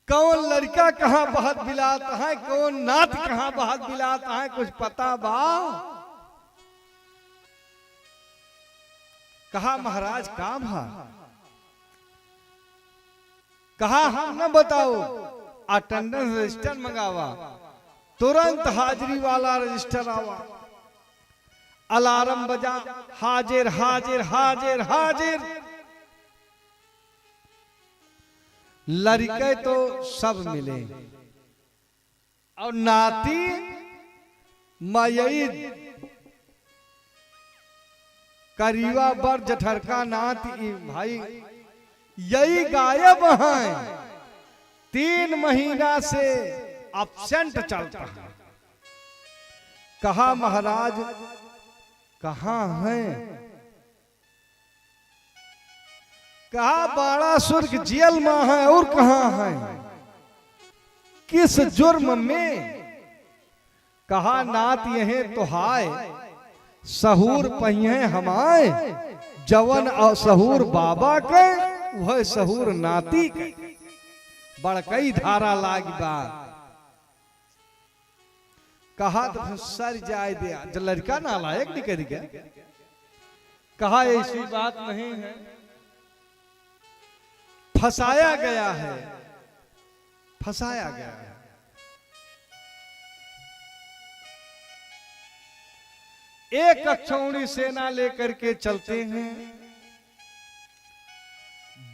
कौन लड़का कहां बहत बिलाता है, कौन नाथ कहां बहत बिलाता है, कुछ पता बा? कहा महाराज का भा? कहा हम न बताओ, अटेंडेंस रजिस्टर मंगावा, तुरंत हाजिरी वाला रजिस्टर आवा, अलार्म बजा, हाजिर हाजिर हाजिर हाजिर। लड़के तो सब मिले और नाती मयई करीबा बर जठरका नाती भाई यही गायब हैं। 3 महीना से एब्सेंट चलता है। कहा महाराज कहां हैं? कहा बाणासुर की जेल में है, और कहां है, किस जुर्म में? कहा नाथ यह तो हाय, सहूर पहिए हमारे, जवन और सहूर बाबा के, वह सहूर नाती के, बड़कई धारा लागी बात। कहा तो सर जाए दिया, जो लड़का नालायक निकल गया। कहा ऐसी बात नहीं है, फंसाया गया है, फंसाया गया है। एक अक्षौणी सेना लेकर के चलते हैं,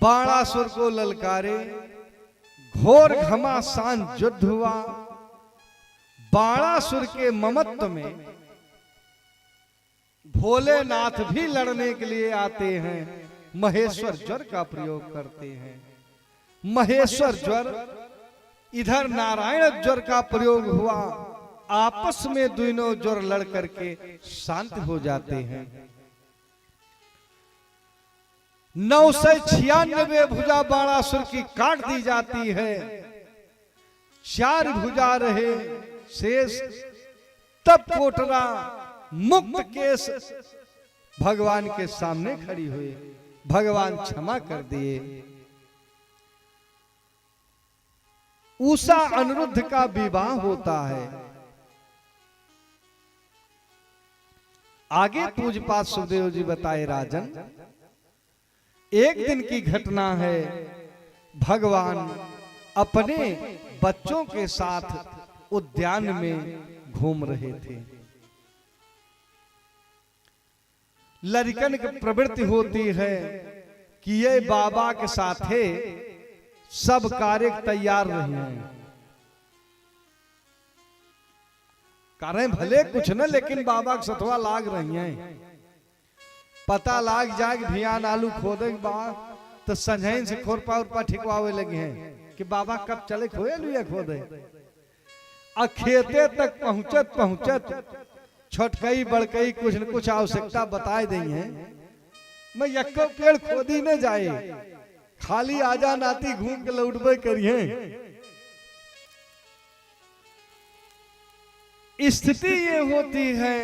बाणासुर को ललकारे, घोर घमासान युद्ध हुआ। बाणासुर के ममत्व में भोलेनाथ भी लड़ने के लिए आते हैं, महेश्वर ज्वर का प्रयोग करते हैं। महेश्वर ज्वर, इधर नारायण ज्वर का प्रयोग हुआ, आपस में दोनों ज्वर लड़ करके शांत हो जाते हैं। 996 भुजा बाणासुर की काट दी जाती है, 4 भुजा रहे शेष। तब कोटरा मुक्त केस भगवान के सामने खड़ी हुई, भगवान क्षमा कर दिए। उषा अनिरुद्ध का विवाह होता है। आगे पूज्यपाद सुखदेव जी बताए राजन, एक दिन की घटना है, भगवान अपने बच्चों के साथ उद्यान में घूम रहे थे। लड़कन की प्रवृत्ति होती है कि ये बाबा के साथ है, सब कार्य तैयार रहे हैं, करें भले कुछ न, लेकिन बाबा के सतवा लाग रही हैं। पता लाग जाए भियान आलू खोदे के बाद तो संझैन से खोरपा उरपा ठिकवावे लगे हैं कि बाबा कब चले खोए लुया खोदे। खेते तक पहुंचत पहुंचत छोटकई बड़कई कुछ न कुछ आवश्यकता बताए दी है। मैं यक्को पेड़ खोदी न जाए, खाली आजा नाती घूम के लौटबे करिए। स्थिति ये होती है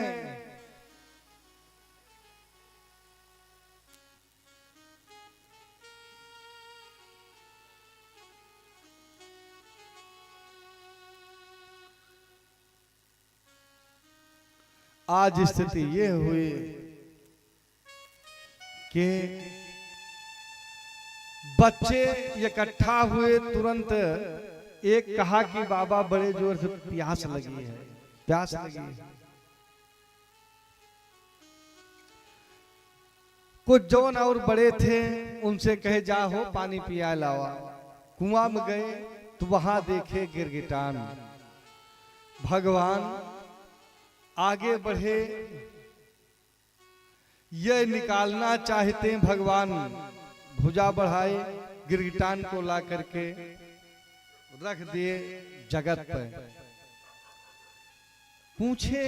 आज स्थिति ये हुई कि बच्चे इकट्ठा हुए, तुरंत एक कहा कि बाबा बड़े जोर से प्यास लगी है, प्यास लगी है। कुछ जौन और बड़े थे उनसे कहे जाओ पानी पिया लावा। कुआं में गए तो वहां देखे गिरगिटान। भगवान आगे बढ़े, ये निकालना चाहते हैं, भगवान भुजा बढ़ाए, गिरगिटान को ला करके रख दिए जगत पर। पूछे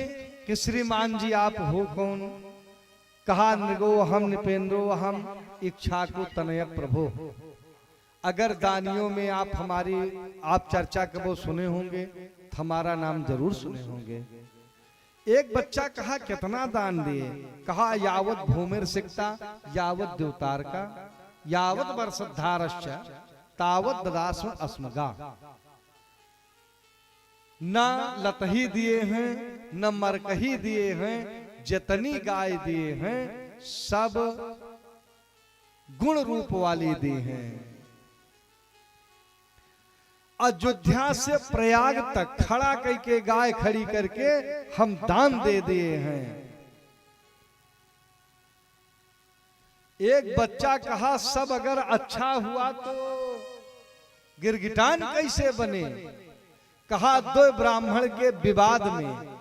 कि श्रीमान जी आप हो कौन? कहा नृगो हम निपेंद्रो हम इच्छा को तनय प्रभो। अगर दानियों में आप हमारी चर्चा कबो सुने होंगे तो हमारा नाम जरूर सुने होंगे। एक बच्चा कहा कितना दान दिए? कहा यावत भूमिर सिक्ता यावत देवतार का यावत वर्षधारश्च तावत ददास्म अस्मगा। न लतही दिए हैं न मरकही दिए हैं, जितनी गाय दिए हैं सब गुण रूप वाली दी हैं। अयोध्या से प्रयाग तक खड़ा करके गाय खड़ी करके हम दान दे दिए हैं। एक बच्चा कहा सब अगर अच्छा हुआ तो गिरगिटान कैसे बने? कहा दो ब्राह्मण के विवाद में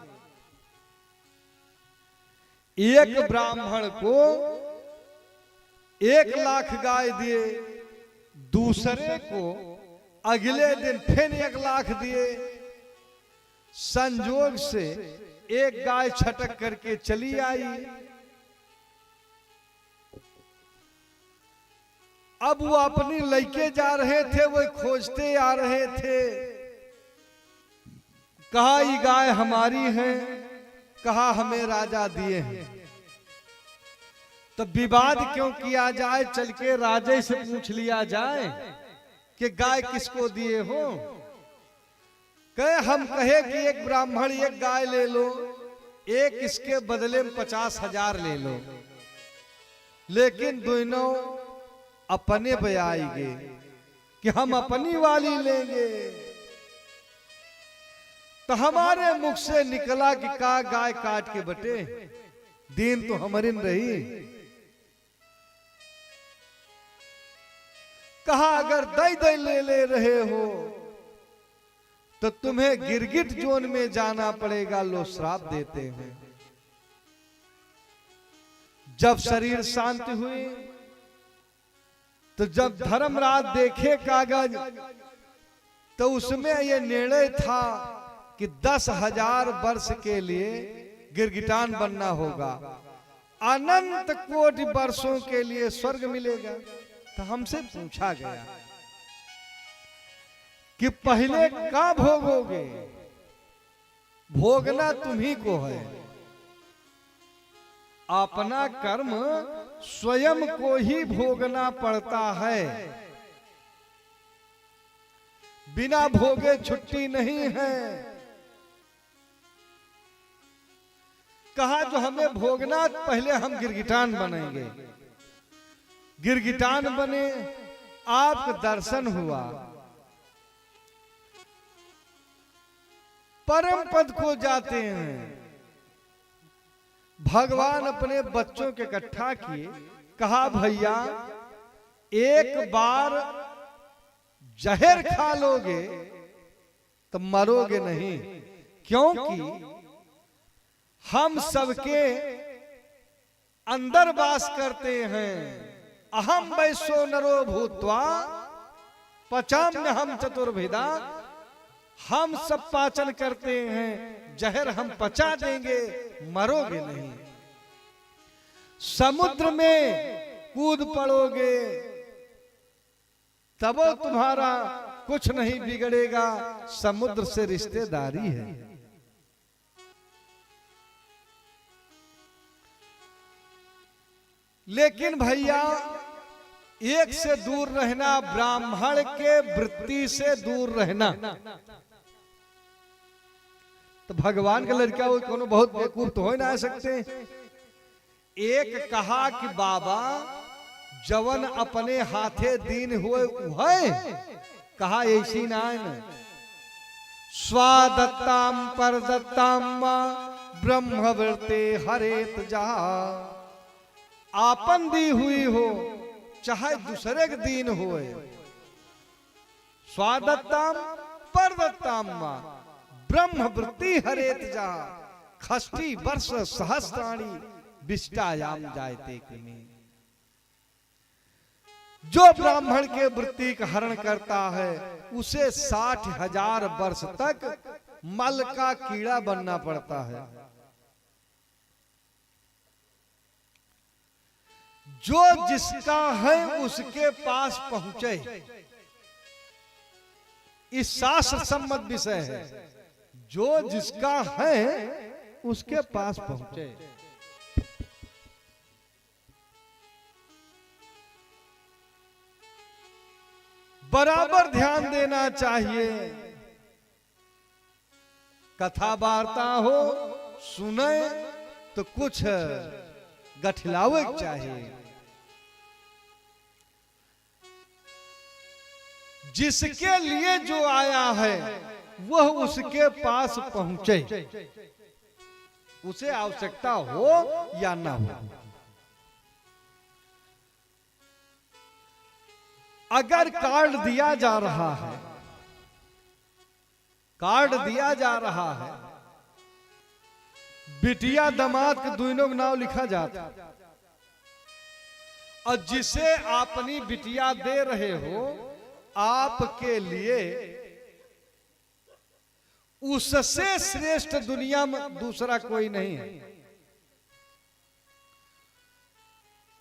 एक ब्राह्मण को 1 लाख गाय दिए, दूसरे को अगले दिन फिर 1 लाख दिए। संजोग से एक गाय छटक करके चली आई। अब वो अपनी लइके जा रहे थे, वो खोजते आ रहे थे। कहा ये गाय हमारी है, कहा हमें राजा दिए हैं। तो विवाद क्यों किया जाए, चल के राजे से पूछ लिया जाए कि गाय किसको दिए हो। कहे हम कहे कि एक ब्राह्मण 1 गाय ले लो, एक इसके बदले में 50,000 ले लो, लेकिन दोनों अपने बयाएंगे कि हम अपनी वाली लेंगे। तो हमारे मुख से निकला कि का गाय काट के बटे, दिन तो हमारे में रही। कहा अगर दई दई ले रहे हो तो तुम्हें गिरगिट जोन में जाना पड़ेगा, लो श्राप देते हैं। जब शरीर शांत हुई तो जब धर्मराज देखे कागज तो उसमें यह निर्णय था कि 10,000 वर्ष के लिए गिरगिटान बनना होगा, अनंत कोटि वर्षों के लिए स्वर्ग मिलेगा। तो हमसे पूछा गया कि पहले क्या भोगोगे? भोगना तुम्ही को है, अपना कर्म स्वयं को ही भोगना पड़ता है, बिना भोगे छुट्टी नहीं है। कहा जो हमें भोगना, पहले हम गिरगिटान बनेंगे। गिरगिटान बने, आपका दर्शन हुआ, परम पद को जाते हैं। भगवान अपने बच्चों के इकट्ठा किए, कहा भैया एक बार जहर खा लोगे तो मरोगे नहीं, क्योंकि हम सबके अंदर वास करते हैं। अहम वैसो नरो भूत्वा पचाम्य हम चतुर्विधा। हम सब पाचन करते हैं, जहर हम पचा देंगे, मरोगे नहीं। समुद्र में कूद पड़ोगे तब तुम्हारा कुछ नहीं बिगड़ेगा, समुद्र से रिश्तेदारी है। लेकिन भैया एक से दूर रहना, ब्राह्मण के वृत्ति से दूर रहना। तो भगवान का लड़का वो कोनो बहुत बेवकूफ तो हो ना सकते। एक कहा कि बाबा जवन अपने हाथे दीन हुए है, कहा ऐसी ना है न। स्वादत्ताम परदत्ताम ब्रह्मवृते हरेत जहा, आपन दी हुई हो चाहे दूसरे के दीन होए। स्वादत्ताम परदत्ताम ब्रह्मवृत्ति हरेत जहा, खष्टी वर्ष सहस्राणी विष्टायाम जायते किमी। जो ब्राह्मण के वृत्ति का हरण करता है उसे 60,000 वर्ष तक मल का कीड़ा बनना पड़ता है। जो जिसका है उसके पास पहुंचे, इस शास्त्र सम्मत विषय है। जो जिसका है उसके पास पहुंचे। बराबर ध्यान देना चाहिए। कथा वार्ता हो सुने तो कुछ गठिलावे चाहिए। जिसके लिए जो आया है वह उसके पास पहुंचे, उसे आवश्यकता हो या ना हो। अगर कार्ड दिया जा रहा है, कार्ड दिया जा रहा है, बिटिया दामाद के दोनों का नाम लिखा जाता, और जिसे अपनी बिटिया दे रहे हो आपके लिए उससे श्रेष्ठ दुनिया में दूसरा कोई नहीं है।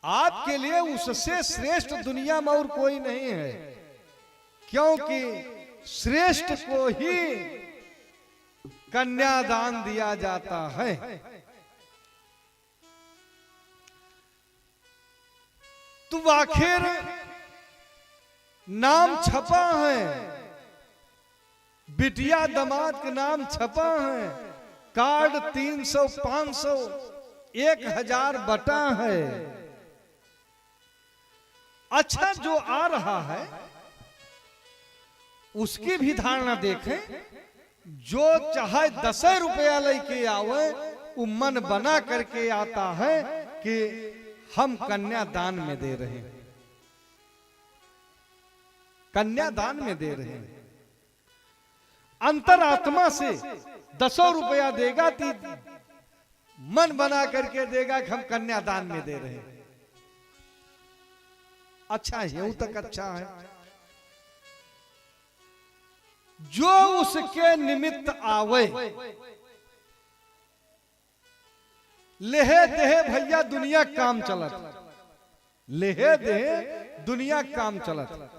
आपके लिए उससे श्रेष्ठ दुनिया में और कोई नहीं है, क्योंकि श्रेष्ठ को ही कन्यादान दिया जाता है। तो आखिर नाम छपा है, बिटिया दामाद के नाम छपा है, कार्ड 300, 500, 1000 बटा है। अच्छा, जो आ रहा है उसकी भी धारणा देखें। जो चाहे 10 रुपया लेके आवे, वो मन बना करके आता है कि हम कन्यादान में दे रहे हैं, कन्यादान में दे रहे हैं। अंतरात्मा से 10 रुपया देगा तो मन बना करके देगा कि हम कन्यादान में दे रहे हैं। अच्छा है, यूं तक अच्छा है। जो उसके निमित्त आवे, लेहे देहे भैया दुनिया काम चलत, लेहे देहे दुनिया काम चलत।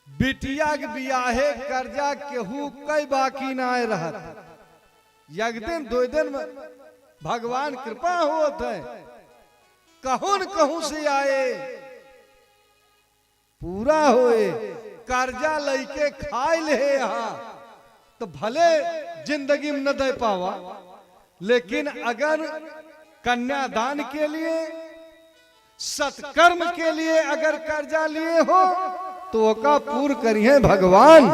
बिटिया के बियाहे कर्जा केहू कई बाकी ना आए रहत। एक दिन 2 दिन में भगवान कृपा होत है, कहूं न कहूं से आए पूरा होए। कर्जा लेके खाए ले यहाँ तो भले जिंदगी में न दे पावा, लेकिन अगर कन्यादान के लिए, सत्कर्म के लिए अगर कर्जा लिए हो तो का पूर्ण करिए भगवान।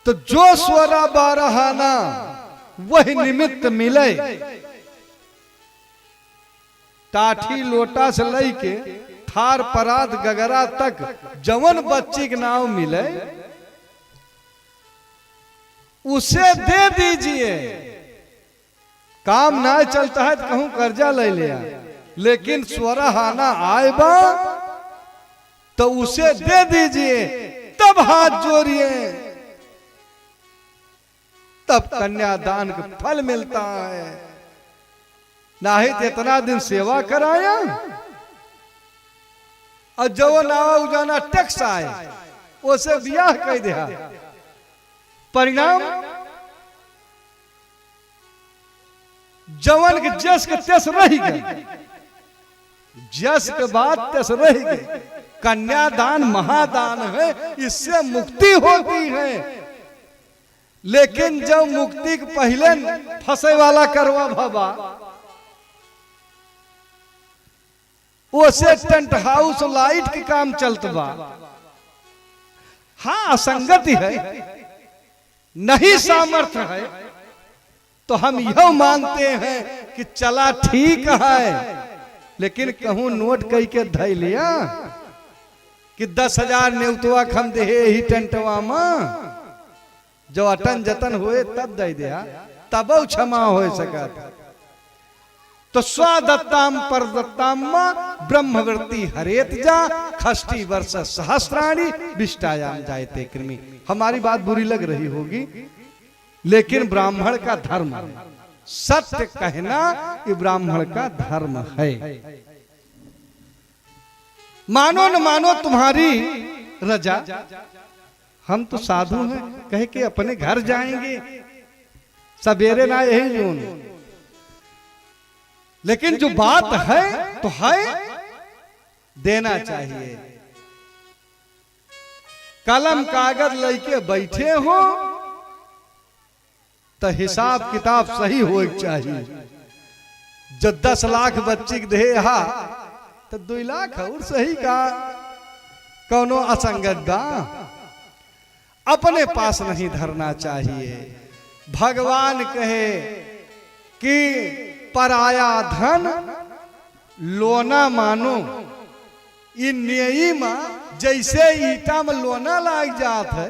तो जो स्वरा बारहाना वही निमित्त मिले। टाठी लोटा से लेके थार परात गगरा तक जवन बच्ची के नाम मिले उसे दे दीजिए। काम ना चलता है तो कहूं कर्जा ले लिया, लेकिन स्वरहाना आए बा तो उसे दे दीजिए, तब हाथ जोड़िए, तब कन्यादान का फल मिलता है। नहीं तो इतना दिन सेवा कराया और जो नावा उजाना टैक्स आए उसे ब्याह कर दिया। परिणाम जवन के जस के तेस रही गए, जस के बाद तेस रही गए। कन्यादान महादान है, इससे मुक्ति होती है। लेकिन जब मुक्ति के पहले फंसे वाला करवा भबा, उसे टेंट हाउस लाइट के काम चलत बा। हाँ असंगति है, नहीं सामर्थ्य है, तो हम यह मानते हैं कि चला ठीक है, लेकिन कहूं नोट कई के धै लिया कि 10,000 नेउतवा खम दे ही टेंटवा में, जो अटन जतन हुए तब दे दिया, तब क्षमा हो सका। तो स्वदत्ताम परदत्ताम ब्रह्मवृत्ति हरेत जा, खष्टी वर्ष सहस्राणी विष्टायाम जायते कृमि। हमारी बात बुरी लग रही होगी, लेकिन ब्राह्मण का धर्म है, सत्य कहना ये ब्राह्मण का धर्म है। मानो न मानो तुम्हारी रजा, हम तो साधु हैं, कह के अपने घर जाएंगे, सवेरे ना यही जून। लेकिन जो बात है तो है, देना चाहिए। कलम कागज लेके बैठे हो तो हिसाब किताब सही हो चाहिए। जो 10 लाख बच्ची के दे हा तो 2 लाख और सही का कौनो असंगत बा, अपने पास नहीं धरना चाहिए। भगवान कहे कि पराया धन लोना मानो, इन न्यायी जैसे ईटा में लोना लाग जात है,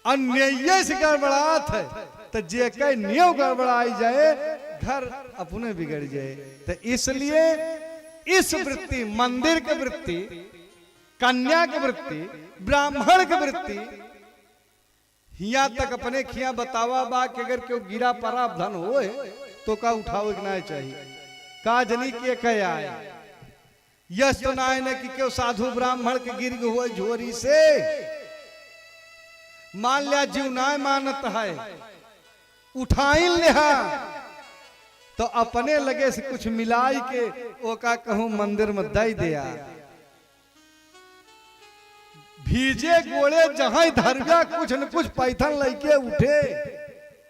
अन्याय से गड़बड़ात है, तो जे कई नियम गड़बड़ाई जाए घर अपने बिगड़ जाए। तो इसलिए इस वृत्ति, मंदिर की वृत्ति, कन्या की वृत्ति, ब्राह्मण की वृत्ति, हिया तक अपने खिया बतावा बा कि अगर क्यों गिरा परा धन होए तो का उठावे ना चाहिए। का जनी के कह आया यश तो ना है कि क्यों साधु ब्राह्मण के गिर हुए झोरी से, मान लिया जीव ना मानत है, उठाई लिया तो अपने लगे से कुछ मिलाई के ओका कहूं मंदिर में दे दिया। भीजे गोले जहां धरगा कुछ न कुछ पैथन लेके उठे,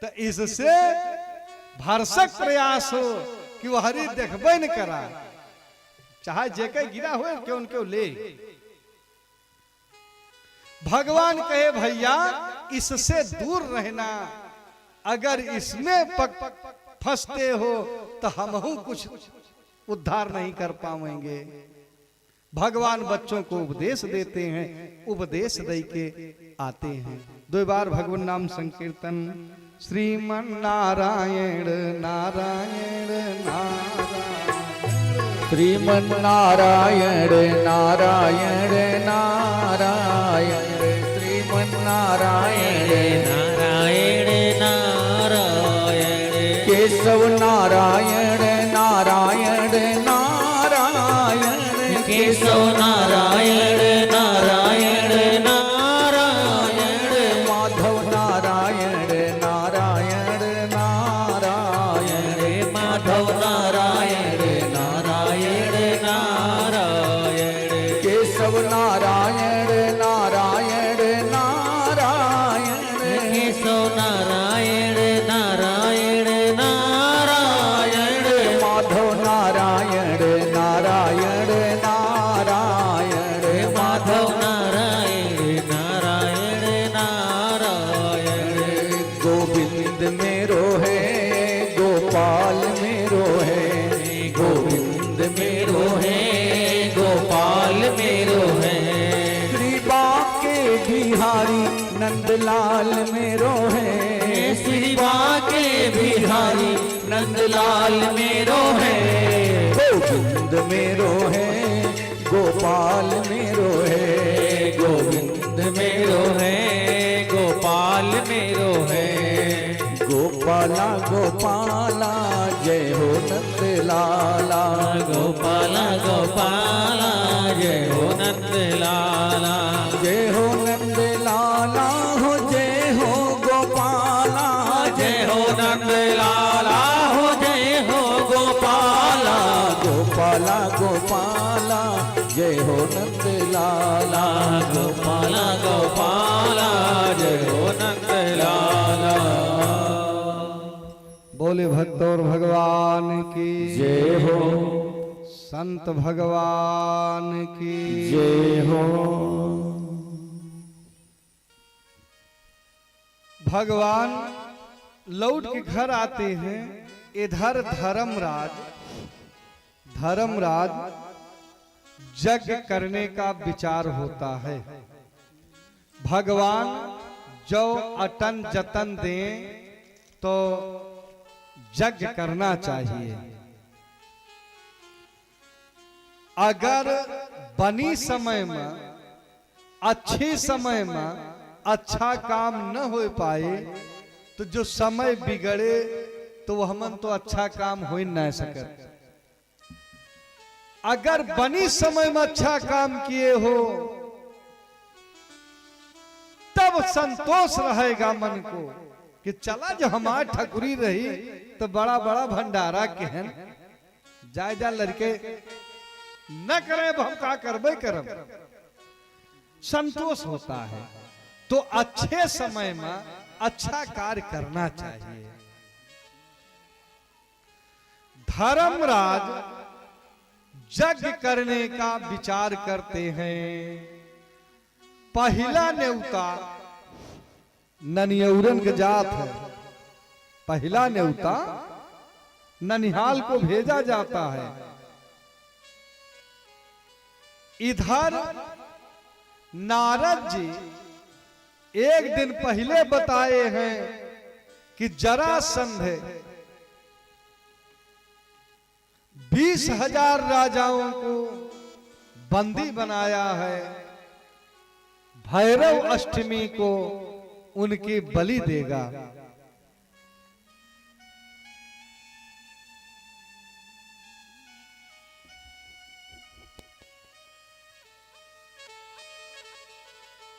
तो इससे भरसक प्रयास हो कि वह हरी देखबे न करा, चाहे जेके गिरा हो क्यों क्यों ले। भगवान कहे भैया इससे दूर रहना, अगर इसमें फंसते हो तो हमहू कुछ उद्धार नहीं कर पाएंगे। भगवान बच्चों को उपदेश देते हैं, उपदेश दे के आते हैं। 2 बार भगवान नाम संकीर्तन। श्रीमन नारायण नारायण नारायण, श्रीमन नारायण नारायण नारायण, श्रीमन नारायण नारायण नारायण, केशव नारायण नारायण नारायण, केशव नारायण नारायण नारायण, माधव नारायण नारायण नारायण, माधव नारायण नारायण नारायण, केशव नारायण नारायण नारायण, केशव नारायण नारायण नारायण, माधव नारायण नारायण नारायण, माधव नारायण नारायण नारायण, गोविंद मेरो है गोपाल मेरो है, गोविंद मेरो है गोपाल मेरो है, श्री बाके बिहारी नंदलाल मेरो है, श्री बाके बिहारी नंदलाल मेरो है, गोविंद मेरो है गोपाल मेरो है, गोविंद मेरो है गोपाल मेरो है, गोपाला गोपाला जय हो नंद लाला, गोपाला गोपाला जय हो नंद लाला, जय हो नंद लाला हो, जय हो गोपाला, जय हो नंद लाला हो, जय हो गोपाला, गोपाला गोपाला जय हो नंद लाला। गोपाला गोपाला जय हो नंद लाला। बोले भक्त और भगवान की जय हो, संत भगवान की जय हो। भगवान लौट के घर आते हैं। इधर धर्मराज यज्ञ करने का विचार होता है। भगवान जो अटन जतन दें तो यज्ञ करना चाहिए। अगर बनी समय में, अच्छे समय में अच्छा काम न हो पाए तो जो समय बिगड़े तो वो हमन तो अच्छा काम हो ही नहीं सकते। अगर बनी समय में अच्छा काम किए हो तब संतोष रहेगा मन को कि चला जो हमारी ठकुरी रही तो बड़ा बड़ा भंडारा केहन जाय जा लड़के न करे हम का करबे करब, संतोष होता है। तो अच्छे समय में अच्छा कार्य करना चाहिए। धर्मराज यज्ञ करने का विचार करते हैं। पहला न्योता ननियौरन के जात है। पहला न्योता ननिहाल को भेजा जाता है। इधर नारद जी एक दिन पहले बताए हैं कि जरासंध 20,000 राजाओं को बंदी बनाया है। भैरव अष्टमी को उनकी बलि देगा।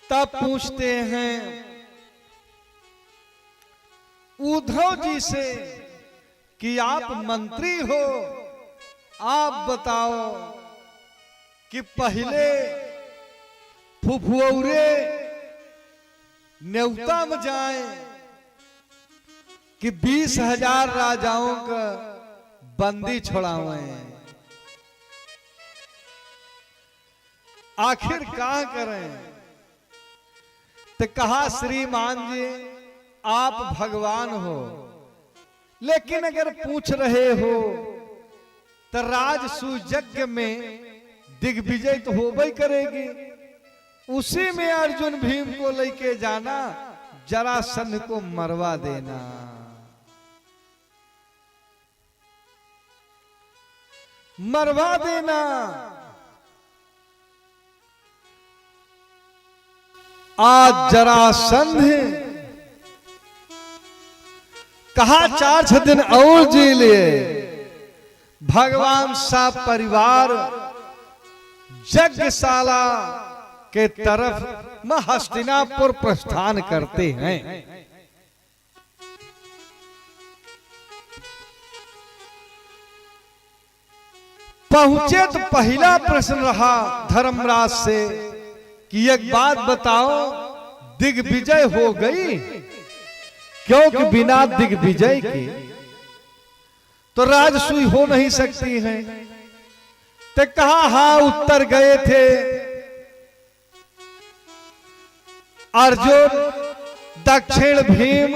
तब पूछते हैं उद्धव जी से कि आप मंत्री हो, आप बताओ कि पहले फुफुरे न्योता में जाएं कि 20,000 राजाओं का बंदी छुड़ावें। आखिर क्या करें? तो कहा श्रीमान जी आप भगवान हो, लेकिन अगर पूछ रहे हो तो राजसूय यज्ञ में दिग्विजय तो होबे करेगी। उसी में अर्जुन भीम को लेके जाना, जरासंध को मरवा देना। मरवा देना। आज जरासंध कहा 4-6 दिन और जी लिए। भगवान सा परिवार यज्ञशाला के तरफ में हस्तिनापुर प्रस्थान करते हैं। पहुंचे तो पहला प्रश्न रहा धर्मराज से कि एक बात बताओ, दिग्विजय हो गई? क्योंकि बिना दिग्विजय के तो राजसूय हो नहीं सकती है। तो कहा हाँ, उत्तर गए थे। अर्जुन, दक्षिण भीम,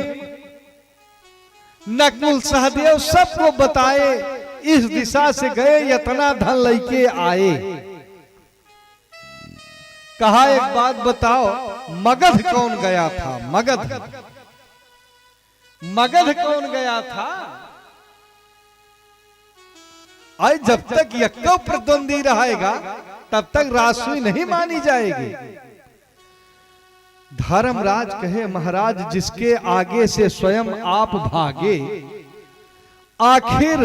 नकुल, सहदेव सबको बताए इस दिशा से गए, इतना धन लेके आए। कहा एक बात बताओ, मगध कौन गया था? मगध कौन गया था? आज जब तक यक्को प्रतिद्वंदी रहेगा तब तक राजसूय नहीं मानी जाएगी। धर्मराज कहे महाराज, जिसके आगे से स्वयं आप भागे, आखिर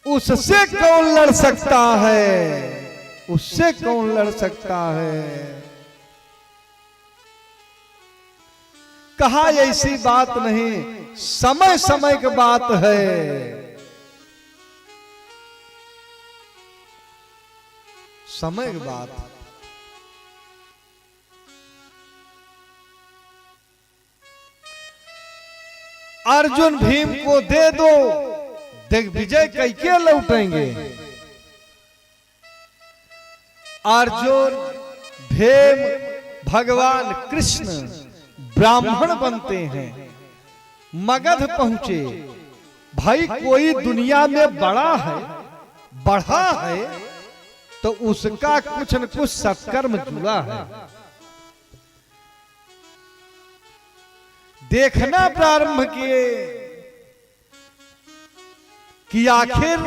उससे कौन लड़ सकता है? उससे कौन लड़ सकता है? कहा ऐसी बात नहीं, समय समय की बात है। समय की बात। अर्जुन भीम को दे दो, दिग्विजय कैके लौटेंगे। अर्जुन भीम भगवान कृष्ण ब्राह्मण बनते हैं, मगध पहुंचे। भाई कोई दुनिया में बड़ा है, बढ़ा है, तो उसका कुछ न कुछ सत्कर्म जुड़ा है। देखना प्रारंभ किए कि आखिर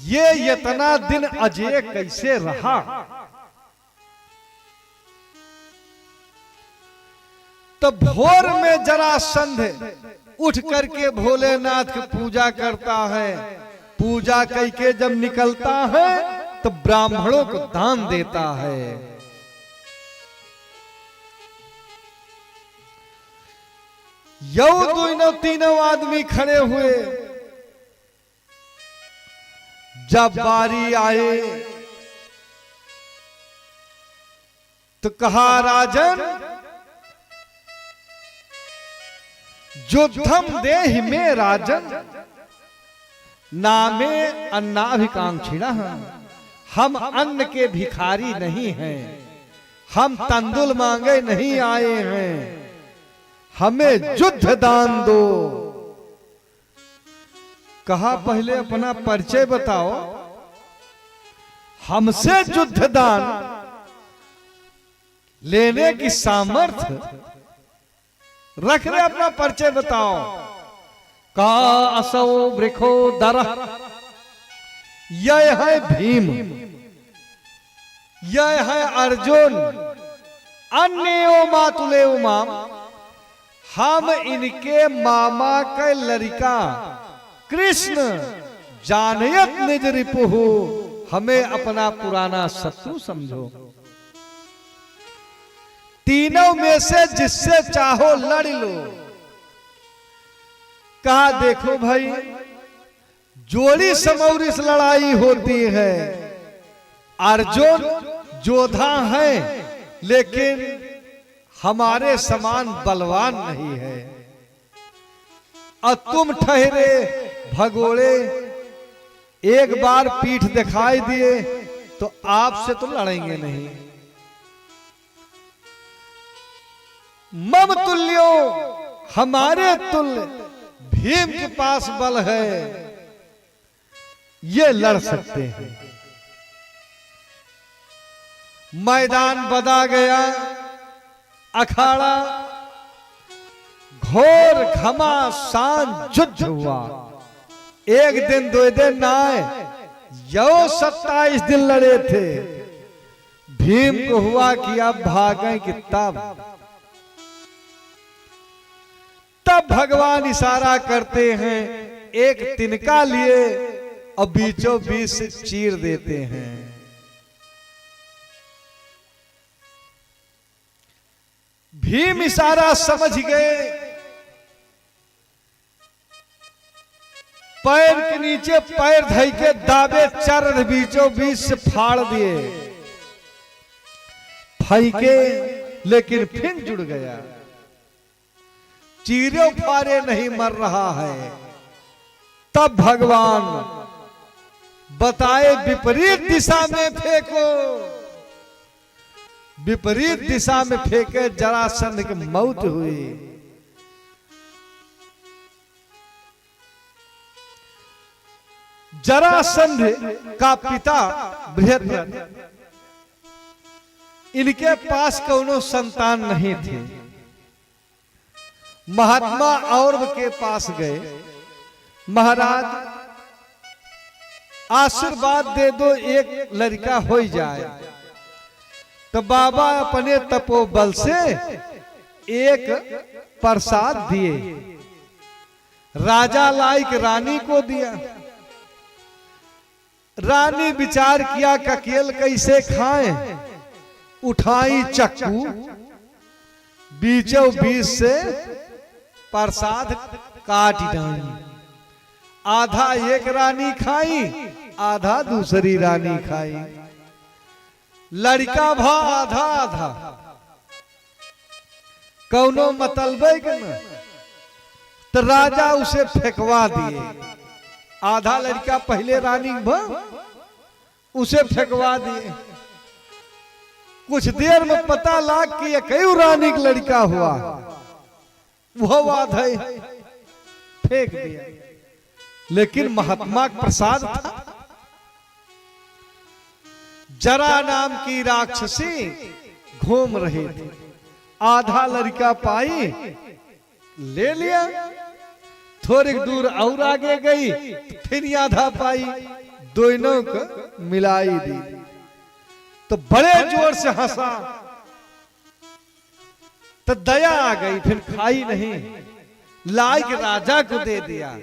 ये इतना दिन अजय कैसे रहा। तो भोर में जरासंध उठ करके भोलेनाथ की पूजा करता है। पूजा करके जब निकलता है तो ब्राह्मणों को दान देता है। यौ दोनों तीनों आदमी खड़े हुए। जब बारी आए तो कहा, राजन युद्धम देहि में राजन, नामे अन्नाभिकांक्षिणा। हम अन्न के भिखारी नहीं हैं, हम तंदुल मांगे नहीं आए हैं, हमें युद्ध दान दो। कहा, पहले अपना परिचय बताओ, हमसे युद्ध दान लेने की सामर्थ्य रख रहे, अपना परिचय बताओ। का असौ वृखो दर, यह है भीम, यह है अर्जुन, अन्यो मातुले उमाम। हम इनके मामा के लड़का कृष्ण जानयत निज रिपुहु, हमें अपना पुराना शत्रु समझो। तीनों में से जिससे चाहो लड़ लो। कहा, देखो भाई, जोड़ी समौरी से लड़ाई होती है। अर्जुन योद्धा है, लेकिन हमारे समान बलवान नहीं है। और तुम ठहरे भगोड़े, एक बार पीठ दिखाई दिए तो आपसे तो लड़ेंगे नहीं। मम तुल्यो, हमारे तुल्य भीम के पास बल है, ये लड़ सकते हैं। मैदान बदा गया, अखाड़ा घोर घमासान युद्ध हुआ। एक दिन दो दिन ना आए, यो 27 दिन लड़े थे। भीम को हुआ कि अब भागें कि तब भगवान इशारा करते हैं, एक तिनका लिए और बीचों बीच से चीर देते हैं। भीम इशारा समझ गए, पैर के नीचे पैर धई के दाबे चरण बीचों बीच से फाड़ दिए, फेंके, लेकिन फिर जुड़ गया। चीरे फारे नहीं मर रहा है। तब भगवान बताए, विपरीत दिशा में फेंको। विपरीत दिशा में फेंके, जरासंध की मौत हुई। जरासंध का पिता बृहद्रथ, इनके पास कोनो संतान नहीं थे। महात्मा औरव के पास गए, महाराज आशीर्वाद दे दो, एक लड़का हो जाए। तो बाबा अपने तपोबल से एक प्रसाद दिए। राजा लायक रानी को दिया। रानी विचार किया, ककेल कैसे खाएं। उठाई चक्कू, बीचों बीच से प्रसाद काट डाली। आधा एक रानी खाई, आधा दूसरी रानी खाई। लड़का भा आधा आधा कौनो मतलबे के न, तो राजा उसे फेंकवा दिए। आधा लड़का पहले रानी भा उसे फेंकवा दिए। कुछ देर में पता लाग कि कई रानी का लड़का हुआ, वो आधा फेंक दिया। लेकिन महात्मा का प्रसाद था। जरा नाम की राक्षसी घूम रही थी, आधा लड़का पाई, ले लिया। थोड़ी दूर और आगे गई, फिर आधा पाई, दोनों को मिलाई दी। तो बड़े जोर से हंसा, तो दया आ गई, फिर खाई नहीं, लाई के राजा को दे दिया।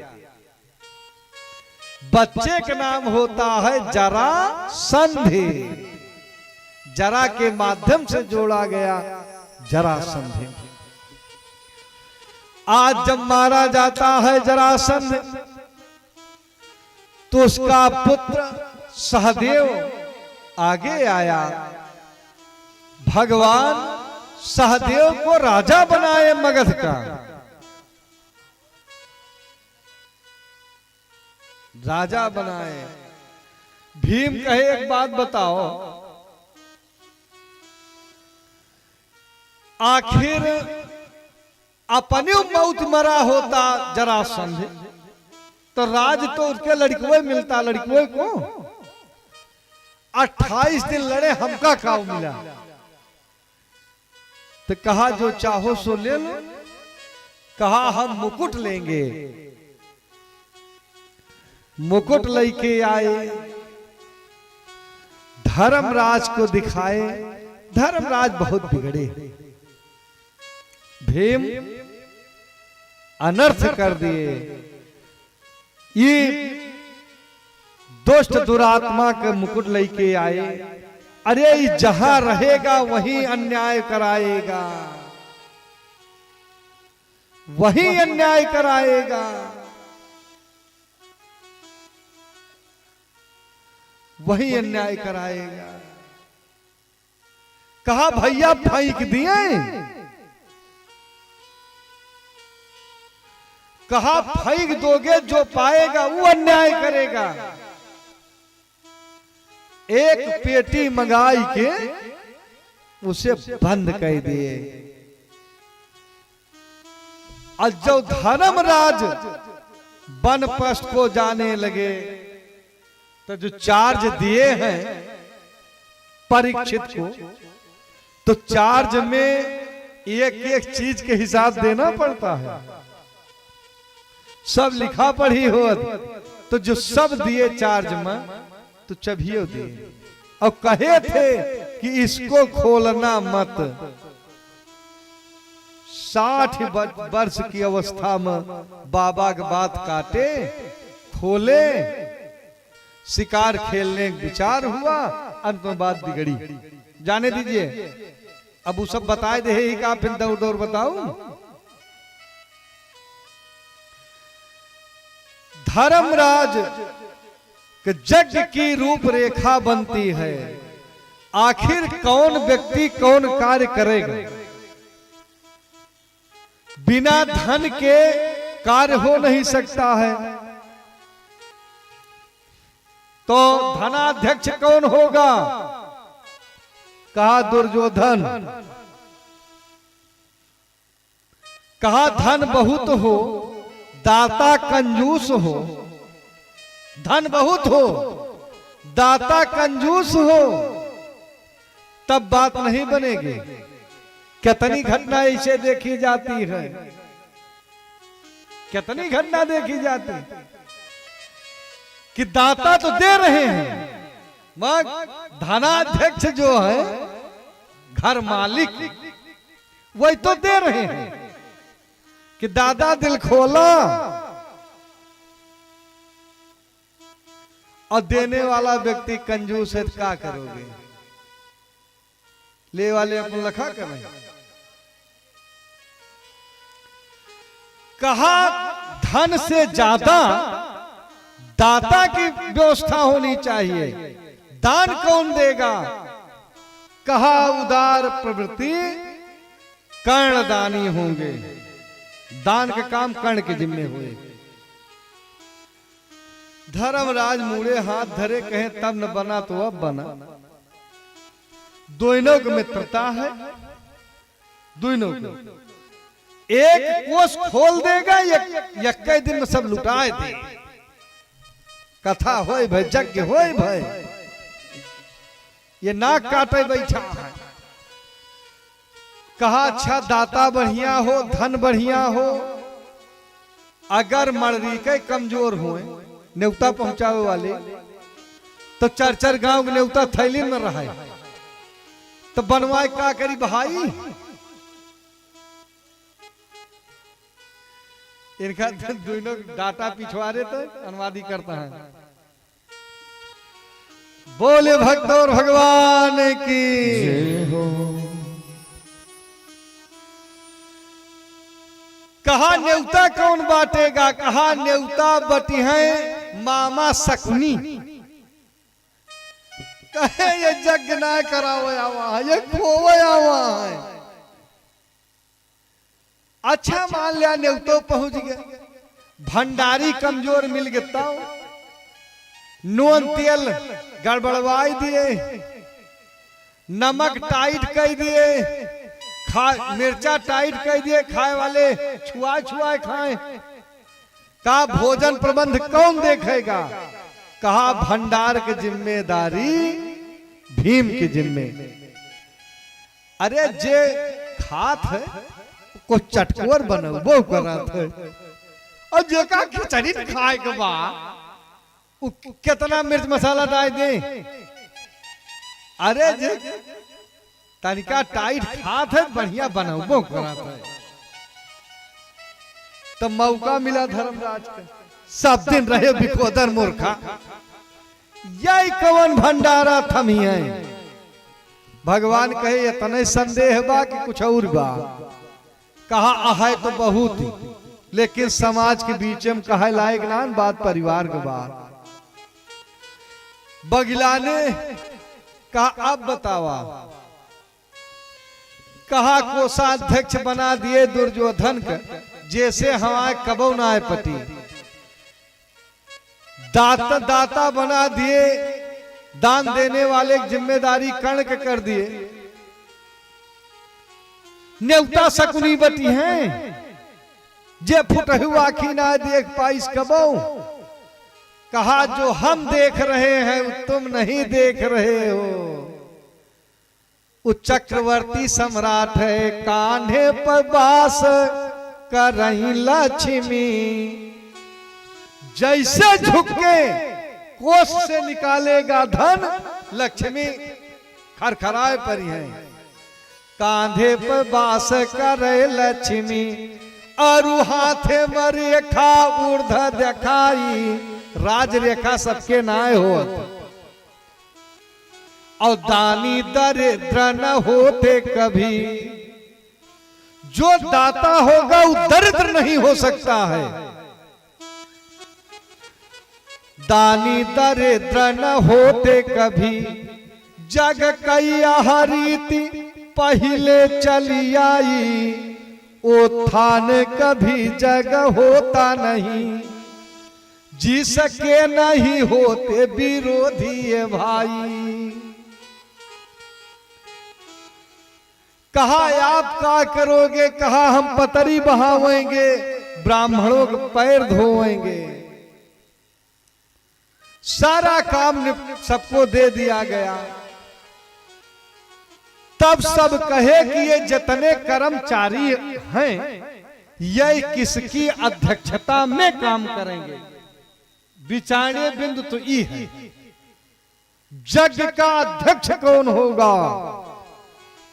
बच्चे का नाम होता है जरासंधि। जरा के माध्यम से जोड़ा गया जरासंधि। आज जब मारा जाता है जरासंध, तो उसका पुत्र सहदेव आगे आया। भगवान सहदेव को राजा बनाए मगध का। राजा बनाए। भीम कहे एक बात बताओ, आखिर अपने मौत मरा होता जरासंध, तो राज तो उसके लड़कुए मिलता। लड़कुए को 28 दिन लड़े, हमका खाओ मिला। तो कहा जो चाहो सो ले लो। कहा हम मुकुट लेंगे। मुकुट लेके आए, धर्मराज को दिखाए। धर्मराज बहुत बिगड़े, भीम अनर्थ कर दिए। ये दुष्ट दुरात्मा के मुकुट लेके आए। अरे जहां रहेगा वहीं अन्याय कराएगा, वहीं अन्याय कराएगा। वही अन्याय कराएगा। कहा भैया फेंक दिए। कहा फेंक दोगे, जो पाएगा वो अन्याय करेगा। एक पेटी मंगाई के उसे बंद कर दिए। और जो धर्मराज बनपष्ट को जाने लगे, तो जो चार्ज दिए हैं परीक्षित को, तो चार्ज में एक एक चीज के हिसाब देना पड़ता है। सब लिखा पढ़ी हो, तो जो सब दिए चार्ज में, तो चबियो दिए। और कहे थे कि इसको खोलना मत। 60 वर्ष की अवस्था में बाबा की बात काटे, खोले, शिकार खेलने का विचार हुआ, अंत में बात बिगड़ी। जाने दीजिए, अब वो सब बताए दे ही का, फिर दौड़ दौड़ बताऊं। धर्मराज के यज्ञ की रूपरेखा बनती है। आखिर कौन व्यक्ति कौन कार्य करेगा। बिना धन के कार्य हो नहीं सकता है। तो धनाध्यक्ष कौन होगा। कहा दुर्योधन। कहा धन बहुत हो, दाता कंजूस हो। धन बहुत हो, दाता कंजूस हो, तब बात नहीं बनेगी। कितनी घटना ऐसे देखी जाती है, कितनी घटना देखी जाती है कि दाता तो दे रहे हैं, मगर धनाध्यक्ष जो है, घर मालिक, वही तो दे रहे हैं कि दादा दिल खोला, और देने वाला व्यक्ति कंजूस है, तो क्या करोगे। ले वाले अपन लखा करें। कहा धन से ज्यादा दाता की व्यवस्था होनी चाहिए। दान कौन देगा। कहा उदार प्रवृत्ति कर्णदानी होंगे। दान के काम कर्ण के जिम्मे हुए। धर्मराज मुड़े हाथ धरे, कहे तब न बना तो अब बना। दोनों की मित्रता है, दोनों को एक कोष खोल देगा, एक दिन में सब लुटाए दे। कथा होए भाई, यज्ञ होए भाई, ये नाक काटे बैठा है। कहा अच्छा दाता बढ़िया हो, धन बढ़िया हो, अगर मर्दी के कमजोर हुए न्योता पहुंचावे वाले, तो 4-4 गांव के न्योता थैली में रहा, तो बनवाए का करी भाई। इनका दोनों डाटा पिछवाड़े तो अनुवादी करता है। बोले भक्त और भगवान की जय हो। कहा न्योता कौन बांटेगा? कहा न्योता बटी है मामा शकुनी। कहे ये यज्ञ ना करावे आवा, ये खोवे आवा है। अच्छा मान लिया न्योतो पहुंच गए, भंडारी कमजोर मिल गया, नून तेल गड़बड़वाई दिए, नमक टाइट कर दिए, मिर्चा टाइट कर दिए, खाए वाले छुआ छुआ खाए। का भोजन प्रबंध कौन देखेगा? कहा भंडार की जिम्मेदारी भीम की जिम्मे। अरे जे खात है को चटकोर बनबो करत है, और जेका खिचड़ी खाए के बा कितना मिर्च मसाला डाल दे। अरे जे तनिका टाइट खात है बढ़िया बनबो करत है। तो मौका मिला धर्मराज का, सब दिन रहे बिकोदर मूर्खा। यही कवन भंडारा थमी है। भगवान कहे इतने संदेह बा कि कुछ और बा। कहा आहे तो बहुत, लेकिन समाज के बीच में कहे लायक ना बात, परिवार के बात। बगला ने कहा अब बतावा। कहा कोषाध्यक्ष बना दिए दुर्योधन का, जैसे हमारे कबो ना आए पति। दाता बना दिए, दान देने वाले की जिम्मेदारी कर्ण के कर दिए। न्योता शकुनी बटी हैं, जे फुटहु आखी ना देख पाइस कबो। कहा जो हम देख रहे हैं तुम नहीं देख रहे हो। वो चक्रवर्ती सम्राट है, कान्हे पर बास कर रही लक्ष्मी। जैसे झुके कोष से निकालेगा धन, लक्ष्मी खरखराए पर है। कांधे पर बास करे लक्ष्मी, और हाथे में रेखा ऊर्ध दिखाई। राज रेखा सबके नाय हो, और दानी दरिद्र न होते कभी। जो दाता होगा वो दरिद्र नहीं हो सकता है। दानी दरिद्र न होते कभी, जग कई रीति पहले चली आई। उत्थान कभी जग होता नहीं, जिसके नहीं होते विरोधी भाई। कहा आप क्या करोगे? कहा हम पतरी बहावेंगे, ब्राह्मणों के पैर धोएंगे। सारा काम सबको दे दिया गया। तब सब कहे कि ये जितने कर्मचारी हैं ये किसकी अध्यक्षता में काम करेंगे? विचारे बिंदु तो ई है, यज्ञ का अध्यक्ष कौन होगा?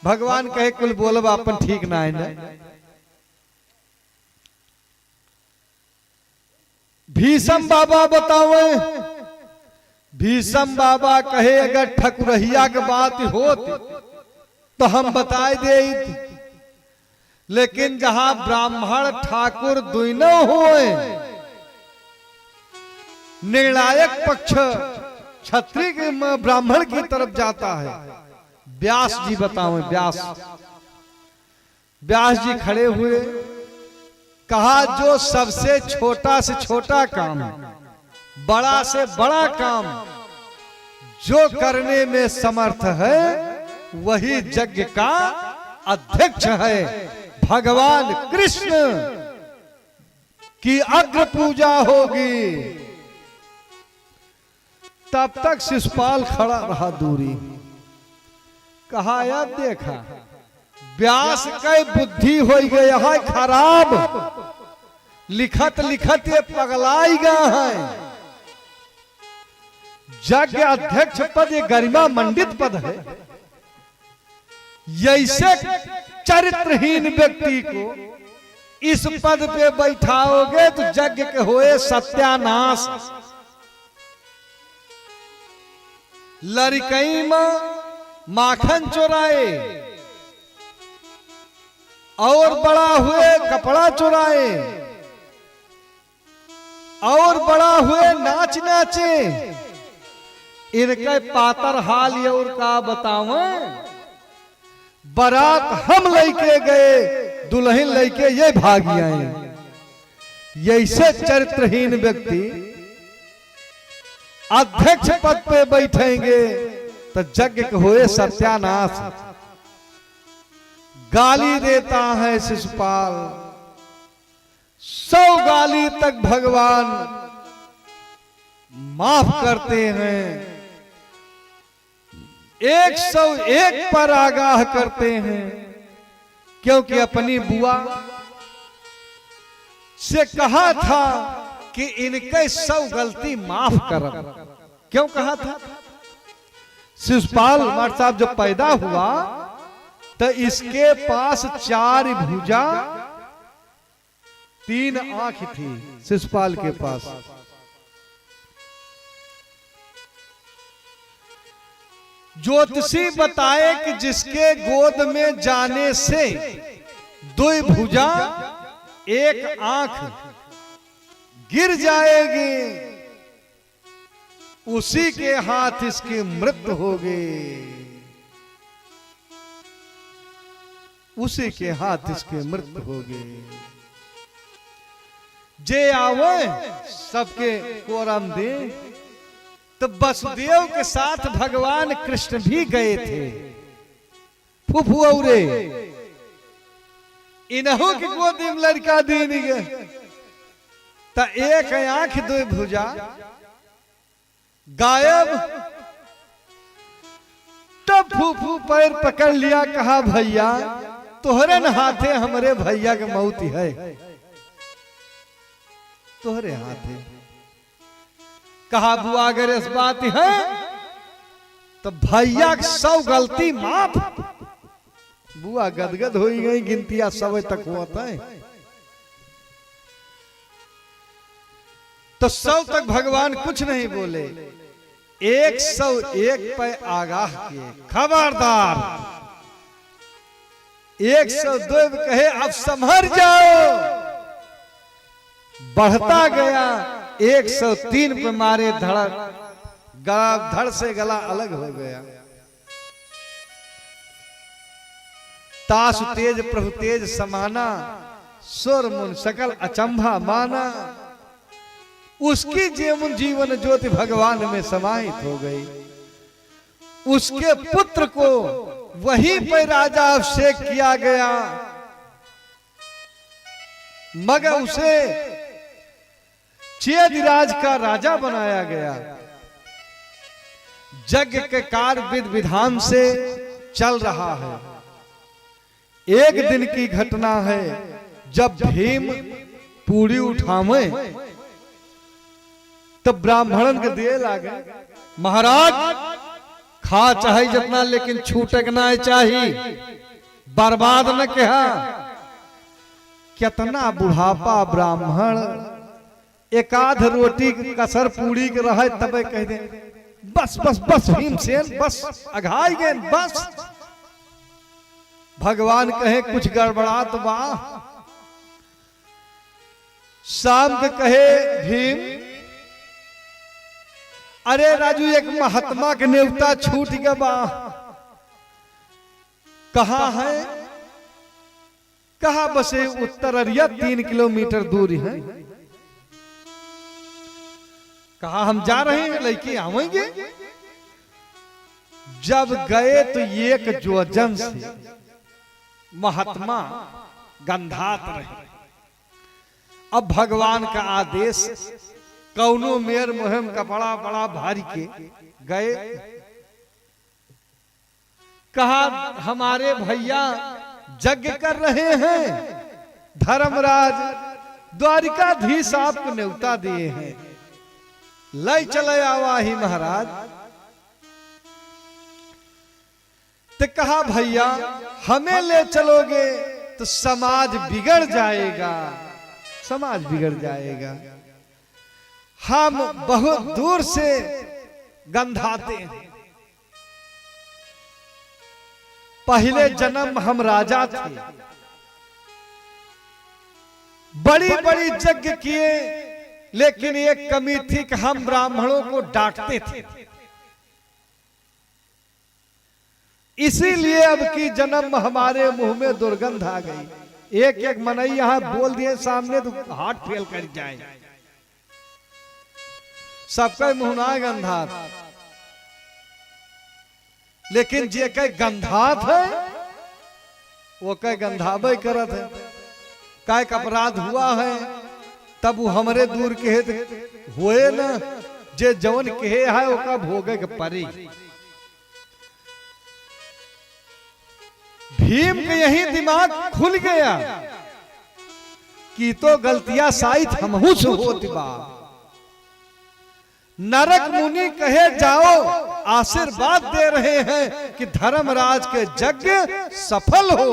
भगवान कहे कुल बोलब अपन ठीक ना है ना। भीषम बाबा बतावे। भीषम बाबा कहे अगर ठकुरहिया की बात होती तो हम बताए दे, लेकिन जहां ब्राह्मण ठाकुर दोनों हुए, निर्णायक पक्ष क्षत्रिय ब्राह्मण की तरफ जाता है, व्यास जी बताओ। व्यास जी खड़े हुए, कहा जो सबसे छोटा से छोटा काम, बड़ा से बड़ा काम जो करने में समर्थ है वही यज्ञ का अध्यक्ष है। भगवान कृष्ण की अग्र पूजा होगी। तब तक शिशुपाल खड़ा रहा दूरी। कहा अब देखा व्यास के बुद्धि हो गई है खराब, लिखत लिखत ये पगलाई गया है। यज्ञ अध्यक्ष पद ये गरिमा मंडित पद है। ऐसे चरित्रहीन व्यक्ति को इस पद पे बैठाओगे तो यज्ञ के होए सत्यानाश। लड़कई में माखन चुराए और बड़ा हुए कपड़ा चुराए और बड़ा हुए नाच नाचे। इनके पातर हाल ये और का बतावें। बारात हम लेके गए, दुल्हन लेके ये भागी आए। ऐसे चरित्रहीन व्यक्ति अध्यक्ष पद पे बैठेंगे तो यज्ञ के हुए सत्यानाश। गाली देता है शिशुपाल। 100 गाली तक भगवान माफ करते हैं। 101 पर आगाह करते हैं, क्योंकि अपनी बुआ से कहा था कि इनके 100 गलती माफ कर। क्यों कहा था? शिशुपाल मार साहब जब पैदा हुआ तो इसके पास 4 भुजा 3 आंख थी। शिशुपाल के पास ज्योतिषी बताए कि जिसके गोद में जाने से 2 भुजा 1 आंख गिर जाएगी, उसी के हाथ इसकी मृत्यु होगी। उसी के हाथ इसकी मृत्यु होगी। जे आवे सबके कोरम दे। तो वसुदेव के साथ भगवान कृष्ण भी गए थे। फुफु औरे इन्हों की गोदी में लड़का दीन गए। तो 1 आंख 2 भुजा गायब। तब फूफू पैर पकड़ लिया, कहा भैया तोहरे न हाथे हमरे भैया के मौत है। तोहरे हाथे। कहा बुआ अगर इस बात है तो भैया 100 गलती माफ। बुआ गदगद हो गई। गिनतिया 100 तक होता है तो 100 तक भगवान कुछ नहीं बोले। 101 पे आगाह किए, खबरदार। 102 कहे अब संभर जाओ। बढ़ता गया। 103 पे मारे धड़क, गला धड़ से गला अलग हो गया। तासु तेज प्रभु तेज समाना, सुर मुन सकल अचंभा माना। उसकी जीवन ज्योति भगवान में समाहित हो गई। उसके पुत्र को वहीं पर राजा अभिषेक किया गया, मगर उसे चेदिराज का राजा बनाया गया। यज्ञ के कार्य विधि विधान से चल रहा है। एक दिन की घटना है, जब भीम पूरी उठावे तब ब्राह्मणन के दिए लागे, महाराज खा चाहे जितना लेकिन छूटक ना चाहिए, बर्बाद न कहा। कितना बुढ़ापा ब्राह्मण एकाध रोटी कसर पूरी के रहे तबे कह दे बस बस बस भीमसेन बस अघाई गए बस। भगवान कहे कुछ गड़बड़ा तो बा। शाम के कहे भीम अरे राजू एक महात्मा के नेवता छूट गया बा, कहाँ है? कहा बसे उत्तर अरिया 3 किलोमीटर दूर है। कहा हम जा रहे हैं, लड़के आवेंगे। जब गए तो एक जोजन से महात्मा गंधात रहे। अब भगवान का आदेश, कौनो मेर मुहिम कपड़ा बड़ा भारी के गए। कहा हमारे भैया यज्ञ कर रहे हैं, धर्मराज द्वारिकाधीश आपको न्योता दिए हैं, लय चले आवाही महाराज। तो कहा भैया हमें ले चलोगे तो समाज बिगड़ जाएगा, समाज बिगड़ जाएगा। हम बहुत दूर से गंधाते हैं। पहले जन्म हम राजा थे, बड़ी बड़ी यज्ञ किए, लेकिन एक कमी थी कि हम ब्राह्मणों को डांटते थे। इसीलिए अब की जन्म हमारे मुंह में दुर्गंध आ गई। एक एक मनई यहां बोल दिए सामने तो हाथ फेल कर जाए। सबका मुंह ना गंधात, लेकिन जे कई गंधात है वो कई गंधाबे करत है। काय का अपराध हुआ है तब वो हमरे दूर के हुए ना, जे जवन कहे है ओका भोगे के परी। भीम के यही दिमाग खुल गया कि तो गलतियां शायद हमहू से होती बा। नरक मुनि कहे जाओ, आशीर्वाद दे रहे हैं कि धर्मराज के यज्ञ सफल हो,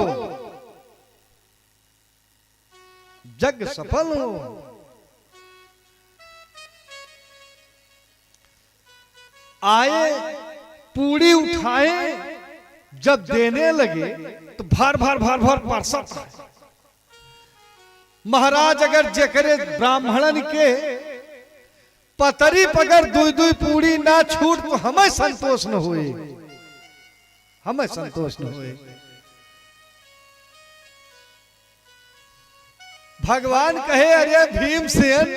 यज्ञ सफल हो। आए पूड़ी उठाए, जब देने लगे तो भार भार भार भार परसत है। महाराज अगर जेकरे ब्राह्मणन के पतरी पगर दुई दुई पूड़ी ना छूट तो हमें संतोष न हुए, हमें संतोष न हुए। भगवान कहे अरे भीमसेन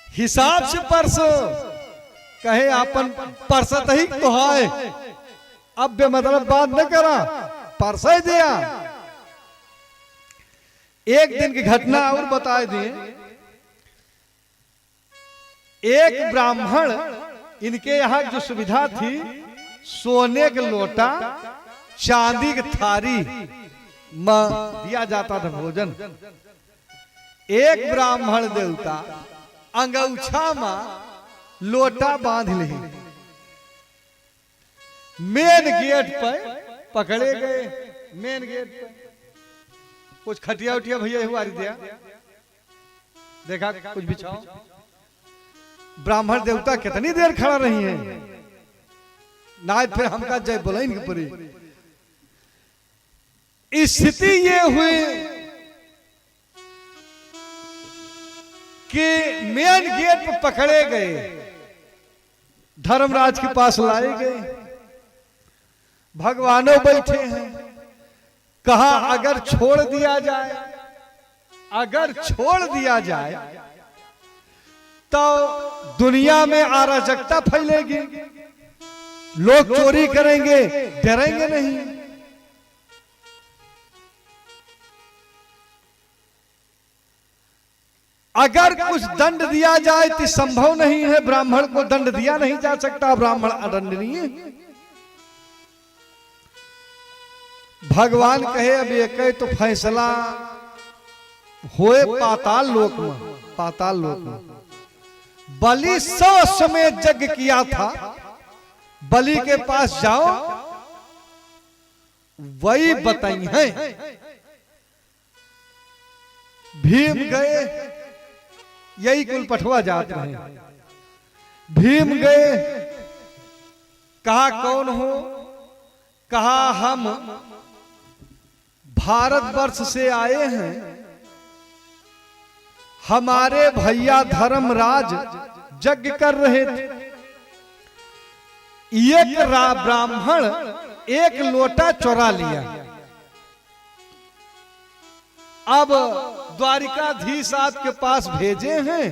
हिसाब से परसो। कहे अपन परसत ही तो है, अब बेमतलब बात न करा, परसा दिया। एक दिन की घटना और बता दिए। एक ब्राह्मण, इनके यहाँ जो सुविधा थी, सोने के लोटा, चांदी की थारी में दिया जाता था भोजन। एक ब्राह्मण देवता अंगूछा में लोटा बांध ली, मेन गेट पर पकड़े गए। मेन गेट पर कुछ खटिया उठिया भैया हुआ दिया, देखा कुछ बिछाओ। ब्राह्मण देवता कितनी देर खड़ा रही है, ना फिर हमका जय बोलेंगे पड़ी। स्थिति ये हुई कि मेन गेट पर पकड़े गए, धर्मराज के पास लाए गए। भगवानों बैठे हैं। कहा अगर छोड़ दिया जाए, अगर छोड़ दिया जाए तो दुनिया में अराजकता फैलेगी, लोग चोरी करेंगे, डरेंगे नहीं। अगर कुछ दंड दिया जाए तो संभव नहीं है, ब्राह्मण को दंड दिया नहीं जा सकता, ब्राह्मण अदंडनीय है। भगवान कहे अब एक तो फैसला होए पाताल लोक में, पाताल लोक में। बलि 100 समय यज्ञ किया था, बलि के पास जाओ, वही बताई है। भीम गए, यही कुल पठवा जाते हैं। भीम गए, कहा कौन हो? कहा हम भारतवर्ष से आए हैं, हमारे भैया धर्मराज यज्ञ कर रहे थे। एक ब्राह्मण एक लोटा चोरा लिया। अब द्वारिकाधीश आपके पास भेजे हैं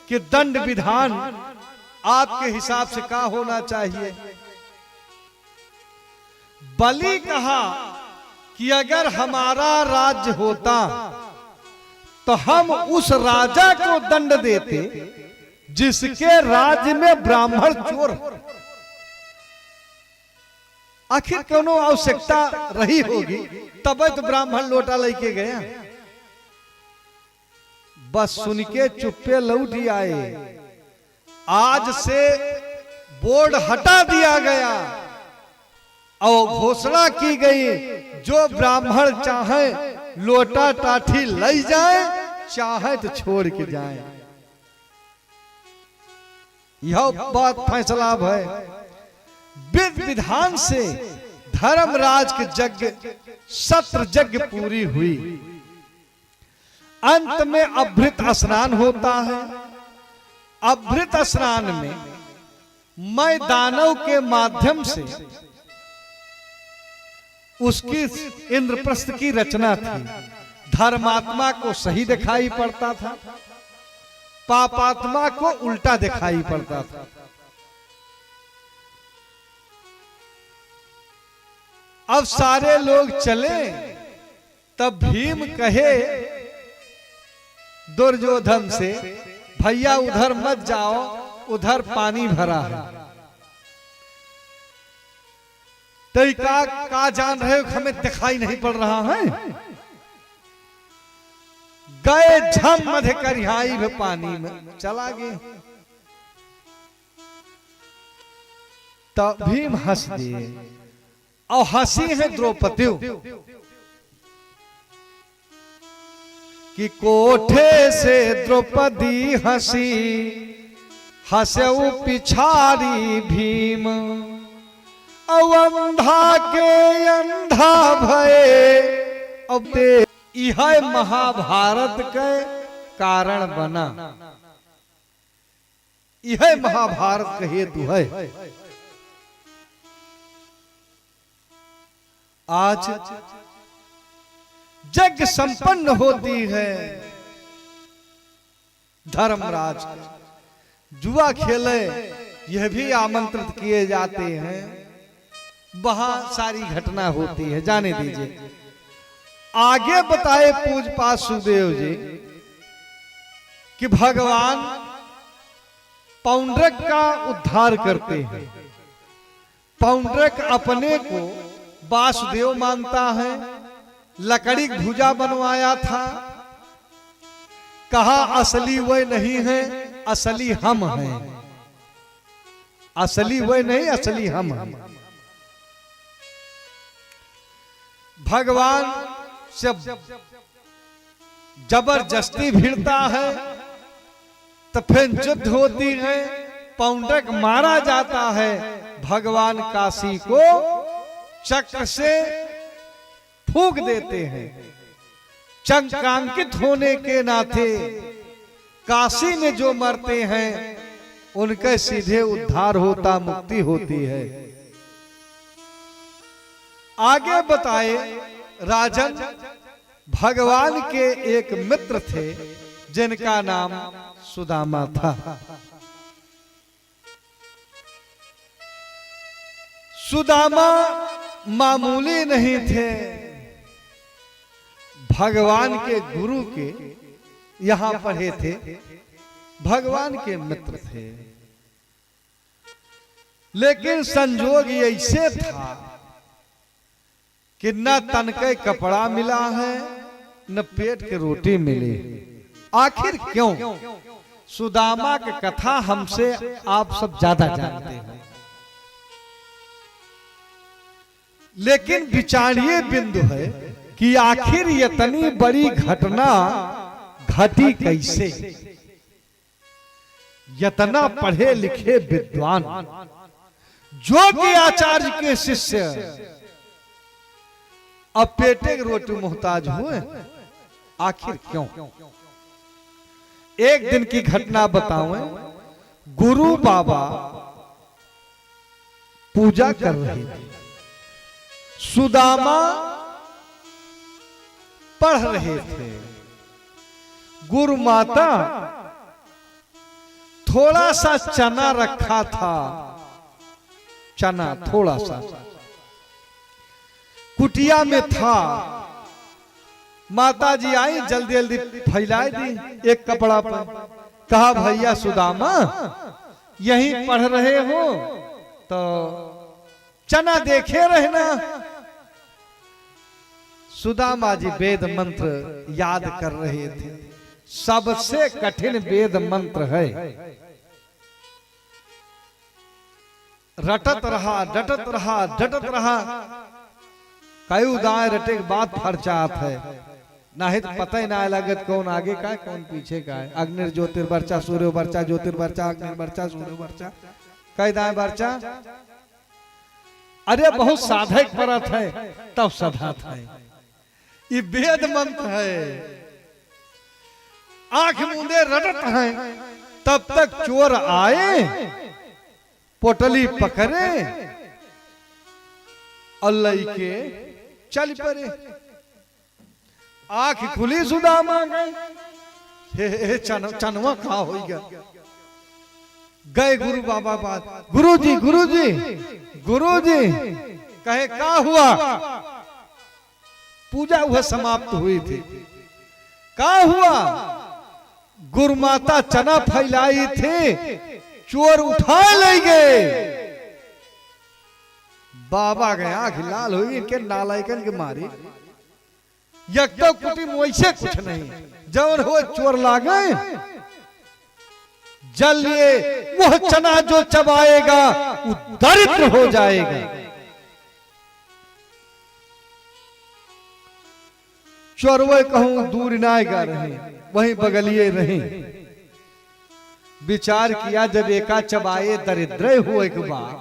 कि दंड विधान आपके हिसाब से क्या होना चाहिए। बलि कहा कि अगर हमारा राज्य होता तो हम उस राजा को दंड देते जिसके राज्य में ब्राह्मण चोर। आखिर कोनो आवश्यकता रही होगी तब तो ब्राह्मण लोटा लेके गया। बस सुन के चुप्पे लौट आए। आज से बोर्ड हटा दिया गया और घोषणा की गई, जो ब्राह्मण चाहे लोटा टाठी ले जाए, चाहे तो छोड़ के जाए। यह बात फैसला है। विधि विधान से धर्मराज के यज्ञ सत्र यज्ञ पूरी हुई। अंत में अभृत स्नान होता है। अभृत स्नान में मैं दानव के माध्यम से उसकी इंद्रप्रस्थ की रचना थी। धर्मात्मा को सही दिखाई पड़ता था, पापात्मा को उल्टा दिखाई पड़ता था। अब सारे लोग चले, तब भीम कहे दुर्योधन से, भैया उधर मत जाओ, उधर पानी भरा है। तो का जान रहे हो, हमें दिखाई नहीं पड़ रहा है। गए झम मध्य करिहाई में, पानी में चला गए। तब भीम हंस दिए और हंसी है द्रौपदी कि कोठे से द्रौपदी हंसी, हंसऊ पिछाड़ी भीम, अंधा के अंधा भये। अब यह महाभारत के कारण बना, यह महाभारत का हेतु है। आज यज्ञ संपन्न होती है। धर्मराज जुआ खेले, यह भी आमंत्रित किए जाते हैं। वहां सारी घटना होती है, जाने दीजिए। आगे बताए पूजपाठ सुदेव जी कि भगवान पौंड्रक का उद्धार करते हैं। पौंड्रक अपने को वासुदेव मानता है, लकड़ी भुजा बनवाया था। कहा असली वह नहीं है, असली हम हैं। असली वह नहीं, असली हम हैं। भगवान से जबरदस्ती भिड़ता है, तो फिर युद्ध होती है। पौंड्रक मारा जाता है। भगवान काशी को चक्र से फूंक देते हैं। चक्रांकित होने के नाते काशी में जो मरते हैं उनके सीधे उद्धार होता, मुक्ति होती है। आगे बताए राजन भगवान के एक मित्र थे जिनका नाम सुदामा था। सुदामा मामूली नहीं थे, भगवान के गुरु के यहां पढ़े थे, भगवान के मित्र थे। लेकिन संजोग ऐसे था कि न तन के कपड़ा मिला है, न पेट के रोटी मिली। आखिर क्यों? सुदामा की कथा हमसे आप सब ज्यादा जानते हैं। लेकिन विचारणीय बिंदु है कि आखिर इतनी बड़ी घटना घटी कैसे। इतना पढ़े लिखे विद्वान, जो कि आचार्य के शिष्य, अब पेटे की रोटी मोहताज हुए। आखिर क्यों? एक दिन की घटना बताऊं। गुरु बाबा पूजा कर रहे थे। सुदामा पढ़ रहे थे। गुरु माता थोड़ा सा चना रखा था, चना थोड़ा सा कुटिया में था। माता जी आई, जल्दी जल्दी फैलाई दी एक कपड़ा पर। कहा भैया सुदामा यहीं पढ़ रहे हो तो चना देखे रहना। सुदामा जी वेद मंत्र याद कर रहे थे। सबसे कठिन वेद मंत्र है। रटत रहा, डटत रहा, डटत रहा। कई दाएं रटे के बाद फरचात है, नहीं तो पता ही ना लगत कौन आगे का है कौन पीछे का है। अग्नि ज्योतिर्वर्चा सूर्य वर्चा ज्योतिर्वर्चा अग्नि वर्चा सूर्य वर्चा कई दाएं वर्चा। अरे बहुत साधक परत है तब सधात है। ये वेद मंत्र है। आंख मूंदे रटत है, तब तक चोर आए, पोटली पकड़े और लइके चल पड़े। आंख खुली, सुदामा गए। चनवा खा हो गया। गए गुरु बाबा बात, गुरुजी गुरुजी गुरुजी। कहे क्या हुआ? पूजा वह समाप्त हुई थी। क्या हुआ? गुरु माता चना फैलाई थी, चोर उठा ले गए। बाबा गए, आंख लाल हुई इनके नालायकन के मारे। यक तो कुटी वैसे कुछ नहीं, जवन हो चोर लागे। जल लिए वह चना जो चबाएगा वो दरिद्र हो जाएगा। चोरवे कहूं दूर ना गा रहे, वहीं बगलिए रहे। विचार किया जब एका चबाए दरिद्र हो एक बार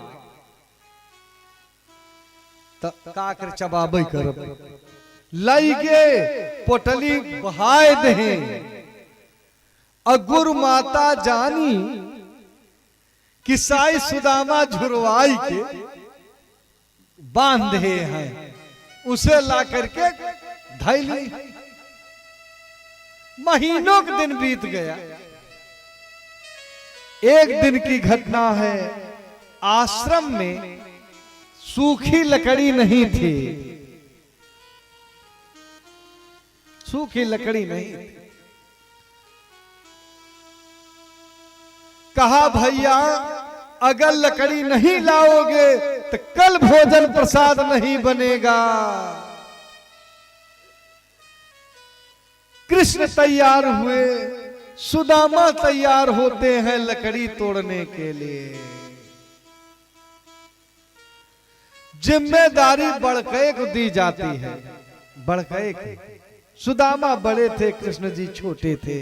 तो का कर चबाबे करब। लइके पोटली बहाय दे। और गुरु माता जानी कि साई सुदामा झुरवाई के बांध दे हैं, उसे ला करके धैली। महीनों के दिन बीत गया। एक दिन की घटना है। आश्रम में सूखी लकड़ी नहीं थी, सूखी लकड़ी नहीं थी। कहा भैया अगर लकड़ी नहीं लाओगे तो कल भोजन प्रसाद नहीं बनेगा। कृष्ण तैयार हुए, सुदामा तैयार होते हैं लकड़ी तोड़ने के लिए। जिम्मेदारी बड़के को दी जाती है। बड़के को सुदामा बड़े थे, कृष्ण जी छोटे थे।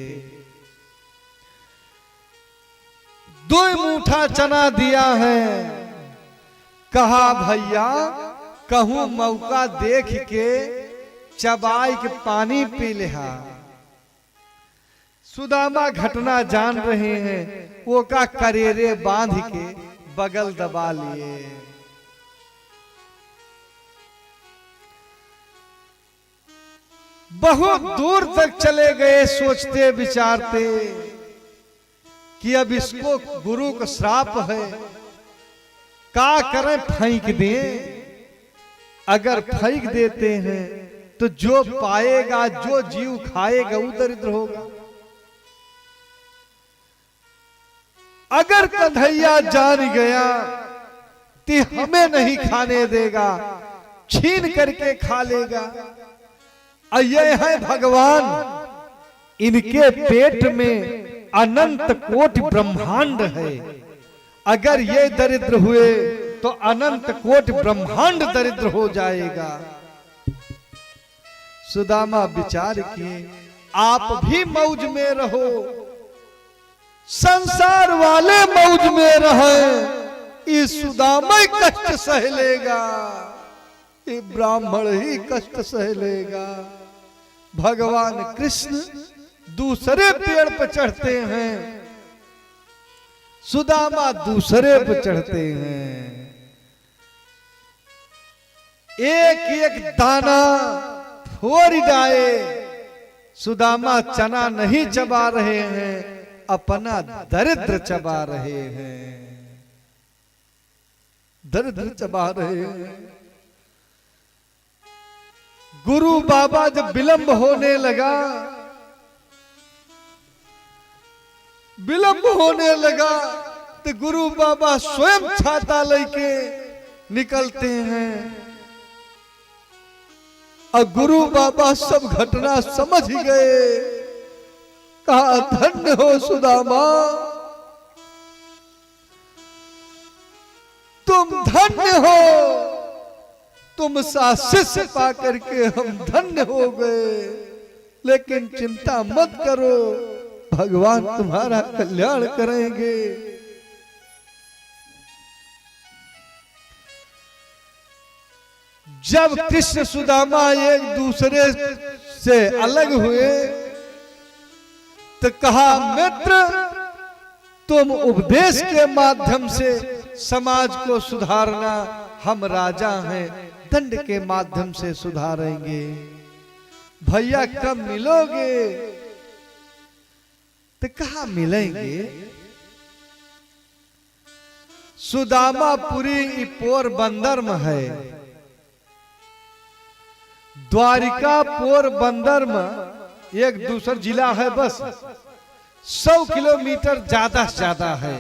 2 मुठा चना दिया है। कहा भैया कहूं मौका देख के चबाई के पानी पी लिहा। सुदामा घटना जान रहे हैं, वो का करेरे बांध के बगल दबा लिए। बहुत दूर तक चले गए, सोचते विचारते कि अब इसको गुरु का श्राप है, क्या करें, फेंक दें। अगर फेंक देते हैं तो जो पाएगा, जो जीव खाएगा वो दरिद्र होगा। अगर कन्हैया जान गया तो हमें नहीं खाने देगा, छीन करके खा लेगा। ये है भगवान, इनके पेट में अनंत कोटि ब्रह्मांड है। अगर ये दरिद्र हुए तो अनंत कोटि ब्रह्मांड दरिद्र हो जाएगा। सुदामा विचार किए, आप भी मौज में रहो, संसार वाले मौज में रहे, इस सुदामा कष्ट सह लेगा, ये ब्राह्मण ही कष्ट सह लेगा। भगवान कृष्ण दूसरे पेड़ पर चढ़ते हैं, सुदामा दूसरे पर चढ़ते हैं। एक एक दाना फोड़ डाले। सुदामा चना नहीं चबा रहे हैं, अपना दरिद्र चबा रहे हैं, दरिद्र चबा रहे हैं। गुरु बाबा जब विलंब होने लगा, विलंब होने लगा तो गुरु बाबा स्वयं छाता लेके निकलते हैं। और गुरु बाबा सब घटना समझ गए। कहा धन्य हो सुदामा, तुम धन्य हो, तुम सा शिष्य पा करके हम धन्य हो गए। लेकिन चिंता मत करो, भगवान तुम्हारा कल्याण करेंगे। जब कृष्ण सुदामा एक दूसरे से अलग हुए तो कहा मित्र, तुम उपदेश के माध्यम से समाज को सुधारना, हम राजा हैं, दंड के माध्यम से सुधारेंगे। भैया कब मिलोगे? तो कहा मिलेंगे। सुदामापुरी पोरबंदर में है, द्वारिका पोरबंदर में एक दूसरा जिला है, बस 100 किलोमीटर ज्यादा से ज्यादा है।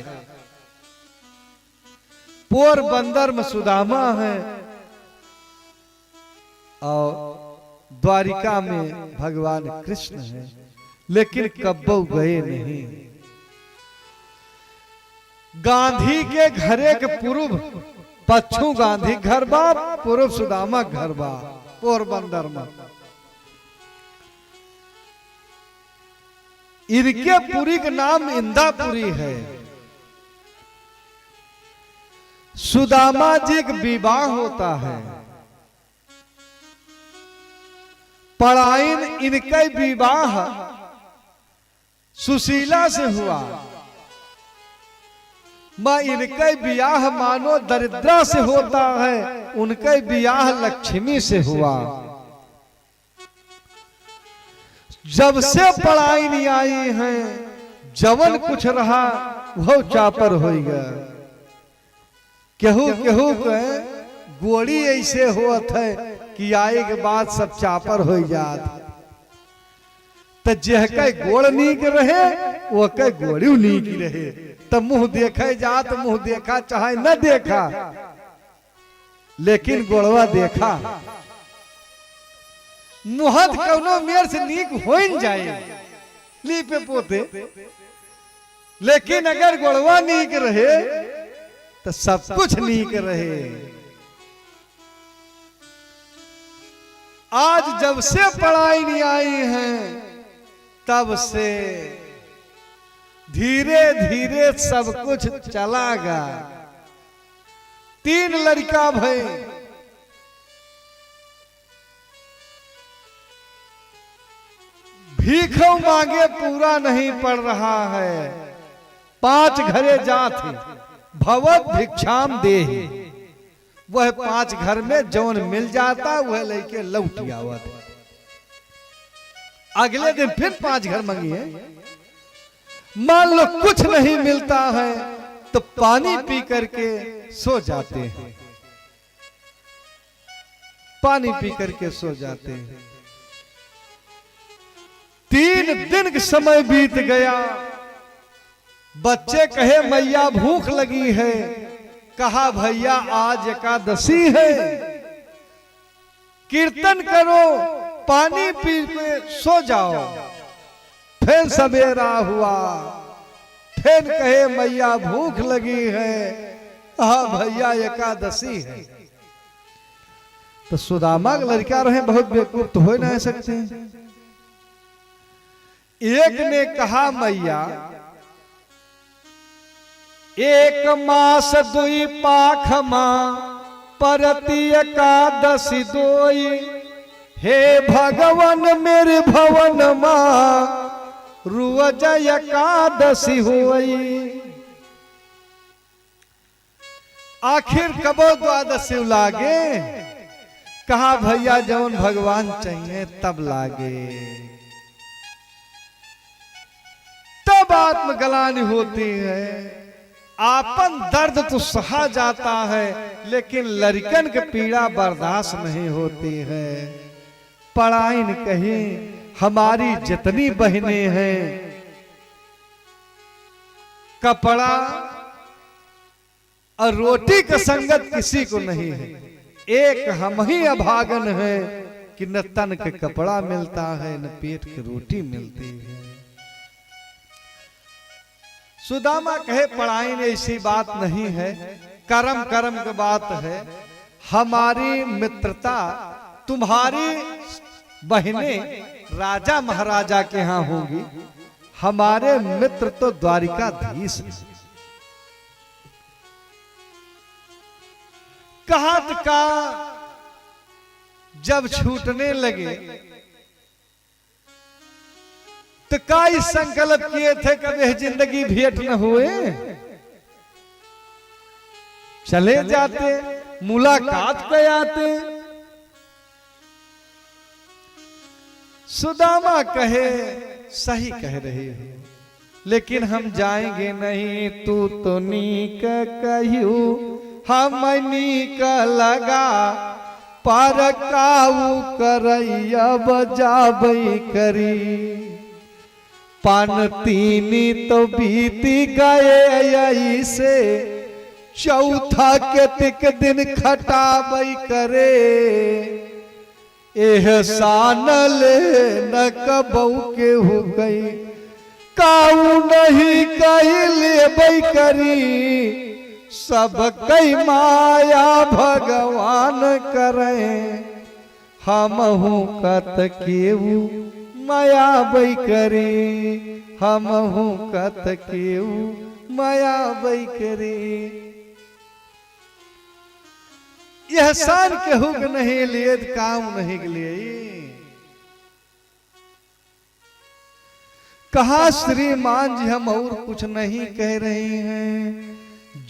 पोरबंदर में सुदामा है और द्वारिका में भगवान कृष्ण है। लेकिन कब्बो गए नहीं। गांधी के घरे के पूर्व पच्छू गांधी घर बा, पूर्व सुदामा घर बा पोरबंदर में। इनके पुरी का नाम इंदापुरी है। सुदामा जी का विवाह होता है। पढ़ाइन इनका विवाह सुशीला से हुआ। मां इनका ब्याह मानो दरिद्रा से होता है, उनका ब्याह लक्ष्मी से हुआ। जब से पढ़ाई नहीं आई है, जवन कुछ रहा वो चापर हो गया। केहू केहू के गोड़ी ऐसे होत है कि आए के बाद सब चापर हो जात। तो जेह के गोड़ नीक रहे वो के गोड़ी नीक रहे। तो मुंह देखे जात, मुंह देखा चाहे न देखा, लेकिन गोड़वा देखा। मुहत कौनो मेर से नीक हो जाए ली पे पोते, लेकिन अगर गोड़वा नीक रहे तो सब कुछ नीक रहे। आज जब से पढ़ाई नहीं आई है, तब से धीरे धीरे सब कुछ चला गया। 3 लड़का भाई, भीखों मांगे पूरा नहीं पड़ रहा है। 5 घरे जात भवत भिक्षाम देहि। वह 5 घर में जौन मिल जाता वह लेके लौट आवत। अगले दिन फिर 5 घर मंगिए। मान लो कुछ नहीं मिलता है तो पानी पी करके सो जाते हैं। पानी पी करके सो जाते हैं। 3 दिन का समय बीत गया। बच्चे कहे मैया भूख लगी है। कहा भैया आज एकादशी है, कीर्तन करो, पानी पी के सो जाओ। फिर सवेरा हुआ, फिर कहे मैया भूख लगी है। कहा भैया एकादशी है। तो सुदामा के लड़का रहे बहुत बेवकूफ, तो हो नहीं सकते। एक ने कहा मैया 1 मास 2 पाखमा परति एकादशी 2। हे भगवान मेरे भवन मां रोज एकादशी होई। आखिर कबो द्वादशी लागे कहा भैया जौन भगवान चाहिए तब लागे, तब आत्मग्लानि होती है। आपन दर्द तो सहा जाता है, लेकिन लड़कन के पीड़ा बर्दाश्त नहीं होती है। पढ़ाइन कहीं हमारी जितनी बहनें हैं, कपड़ा और रोटी का संगत किसी को नहीं है। एक हम ही अभागन है कि न तन के कपड़ा मिलता है, न पेट की रोटी मिलती है। सुदामा कहे पढ़ाई में ऐसी बात नहीं है, कर्म कर्म की बात है। हमारी मित्रता तुम्हारी बहनें राजा महाराजा के यहाँ होंगी, हमारे मित्र तो द्वारिकाधीश हैं। कहात का जब छूटने लगे तो कई संकल्प किए थे, कभी जिंदगी भेंट न हुए, चले जाते मुलाकात पे आते। सुदामा कहे सही कह रहे हो, लेकिन हम जाएंगे नहीं, तू तो नीक कहियो हम नीक लगा, पर काऊ करैया बजाबै करी। पान तीनी तो बीती गए से, चौथा के तिक दिन खटाबै करे। एहसान ले न कबऊ के हो गई, काऊ नहीं कही लेबै करी। सब कई माया भगवान करे, हम हूँ कत केऊ माया बई करी। हम हूँ कत केऊ माया बई करी। एहसान केहू के नहीं लिए, काम नहीं के लिए। कहा श्रीमान जी हम और कुछ नहीं कह रहे हैं।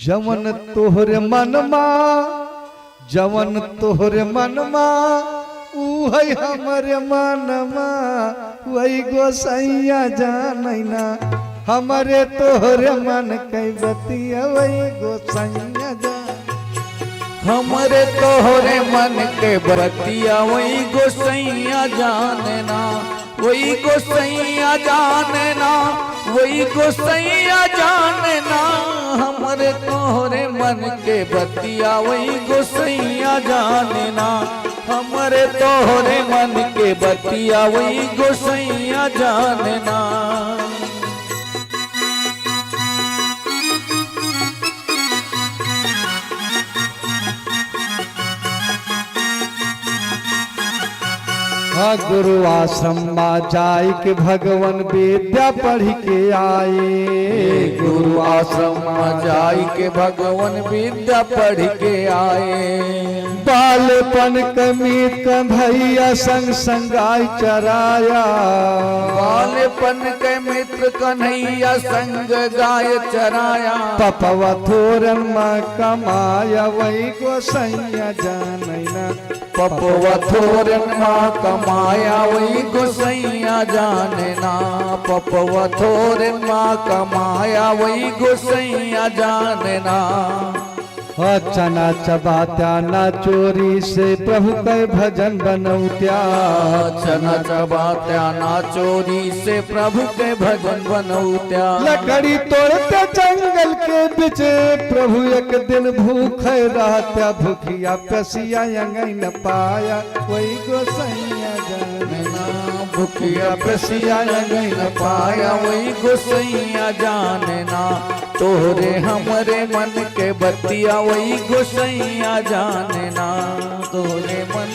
जवन तोहरे मनमा, जवन तोहरे मनमा, ऊ है हमरे मनमा। वही गोसैया जानैना, हमरे तोहरे मन कई बतिया। वही गोसैया जान, हमरे तोहरे मन के बतिया। वही गोसैया जानना, वही गोसैया जानना, वही गोसैया जानना। हमरे तोहरे मन के बतिया, वही गोसैया जानना। हमरे तोहरे मन के बतिया, वही गोसैया जानना। गुरु आश्रम में जाय के भगवान विद्या पढ़ के आए। गुरु आश्रम में जाय के भगवान विद्या पढ़ के आए। बालपन कमीत कंधैया संग संगाई चराया। बालपन के मित्र कन्हैया संग गाय चराया। पपवा थोरन में कमाया, वही गोसैया जानैना। पपवा थोरन में कमाया, वही गोसैया जानना। पपवा थोरन में कमाया, वही गोसैया जानना। चना चबात्या ना चोरी से, प्रभु के भजन बनौत्या। चना चबात्या ना चोरी से, प्रभु के भजन बनौत्या। लकड़ी तोड़ते जंगल के बीच, प्रभु एक दिन भूखे रहत्या। भूखिया प्यासिया अंगई न पाया, वही गोसैया जानना। भूखिया प्यासिया अंगई न पाया, वही गोसैया जानना। तोहरे हमरे मन के बतिया, वही गोसैया जानना। तोहरे मन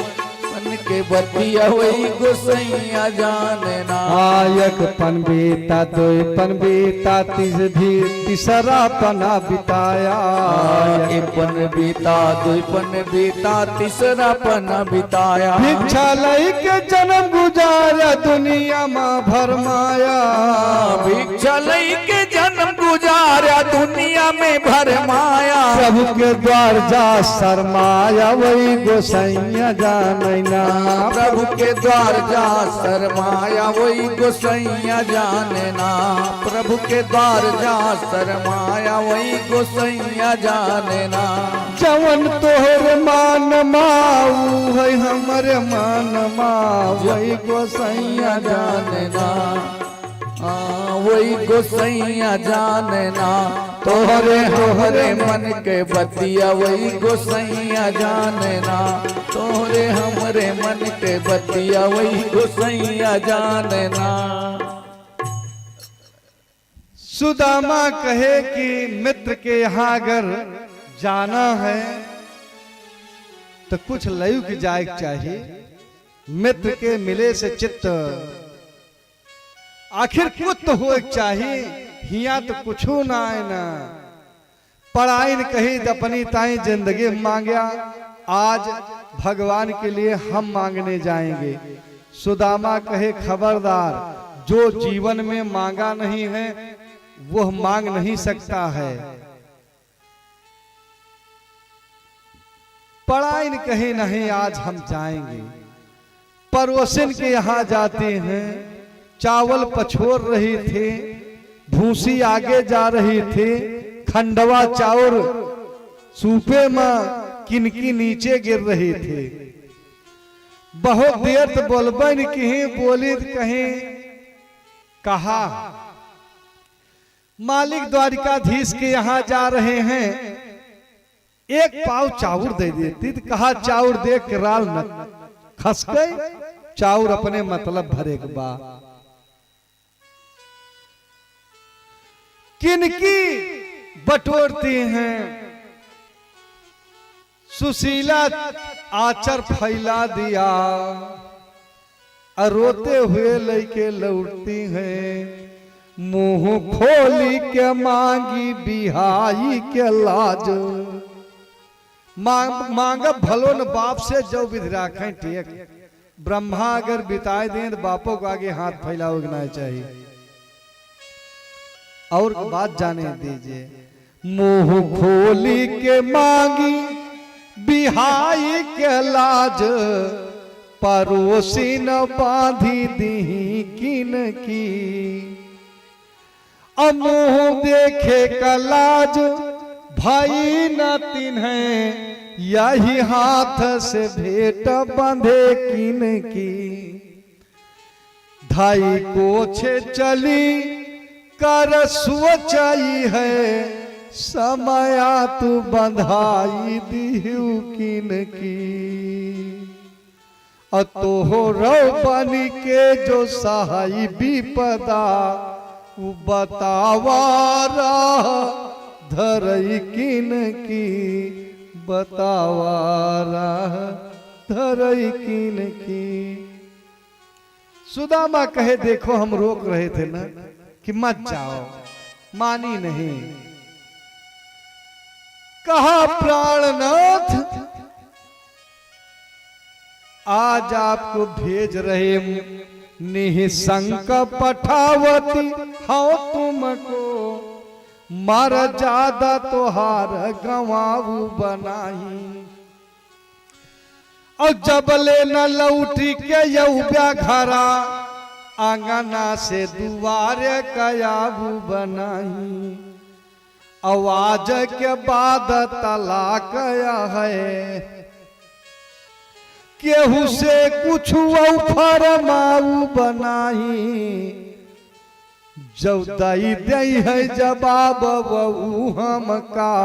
के बतिया, वही गोसैया जानना। आयक पन बीता, दोय पन बीता, तीसरा पना बिताया। एक पन बीता, दुई पन बीता, तीसरा पना बिताया। भिक्षा लई के जन्म गुजारा, दुनिया में भरमाया। भिक्षा लई के जन्म गुजारा दुनिया में भरमाया। प्रभु के द्वार जा शर्माया वही गोसैया जानैना। प्रभु के द्वार जा शर्माया वही गोसैया जानना। प्रभु के द्वार जा शर्माया वही गोसैया जानना। जवन तोहर मान माऊ है हमरे मान माऊ वही गोसैया जानना। वही गोसैया जानना। तोहरे तोहरे मन के बतिया वही गोसैया जानना। तोहरे हमरे मन के बतिया वही गोसैया जानना। सुदामा कहे कि मित्र के यहाँ अगर जाना है तो कुछ लयुक जाए चाहिए। मित्र के मिले से चित्त आखिर कुछ तो हो चाहिए। हिया तो कुछ ना आए ना पढ़ाई न कही अपनी ताई जिंदगी मांगया। आज भगवान के लिए हम मांगने जाएंगे। सुदामा कहे खबरदार, जो जीवन में मांगा नहीं है वह मांग नहीं सकता है। पढ़ाई न कहे नहीं आज हम जाएंगे। पड़ोसिन के यहाँ जाते हैं। चावल पछोर रहे थे, भूसी आगे जा रही थी, खंडवा चाउर सूपे में किनकी नीचे गिर रही थी। बहुत देर तो बोलबन कहीं बोली कहीं कहा मालिक द्वारिकाधीश के यहाँ जा रहे हैं, एक पाव चाउर दे देती। तो कहा चाउर देख के राल न खस गई। चाउर अपने मतलब भरे के बाद किनकी बटोरती हैं। सुशीला आचर फैला दिया और रोते हुए लेके लौटती हैं। मुंह खोली के मांगी बिहाई के लाज। मांग भलो न बाप से जो विधि राखें ठीक। ब्रह्मा अगर बिताए दें तो बापों को आगे हाथ फैला उगना चाहिए। और बात जाने दीजिए। मुंह खोली के मांगी बिहाई के लाज। पड़ोसी न बांधी दी किन की। मुंह देखे का लाज भाई न तिन्हें। यही हाथ से भेंट बंधे किन की। ढाई कोछे चली कर सोचाई है। समया तू बंधाई दिहु किन की। तोहरो बनी के जो सहाई विपदा। बतावा राह धरई किन की। बतावा राह धरई किन की। सुदामा कहे देखो हम रोक रहे थे ना कि मत जाओ, मानी नहीं। कहा प्राणनाथ आज आपको भेज रहे निःशंक पठावती। हाँ तुमको मर ज्यादा तोहार गंवाऊ बनाई। और जबले न लौटी के यौव्या घरा। आंगना से दुआरे कयाबू बनाई। आवाज के बाद तलाक है। केहू से कुछ फरमाऊ बनाई। जब दई दई है जवाब बहू हमका।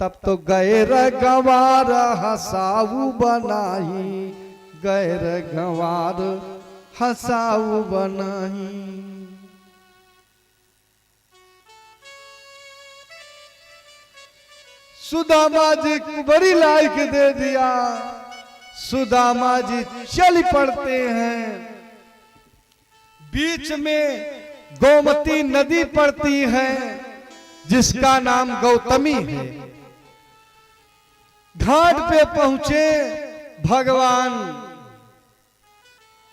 तब तो गैर गंवार हंसाऊ बनाई। गैर गंवार हंसाऊ बनाई। सुदामा जी को बड़ी लायक दे दिया। सुदामा जी चल पड़ते हैं। बीच में गोमती नदी पड़ती है जिसका नाम गौतमी है। घाट पे पहुंचे भगवान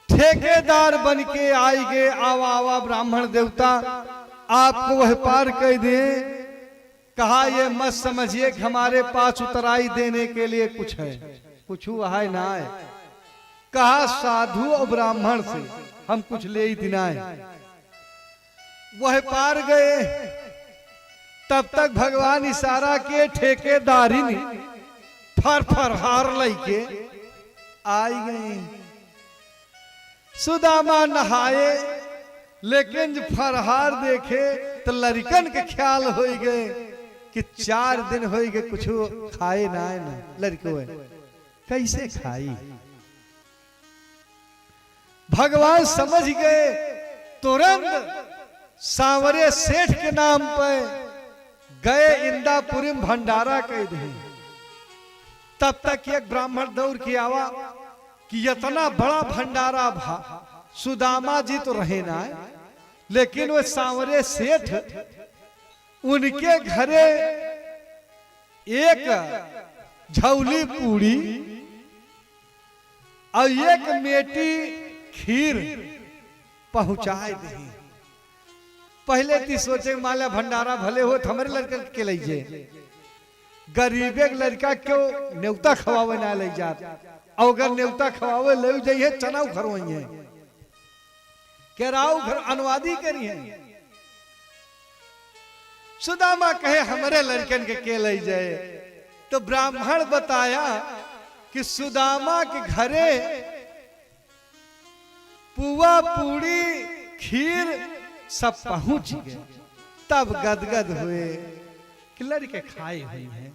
ठेकेदार बन के आए गए। आवा आवा ब्राह्मण देवता आपको वह पार कर दें। कहा ये मत समझिए कि हमारे पास उतराई देने के लिए कुछ है, कुछ है ना है। कहा साधु और ब्राह्मण से हम कुछ ले ही दिनाए। वह पार गए, तब तक भगवान इशारा के ठेकेदारी ने फर हार लैके आई गई। सुदामा नहाए, लेकिन जब फरहार देखे तो लड़कन के ख्याल हो गए कि 4 दिन हो गए कुछ खाए ना है ना। लड़को है कैसे खाई, भगवान समझ गए। तुरंत सांवरे सेठ के नाम पर गए, इंदापुरी में भंडारा कह दे। तब तक एक ब्राह्मण दौड़ के आवा कि इतना बड़ा भंडारा सुदामा जी तो रहे ना है, लेकिन वो सांवरे सेठ उनके घरे एक झौली पूड़ी और एक मेटी खीर पहुंचाए दे। पहले ती सोचे माला भंडारा भले हो तो हमारे लड़के के ले जाए, गरीबे लड़का क्यों न्योता खवावे ना ले जात। अगर न्योता खवावे ले जाइए चनाव घर वही है, केराव घर अनुवादी करिए। सुदामा कहे हमारे लड़कन के ले जाए। तो ब्राह्मण बताया कि सुदामा के घरे पुआ पूड़ी खीर सब पहुंच गए। तब गदगद हुए कि लड़के खाए हुए हैं।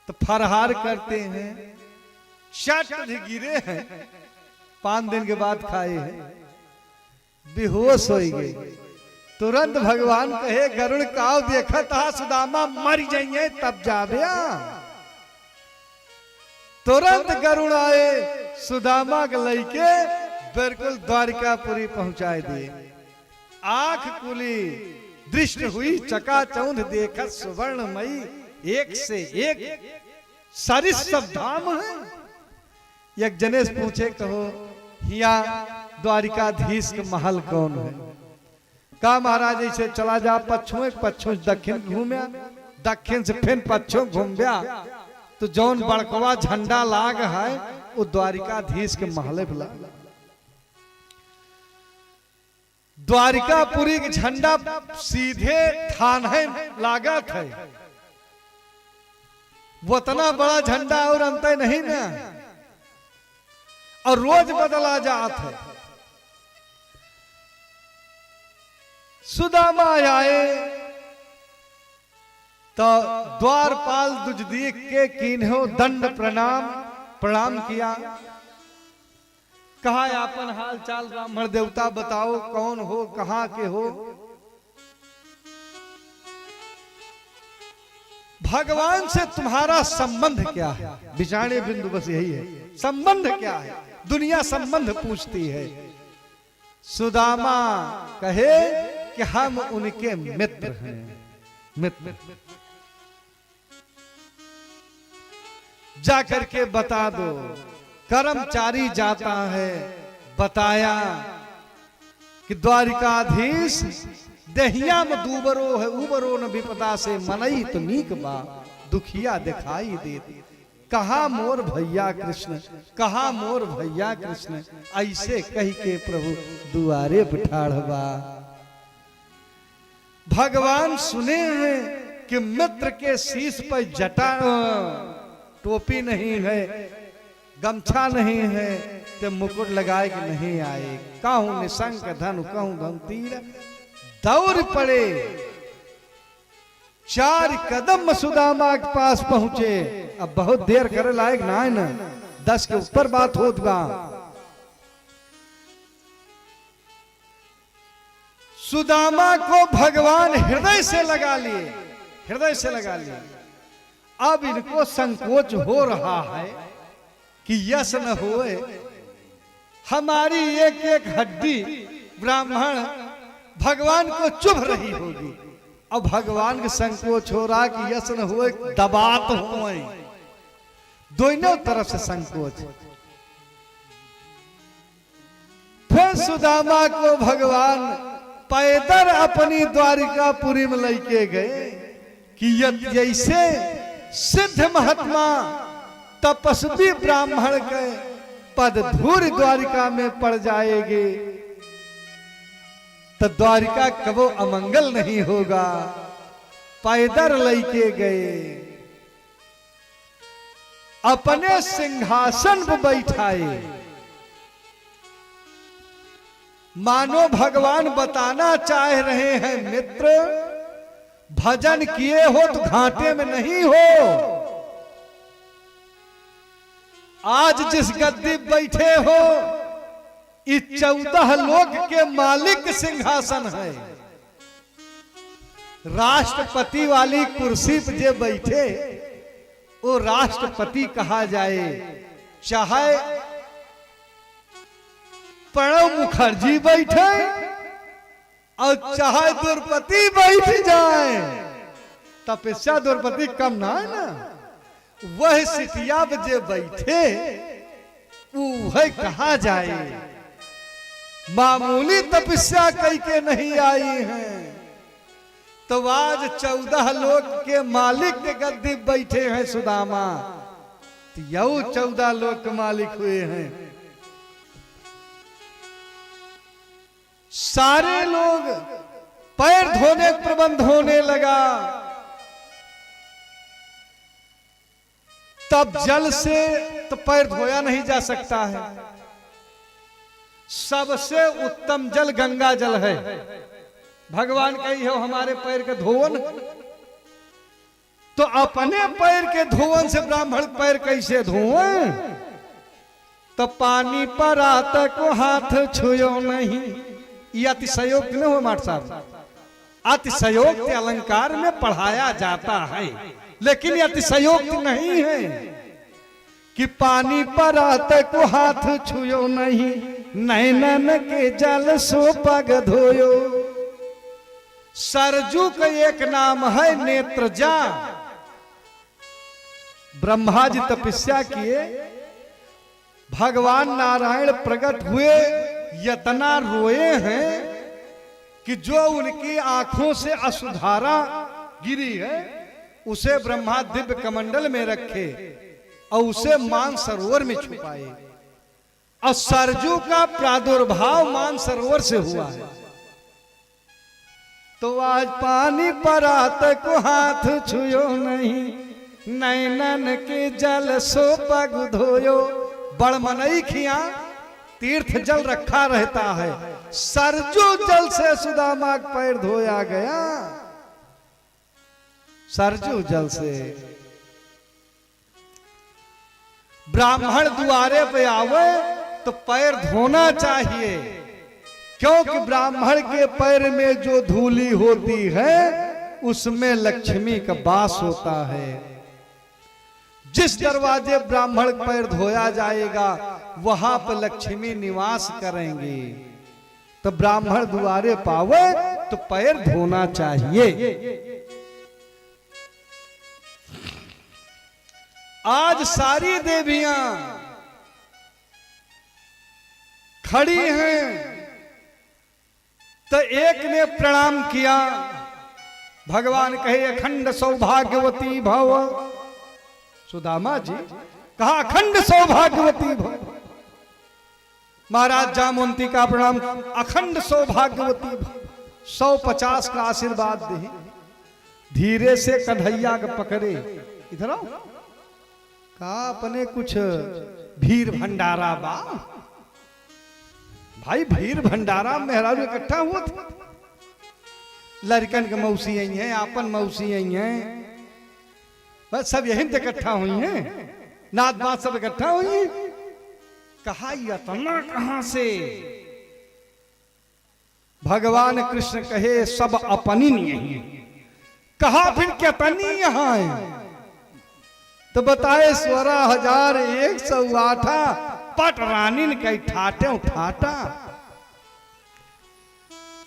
तो फरहार करते हैं, शट गिरे हैं, 5 दिन के बाद खाए हैं, बेहोश हो गए। तुरंत भगवान कहे गरुड़ काव देखा था सुदामा मर जाइए तब जावे। तुरंत गरुड़ आए, सुदामा के लइके बिल्कुल द्वारिकापुरी पहुंचाए दिए। आंख खुली, दृष्ट हुई, चकाचौंध देखा सुवर्णमयी एक से एक सरिस सब धाम है। एक जनेश पूछे कहो हिया द्वारिकाधीश के महल कौन है। का महाराज ऐसे चला जा पच्छुए दक्षिण घूमया, दक्षिण से फिर पच्छुए घूमया तो जौन बड़कवा झंडा लाग है वो द्वारिकाधीश के महल बुला। द्वारिकापुरी के झंडा सीधे थाने लागत है, वो इतना बड़ा झंडा और अंत नहीं ना, और रोज बदला जात है। सुदामा आए तो द्वारपाल दुज देख के कीन्हो दंड प्रणाम किया। कहा अपन हाल चाल ब्राह्मण देवता बताओ कौन हो, कहां के हो। भगवान से तुम्हारा संबंध क्या है, विचारे बिंदु बस यही है, संबंध क्या है। दुनिया संबंध पूछती है। सुदामा कहे कि हम उनके मित्र हैं, मित्र। जाकर के बता दो। कर्मचारी जाता है, बताया कि द्वारिकाधीश देहिया में दूबरो है, उबरो न विपदा से मनई तो नीक बा, दुखिया दिखाई देती। कहा मोर भैया कृष्ण, कहा मोर भैया कृष्ण, ऐसे कह के प्रभु दुआरे बिठाड़बा। भगवान सुने हैं कि मित्र के शीश पर जटा टोपी नहीं है, गमछा नहीं है, तो मुकुट लगाए कि नहीं आए। कहूं निशंक धनु, कहूं धन तीर, दौड़ पड़े। 4 कदम सुदामा के पास पहुंचे। अब बहुत देर करे लायक ना है ना, 10 के ऊपर बात होत बा। सुदामा को भगवान हृदय से लगा लिए, हृदय से लगा लिए। अब इनको संकोच हो रहा है कि यश न होए, हमारी एक एक हड्डी ब्राह्मण भगवान को चुभ रही होगी। अब भगवान के संकोच हो रहा कि यश न हुए, दबात हुए, दोनों तरफ से संकोच। फिर सुदामा को भगवान पैदल अपनी द्वारिकापुरी में लेके गए कि जैसे सिद्ध महात्मा तपस्वी ब्राह्मण के पद धूर द्वारिका में पड़ जाएंगे तो द्वारिका कबो अमंगल नहीं होगा। पैदल लेके गए, अपने सिंहासन पर बैठाए, मानो भगवान बताना चाह रहे हैं मित्र, भजन किए हो तो घाटे में नहीं हो। आज जिस गद्दी बैठे हो इस 14 लोक के मालिक सिंहासन है। राष्ट्रपति वाली कुर्सी पर जे बैठे वो राष्ट्रपति कहा जाए, चाहे प्रणब मुखर्जी बैठे और चाहे द्रौपदी बैठ जाए, तपस्या द्रौपदी कम ना है ना। वह सिटिया पे जे बैठे वह कहा जाए मामूली तपस्या कई के नहीं आई हैं। तो आज 14 लोक के मालिक के गद्दी बैठे हैं सुदामा, तो यू 14 लोक के मालिक हुए हैं। सारे लोग पैर धोने का प्रबंध होने लगा, तब जल से तो पैर धोया नहीं जा सकता है। सबसे उत्तम जल गंगा जल है। भगवान कही हो हमारे पैर के धोवन, तो अपने पैर के धोवन से ब्राह्मण पैर कैसे धोए? तो पानी पर आता को हाथ छुयो नहीं, ये अतिशयोक्त न हो माट साहब। अतिशयोक्त अलंकार में पढ़ाया जाता है, लेकिन ये अतिशयोक्त नहीं है कि पानी पर आते को हाथ छुयो नहीं, नैनन के जल सो पग धोयो। सरजू का एक नाम है नेत्रजा। ब्रह्मा जी तपस्या किए, भगवान नारायण प्रकट हुए, यतना रोए हैं कि जो उनकी आंखों से अशुधारा गिरी है उसे ब्रह्मा दिव्य कमंडल में रखे और उसे मान सरोवर में छुपाए। और सरजू का प्रादुर्भाव मान सरोवर से हुआ है। तो आज पानी पर आते को हाथ छुयो नहीं, नैनन के जल सो पग धोयो। बड़मनई खिया तीर्थ जल रखा रहता है, सरजू जल से सुदामा का पैर धोया गया। सरजू जल से ब्राह्मण द्वारे पे आवे तो पैर धोना चाहिए, क्योंकि ब्राह्मण के पैर में जो धूली होती है उसमें लक्ष्मी का वास होता है। जिस दरवाजे ब्राह्मण पैर धोया जाएगा वहां पर लक्ष्मी निवास करेंगी। तो ब्राह्मण द्वारे पावे तो पैर धोना चाहिए। आज सारी देवियां खड़ी हैं, तो एक ने प्रणाम किया। भगवान कहे अखंड सौभाग्यवती भव। सुदामा जी कहा अखंड सौभाग्यवती भव। महाराज जामवंती का प्रणाम, अखंड सौभाग्यवती भव। 150 का आशीर्वाद दे। धीरे से कन्हैया का पकड़े, इधर आओ। कहा अपने कुछ भीड़ भंडारा बा। भाई भीड़ भंडारा मेहरारू इकट्ठा हुआ था। लड़कन के मौसी आई हैं, आपन मौसी आई हैं, बस सब यहीं से इकट्ठा हुई हैं, नात बात सब इकट्ठा हुई हैं। कहा इतना कहां से? भगवान कृष्ण कहे सब अपनी नहीं। कहा फिर कितनी यहां है? तो बताए 16,108 पट रानी ने कही ठाटे उठाटा।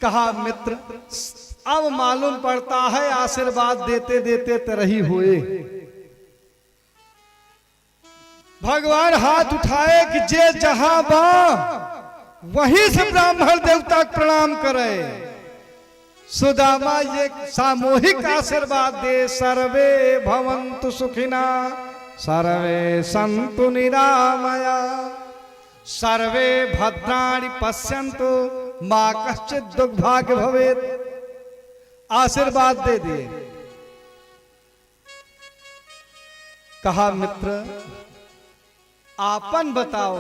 कहा मित्र अब मालूम पड़ता है आशीर्वाद देते देते तरही हुए। भगवान हाथ उठाए कि जे जहां बा वहीं से ब्राह्मण देवता प्रणाम करे। सुदामा ये सामूहिक आशीर्वाद दे, सर्वे भवन्तु सुखिना सर्वे सन्तु निरामया सर्वे भद्राणि पश्यन्तु मा कश्चित् दुर्भाग्य भवेत्। आशीर्वाद दे दिए। कहा मित्र आपन बताओ,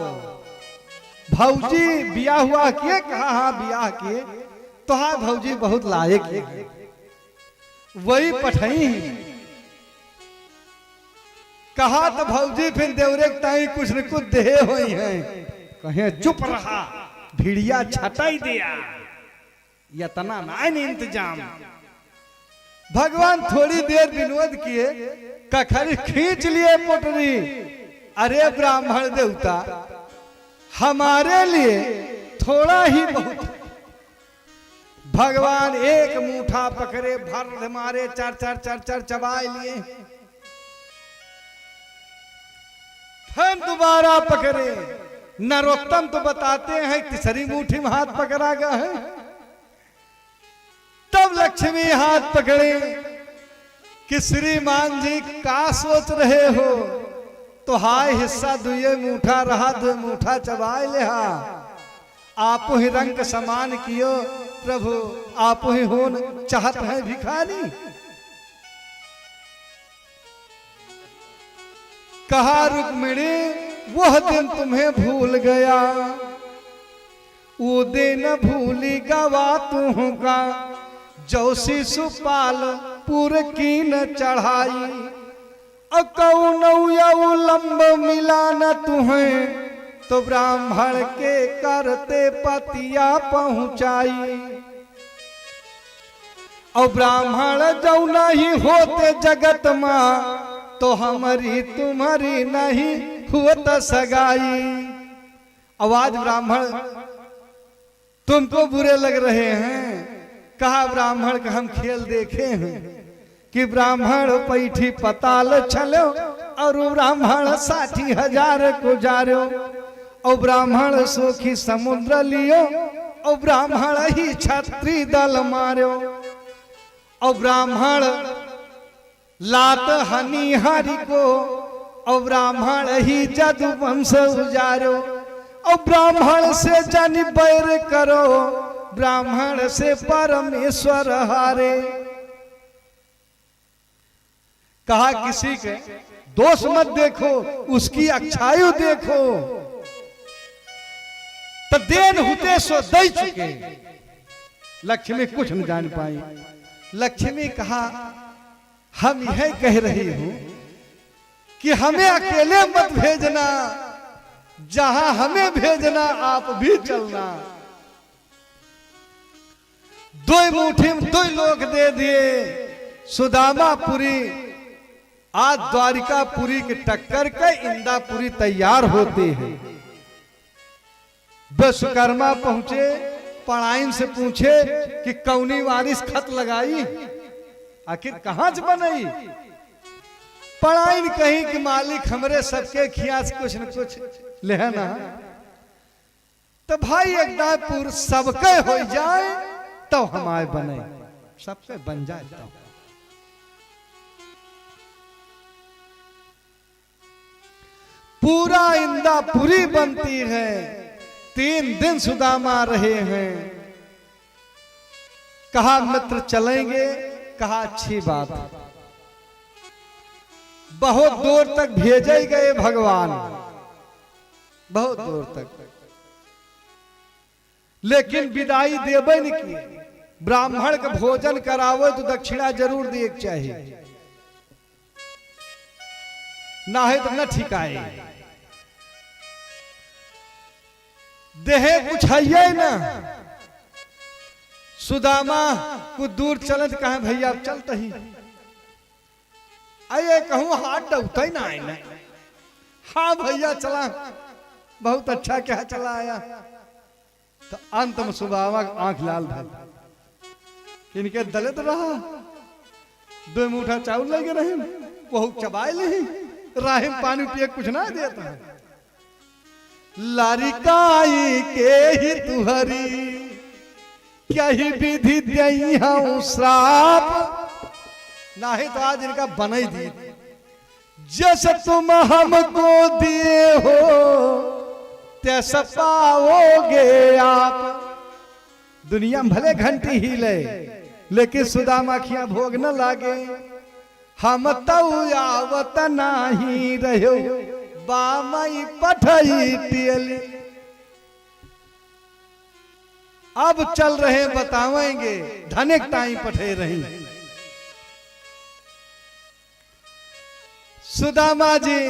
भौजी बियाह हुआ किए? कहा हाँ बियाह किए। तो हाँ भौजी बहुत लायक है, वही पठई। कहा तो भौजी फिर देवरे ताई कुछ न कुछ दे हुई है। कहे चुप रहा, भिड़िया छटाई दिया, यतना ना इंतजाम। भगवान थोड़ी देर विनोद किए, कखरी खींच लिए पोटरी। अरे ब्राह्मण देवता, हमारे लिए थोड़ा ही बहुत। भगवान एक मुठा पकड़े, भर मारे, चार चार चार चार चबाए लिए, फिर दोबारा पकड़े। नरोत्तम तो बताते हैं तीसरी मुट्ठी में हाथ पकड़ा गया है। तब लक्ष्मी हाथ पकड़े कि श्रीमान जी का सोच रहे हो? तो हाय हिस्सा दुए मुठा रहा, दो मुठा चबाए लिहा। आप ही रंग समान कियो प्रभु, आप ही होन चाहत है भिखारी। कहा रुक्मिणी वह दिन तुम्हें भूल गया, वो दिन भूली गवा तू का। जौसी सुपाल पुर की न चढ़ाई, अकौनऊ लंब मिला न तुम्हें। तो ब्राह्मण के करते पतिया पहुंचाई, और ब्राह्मण जो नहीं होते जगत मां, तो हमारी तुम्हारी नहीं हुत सगाई। आवाज ब्राह्मण तुमको बुरे लग रहे हैं। कहा ब्राह्मण का हम खेल देखे हैं कि ब्राह्मण पैठी पताल छलो, और ब्राह्मण 60,000 को जारो, और ब्राह्मण सोखी समुद्र लियो, और ब्राह्मण ही छत्री दल मारो, और ब्राह्मण लात हनी हरि को, और ब्राह्मण ही जदु वंश उजारो, और ब्राह्मण से जन बैर करो, ब्राह्मण से परमेश्वर हारे। कहा किसी के दोष मत देखो, उसकी अच्छाई देखो। तो देन हुते सो दे चुके। लक्ष्मी कुछ न जान पाई। लक्ष्मी कहा हम यह कह रही हूं कि हमें अकेले मत भेजना, जहां हमें भेजना आप भी चलना। 2 मुट्ठी में 2 लोग दे दिए। सुदामापुरी आज द्वारिकापुरी के टक्कर के इंदापुरी तैयार होते हैं। विश्वकर्मा पहुंचे, पढ़ाइन से पूछे कि कौनी वारिस खत लगाई, आखिर कहां से बनाई? पढ़ाइन कहीं कि मालिक हमरे सबके खिया से कुछ न कुछ लेना। तो भाई एकदम सबके हो जाए तो हमारे बने, सबके बन जाए तो। पूरा इंदापुरी बनती है। 3 दिन सुदामा रहे हैं। कहा मित्र चलेंगे, कहा अच्छी बात। बहुत दूर तक भेजे गए भगवान, बहुत दूर तक, लेकिन विदाई देवे नहीं की। ब्राह्मण का भोजन करावो तो दक्षिणा जरूर दिए चाहिए, ना है तो न ठिकाए। देहे कुछ है ना। सुदामा कुछ दूर चलत कहा भैया चलते ही आइए, कहूँ हाथ डूबता ही ना आए ना। हाँ भैया चला, बहुत अच्छा क्या चला आया। तो अंत में सुदामा आंख लाल भई, इनके दलित रहा। 2 मुठा चावल लगे रहे, बहुत चबाए ले, राहिम पानी पिए कुछ ना देता है। लारिकाई के ही तुहरी क्या ही विधि दई हूं श्राप, नहीं तो आज इनका बन दी। जस तुम हमको दिए हो तैसा पाओगे आप। दुनिया में भले घंटी हिले लेकिन सुदामा खिया भोग न लागे। हम तऊ आवत नाही रहो बामई पठई टियली। अब चल रहे बतावेंगे धनिक टाइम पठे रही। सुदामा जी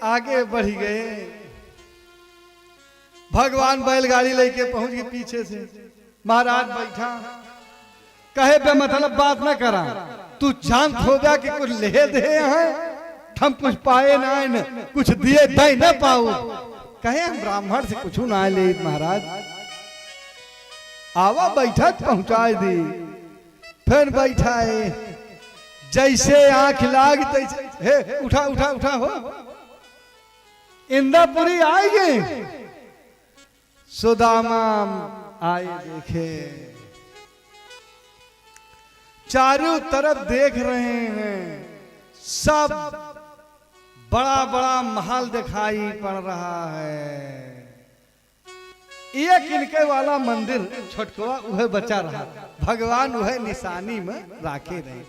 आगे बढ़ गए। भगवान बैलगाड़ी लेके पहुंच गए पीछे से। महाराज बैठा, कहे बे मतलब बात ना करा, तू जान हो गया कि कुछ ले दे हैं, हम कुछ पाए ना न कुछ दिए दे न पाऊ। कहे हम ब्राह्मण से कुछ ना ले महाराज। आवा बैठा पहुंचाए दी। फिर बैठाए, जैसे आंख लाग तैसे हे उठा उठा उठा हो इंद्रपुरी आए गए। सुदामा आए देखे, चारों तरफ देख रहे हैं, सब बड़ा बड़ा महल दिखाई पड़ रहा है। एक इनके वाला मंदिर छोटकवा वह बचा रहा। भगवान वह निशानी में राखे रहे।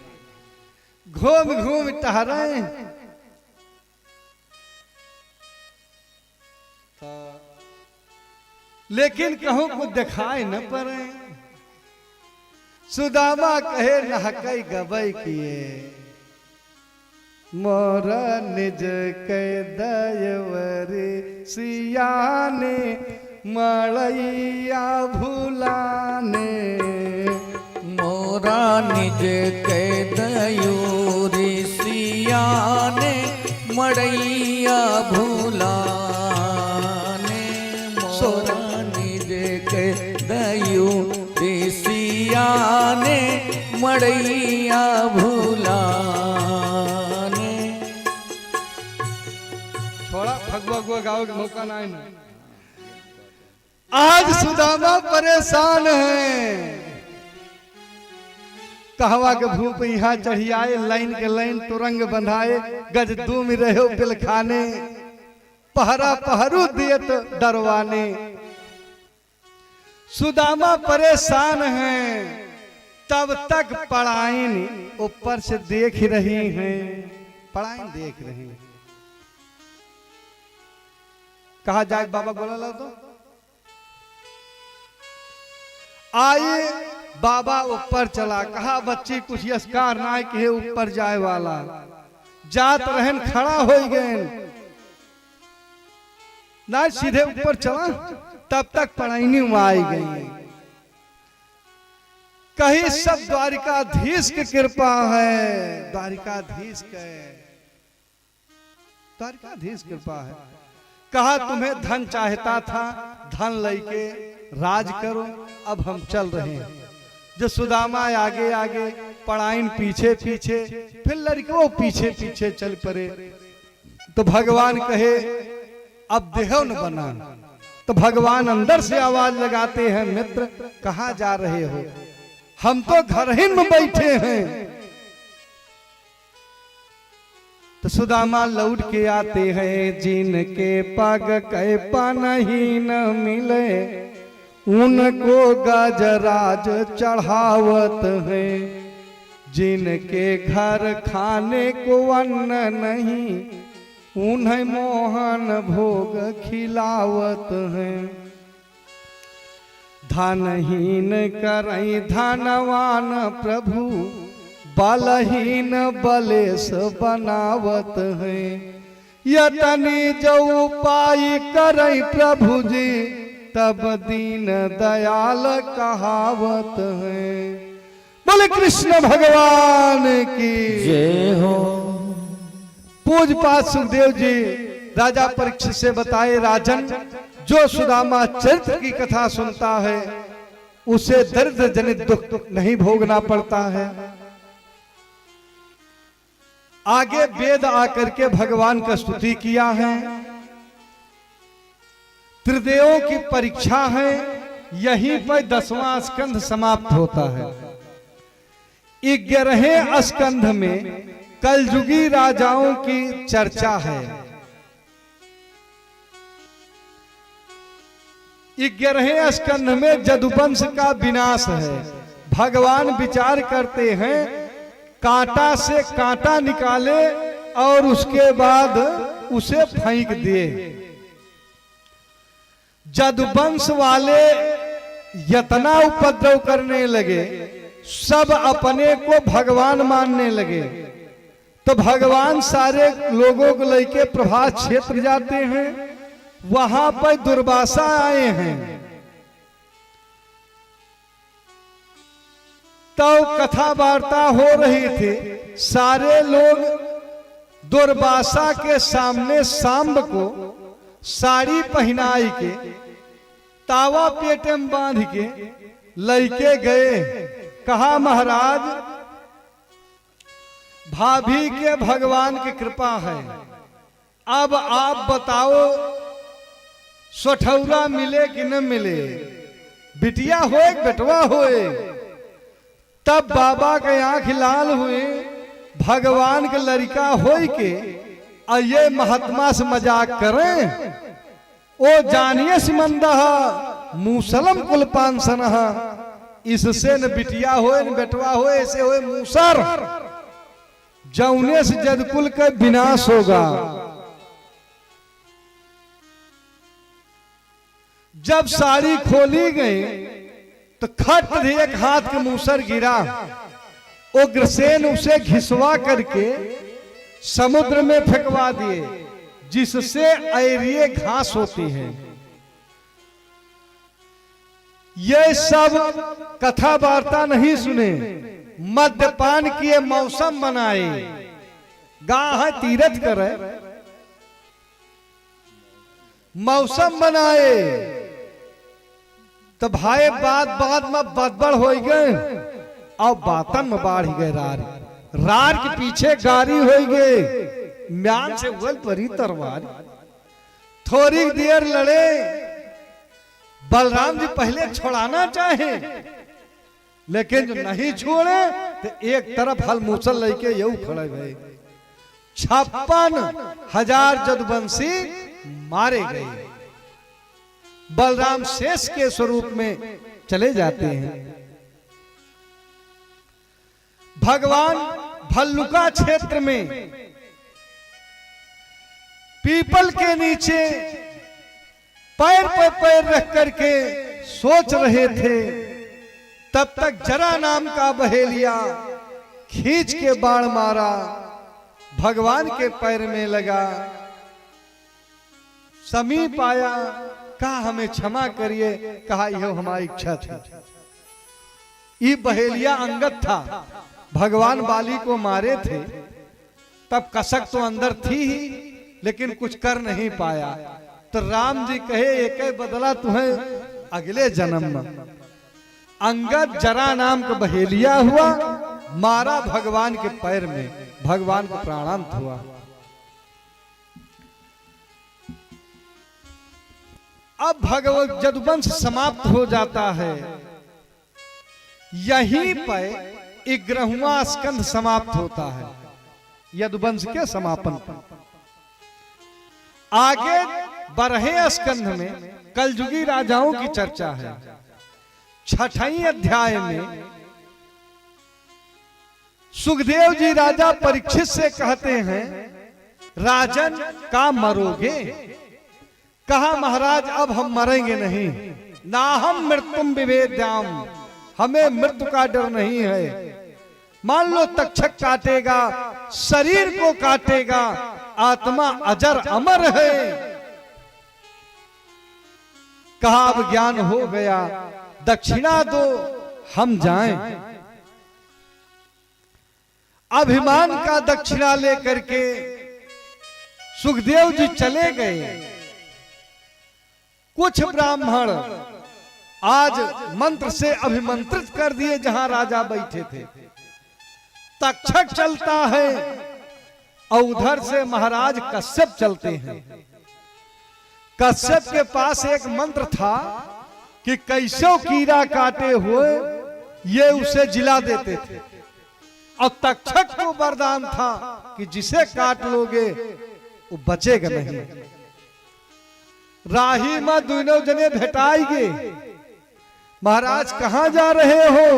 घूम घूम टहरे लेकिन कहूं को दिखाई न पड़े। सुदामा कहे नहकई गबई किए, मोर निज के दयवरी सियाने मड़ैया भूलाने। मोरा निज के दयूरी सियाने मड़ैया भूलाने। मोरा निज के दयूरी सियाने मड़ैया भूलाने। छोड़ा भगवा गाओ के मौका ना है। आज सुदामा परेशान है। कहवा के भूप यहाँ चढ़ियाए, लाइन के लाइन तुरंग बंधाए, गज दूम रहो बिल खाने, पहरा पहरू दियत डरवाने। सुदामा परेशान हैं। तब तक पड़ाइन ऊपर से देख रही हैं। पड़ाइन देख रही हैं। कहा जाए बाबा बोला ला तो आए। बाबा ऊपर चला, कहा बच्ची कुछ यस्कार ना के ऊपर जाए वाला। जात रहन खड़ा हो गए ना, सीधे ऊपर चला। तब तक पड़ाइनी में आई गई। कहीं सब द्वारिकाधीश की कृपा है। द्वारिकाधीश कृपा है। कहा तुम्हें धन चाहता था, धन लेके राज करो, अब हम चल रहे हैं। जो सुदामा आगे आगे, पड़ाइन पीछे पीछे, फिर लड़कियों पीछे पीछे चल पड़े। तो भगवान कहे अब देहो न बना। तो भगवान अंदर से आवाज लगाते हैं, मित्र कहाँ जा रहे हो? हम तो घर ही में बैठे हैं। तो सुदामा लौट के आते हैं, जिनके पग कै नहीं न मिले, उनको गजराज चढ़ावत है। जिनके घर खाने को अन्न नहीं, उन्हें मोहन भोग खिलावत है। धनहीन करई धनवान प्रभु, बलहीन बलेस बनावत है। यतनी जो उपाय करई प्रभु जी, तब दीन दयाल कहावत है। बोले कृष्ण भगवान की जय हो। पूज्यपाद सुखदेव जी राजा परीक्षित से बताए, राजन जो सुदामा चरित्र की कथा सुनता है, उसे दरिद्र जनित दुख नहीं भोगना पड़ता है। आगे वेद आकर के भगवान का स्तुति किया है। त्रिदेवों की परीक्षा है, यहीं पर 10वां स्कंध समाप्त होता है। 11वें स्कंध में कलयुगी राजाओं की चर्चा है। 11वें स्कंध में जदुवंश का विनाश है। भगवान विचार करते हैं कांटा से कांटा निकाले और उसके बाद उसे फेंक दिए। जदुवंश वाले यतना उपद्रव करने लगे, सब अपने को भगवान मानने लगे। तो भगवान सारे लोगों को लेके प्रभास क्षेत्र जाते हैं। वहां पर दुर्वासा आए हैं। तो कथा वार्ता हो रही थी। सारे लोग दुर्वासा के सामने सांब को साड़ी पहनाई के तावा पेटे में बांध के लेके गए। कहा महाराज भाभी के भगवान की कृपा है, अब आप बताओ सोठौरा मिले कि न मिले, बिटिया होए बेटवा होए। तब बाबा के आंख लाल हुए, भगवान के लड़का होई के और ये महात्मा से मजाक करें। ओ जानिए सिमंदा मूसलम कुलपांसन, इससे न बिटिया होए न बेटवा होए, ऐसे होए मूसर, जौने से जदकुल का विनाश होगा। जब साड़ी खोली गई तो खट एक हाथ के मूसर गिरा। उग्रसेन उसे घिसवा करके समुद्र में फेंकवा दिए, जिससे ऐरिये घास होती है। ये सब कथा वार्ता नहीं सुने, मद्यपान किए मौसम बनाए, गाह तीरथ करे मौसम बनाए। तो भाई बात में बदबड़ हो गए और बातन में बाढ़ गए। रार के पीछे गारी हो गए, म्यान से उगल परी तरवार। थोड़ी देर लड़े। बलराम जी पहले छोड़ाना चाहे, लेकिन जो नहीं छोड़े तो एक तरफ हल मूसल लेके यू खड़े गए। 56,000 जदुवंशी मारे गए। बलराम शेष के स्वरूप में चले जाते हैं। भगवान भल्लुका क्षेत्र में पीपल के नीचे पैर पर पैर रख करके सोच रहे थे। तब तक जरा नाम का बहेलिया खींच के बाण मारा, भगवान के पैर में लगा। समीप आया, कहा हमें क्षमा करिए। कहा यह हमारी इच्छा थी। ये बहेलिया अंगद था, भगवान बाली को मारे थे। तब कसक तो अंदर थी ही, लेकिन कुछ कर नहीं पाया। तो राम जी कहे एक बदला तुम्हें अगले जन्म में। अंगद जरा नाम का बहेलिया हुआ, मारा भगवान के पैर में, भगवान को प्राणांत हुआ। अब भगवत जदुवंश समाप्त हो जाता है। यहीं पर 11वां स्कंध समाप्त होता है, यदुवंश के समापन पर। आगे 12वें स्कंध में कलयुगी राजाओं की चर्चा है। 6ठे अध्याय में सुखदेव जी राजा परीक्षित से कहते हैं, राजन का मरोगे? कहा महाराज अब हम मरेंगे नहीं। ना हम मृत्युम विवेद्याम, हमें मृत्यु का डर नहीं है। मान लो तक्षक काटेगा, शरीर को काटेगा, आत्मा अजर अमर है। कहा अब ज्ञान हो गया, दक्षिणा दो हम जाएं। अभिमान का दक्षिणा लेकर के सुखदेव जी चले गए। कुछ ब्राह्मण आज मंत्र से अभिमंत्रित कर दिए जहां राजा बैठे थे। तक्षक चलता है और उधर से महाराज कश्यप चलते हैं। कश्यप के पास एक मंत्र था, कि कैसो कीड़ा काटे हुए ये उसे जिला देते थे। और तक्षक को वरदान था कि जिसे काट लोगे वो बचेगा नहीं। राही में दोनों जने भेटाएंगे। महाराज कहां जा रहे हो?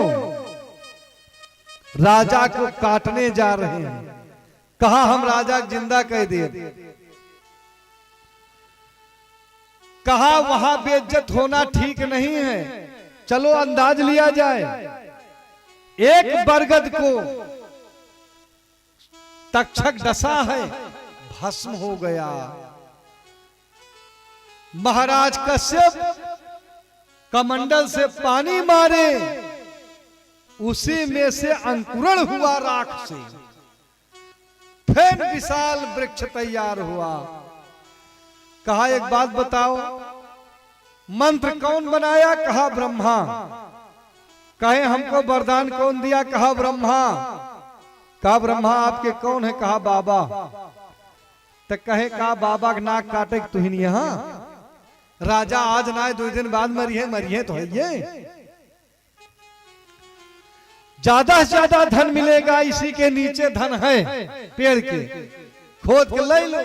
राजा को काटने जा रहे हैं। कहा हम राजा जिंदा कह दे। कहा वहां बेइज्जत होना ठीक नहीं है, चलो अंदाज लिया जाए। एक बरगद को तक्षक डसा है, भस्म हो गया। महाराज कश्यप कमंडल से पानी मारे, उसी में से अंकुरण हुआ राख से, फिर विशाल वृक्ष तैयार हुआ। कहा एक बात बताओ, मंत्र कौन बनाया? कहा ब्रह्मा। कहे हमको वरदान कौन दिया? कहा ब्रह्मा। कहा ब्रह्मा आपके कौन है? कहा बाबा। तो कहे कहा बाबा का नाक काटे तू ही नहीं यहां। राजा आज ना 2 दिन बाद मरिए तो है ये। ज्यादा से ज्यादा धन मिलेगा, इसी के नीचे धन है पेड़ के, खोद के ले लो।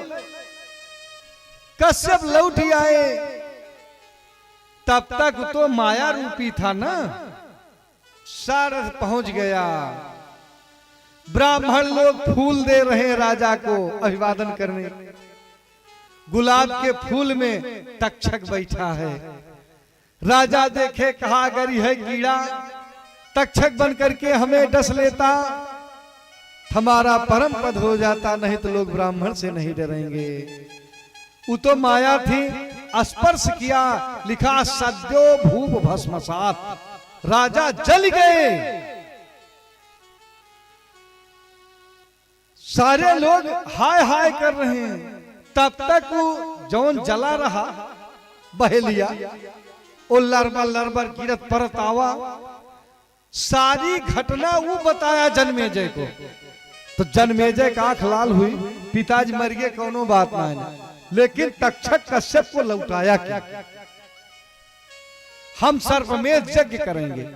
कश्यप लौट आए, तब तक तो माया रूपी था ना, सारथ पहुंच गया। ब्राह्मण लोग फूल दे रहे हैं राजा को अभिवादन करने। गुलाब के फूल में तक्षक बैठा है। राजा देखे, कहा अगर यह कीड़ा तक्षक बन करके हमें डस लेता, हमारा परम पद हो जाता, नहीं तो लोग ब्राह्मण से नहीं डरेंगे। वो तो माया थी, स्पर्श किया, लिखा सद्यो भूप भस्मसात, राजा जल गए। सारे लोग हाय हाय कर रहे हैं। तब तक वो जौन जला रहा बह लिया, वो लरबर लरबर गिरत परत आवा। सारी घटना वो बताया जन्मेजय को। तो जन्मेजय का आंख लाल हुई, पिताजी मर गए, कोनो बात ना है, लेकिन तक्षक कश्यप को लौटाया क्या? हम सर्वमेध यज्ञ करेंगे।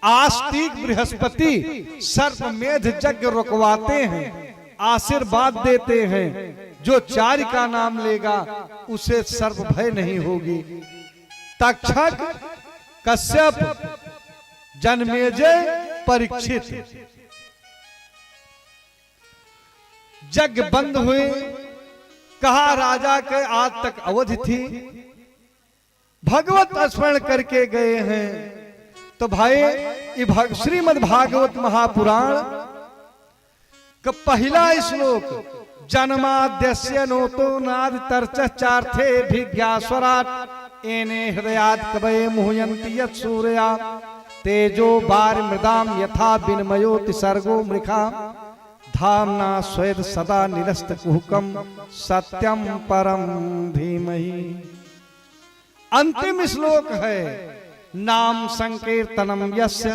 आस्तिक बृहस्पति सर्वमेध यज्ञ रुकवाते हैं, आशीर्वाद देते हैं। जो 4 का नाम लेगा उसे सर्व भय नहीं होगी। तक्षक, कश्यप, जन्मेजय, परीक्षित यज्ञ बंद हुए। कहा राजा के आज तक अवधि थी, भगवत स्मरण करके गए हैं। तो भाई श्रीमद् भागवत महापुराण का पहला श्लोक, जन्माद्यस्य नोतो नाद तर्चार्थे भिज्ञास्वराट एने हृदयात् कवये मुह्यन्ति यत् सूर्या तेजो बार मृदाम यथा विनिमयोति सर्गो मृखा धामना स्वेद सदा निरस्त कुहकम सत्यम परम धीमहि। अंतिम श्लोक है, नाम संकीर्तनम यस्य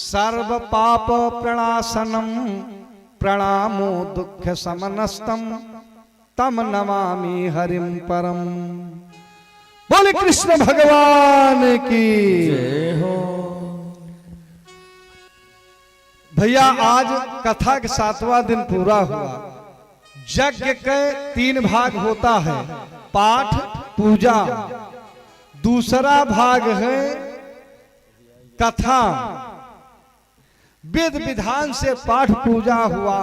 सर्व पाप प्रणाशनम प्रणामो दुख समनस्तम तम नमामि हरिम परम। बोले कृष्ण भगवान की जय हो। भैया आज कथा के 7वां दिन पूरा हुआ। यज्ञ के 3 भाग होता है, पाठ पूजा, दूसरा भाग है कथा। विध विधान से पाठ पूजा हुआ।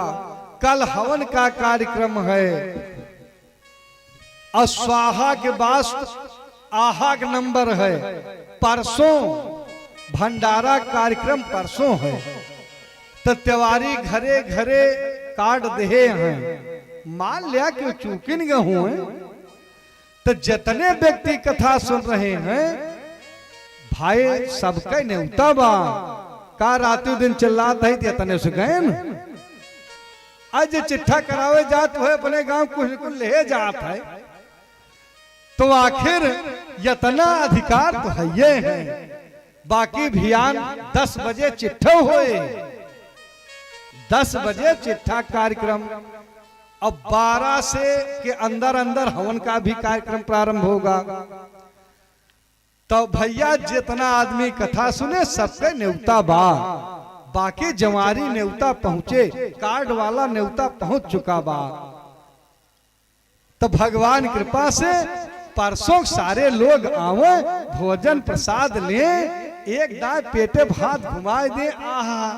कल हवन का कार्यक्रम है। अस्वाहा के बाद आहा का नंबर है। परसों भंडारा कार्यक्रम परसों है। तो त्योहारी घरे घरे कार्ड दे हैं। मान लिया कि चूकिन गए हुए, तो जितने व्यक्ति कथा सुन रहे हैं भाई सबके न्योता बा। का रातों दिन चिल्लात है इतने से गए न। आज चिट्ठा करावे जात हो अपने गांव कुछ कुछ ले जात है, तो आखिर इतना अधिकार तो है ये है। बाकी अभियान 10 बजे चिट्ठा होए, 10 बजे चिट्ठा कार्यक्रम। अब 12 से के अंदर अंदर हवन का भी कार्यक्रम प्रारंभ होगा। तो भैया जितना आदमी कथा सुने सबके न्योता बा, बाकी जवारी न्योता पहुंचे, कार्ड वाला न्योता पहुंच चुका बा। तो भगवान कृपा से परसों सारे लोग आवे, भोजन प्रसाद ले, एक दाए पेटे भात घुमाए दे, आहा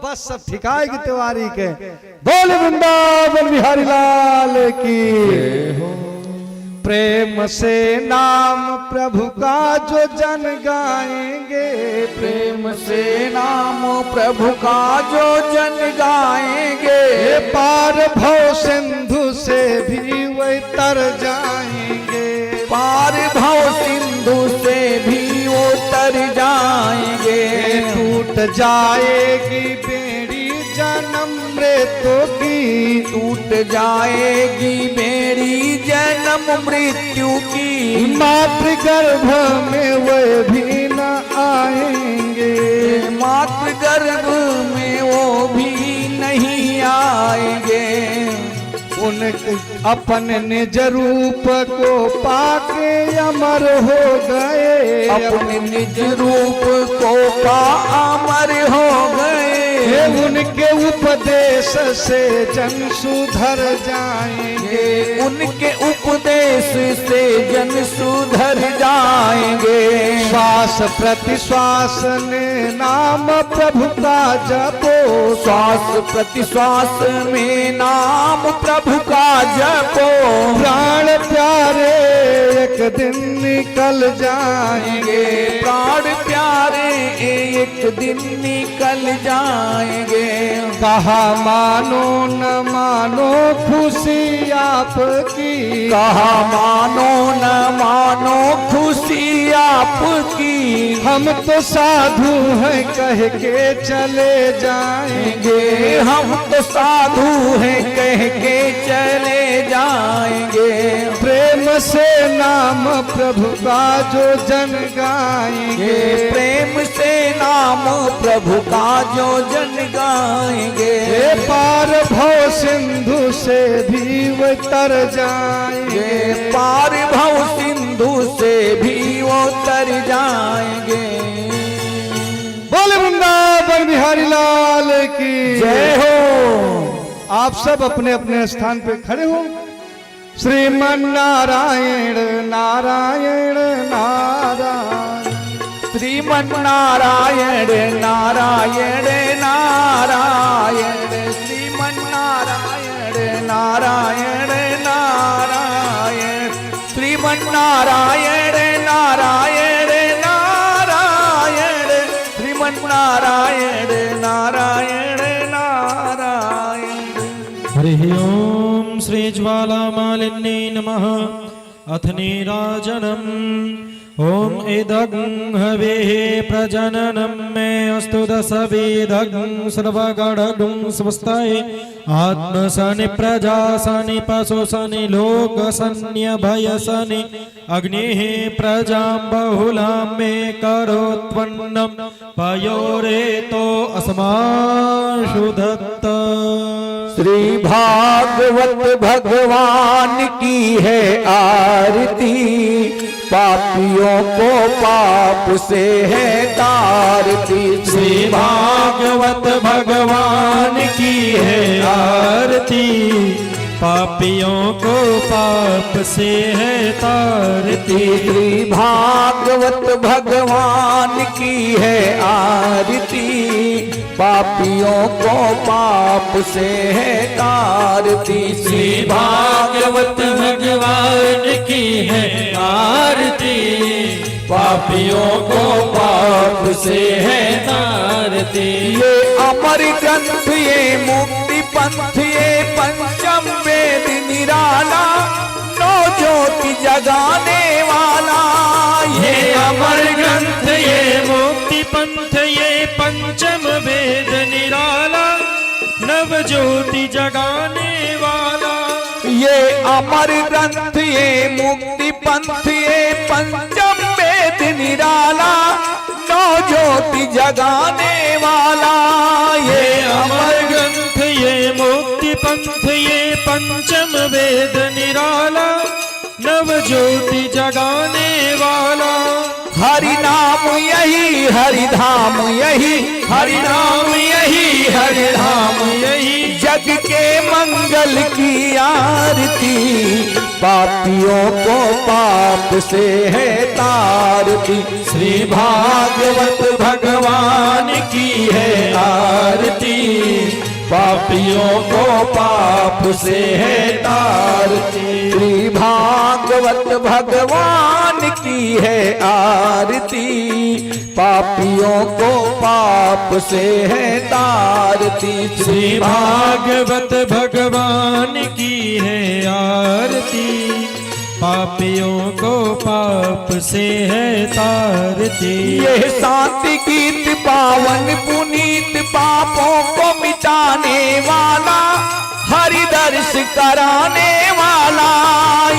बस सब ठिकाएगी तिवारी के। बोल वृंदावन बिहारी लाल की। प्रेम से नाम प्रभु का जो जन गाएंगे, प्रेम से नाम प्रभु का जो जन गाएंगे, पार भव सिंधु से भी वही तर जाएंगे, पार भव सिंधु से भी वो तर जाएंगे। टूट जाएगी बेड़ी जन्म मृत्यु की, टूट जाएगी बेड़ी जन्म मृत्यु की, मातृ गर्भ में वे भी न आएंगे, मातृ गर्भ में वो भी नहीं आएंगे। उनके अपन निज रूप को पाके अमर हो गए, अपने निज रूप को पा अमर हो गए। उनके उपदेश से जन सुधर जाएंगे, उनके उपदेश से जन सुधर जाएंगे। श्वास प्रति श्वास ने नाम प्रभु का जपो, श्वास प्रति श्वास में नाम प्रभु का जपो। प्राण प्यारे एक दिन निकल जाएंगे, प्राण प्यारे एक दिन निकल जाएंगे। कहा मानो न मानो खुशी आपकी, कहा मानो न मानो खुशी आपकी। हम तो साधु हैं कह के चले जाएंगे, हम तो साधु हैं कह के चले जाएंगे। प्रेम से नाम प्रभु का जो जन गाएंगे, प्रेम से नाम प्रभु का जो जन गाएंगे। पार भव सिंधु से भी वो तर जाएंगे, पार भव सिंधु से भी वो तर जाएंगे। बोले वृंदावन बिहारी लाल की जय हो। आप सब अपने अपने स्थान पे खड़े हो। श्रीमन नारायण नारायण नारायण, श्रीमन नारायण नारायण नारायण, श्रीमन नारायण नारायण नारायण, श्रीमन नारायण नारायण नारायण, श्रीमन नारायण नारायण नारायण। हरि ओम श्री ज्वालामालिन्ये नमः। अथ नीराजनम् ओम इदं हवेः प्रजननं मे अस्तु दशविधं सर्वगणगुं स्वस्ताय आत्मसनि प्रजासनि पशुसनि लोकसन्य भयसनि अग्निः प्रजां बहुलां मे करोत्वन्नं पयोरेतो अस्माशु दत्त। श्री भागवत भगवान की है आरती, पापियों को पाप से है तारती। श्री भागवत भगवान की है आरती, पापियों को पाप से है तारती। श्री भागवत भगवान की है आरती, पापियों को पाप से है तारती। श्री भागवत भगवान की है आरती, पापियों को पाप से है तारती। ये अमर ग्रंथ ये मुक्ति पंथ ये पंचम वेद निराला, नौ ज्योति जगाने वाला। ये अमर ग्रंथ ये मुक्ति पंथ ये पंचम वेद निराला, नव ज्योति जगाने वाला। ये अमर ग्रंथ ये मुक्ति पंथ ये पंचम वेद निराला, नौ ज्योति जगाने वाला। ये अमर ग्रंथ ये मुक्ति पंथ ये पंचम वेद निराला, नव ज्योति जगाने वाला। हरि नाम यही हरि धाम यही, हरि नाम यही हरि धाम यही, जग के मंगल की आरती, पापियों को पाप से है तारती। श्री भागवत भगवान की है आरती, पापियों को पाप से है तारती। श्री भागवत भगवान की है आरती, पापियों को पाप से है तारती। श्री भागवत भगवान की है आरती, पापियों को पाप से है तारती। यह शांति गीत पावन पुनीत, पापों को मिटाने वाला, हरि दर्श कराने वाला।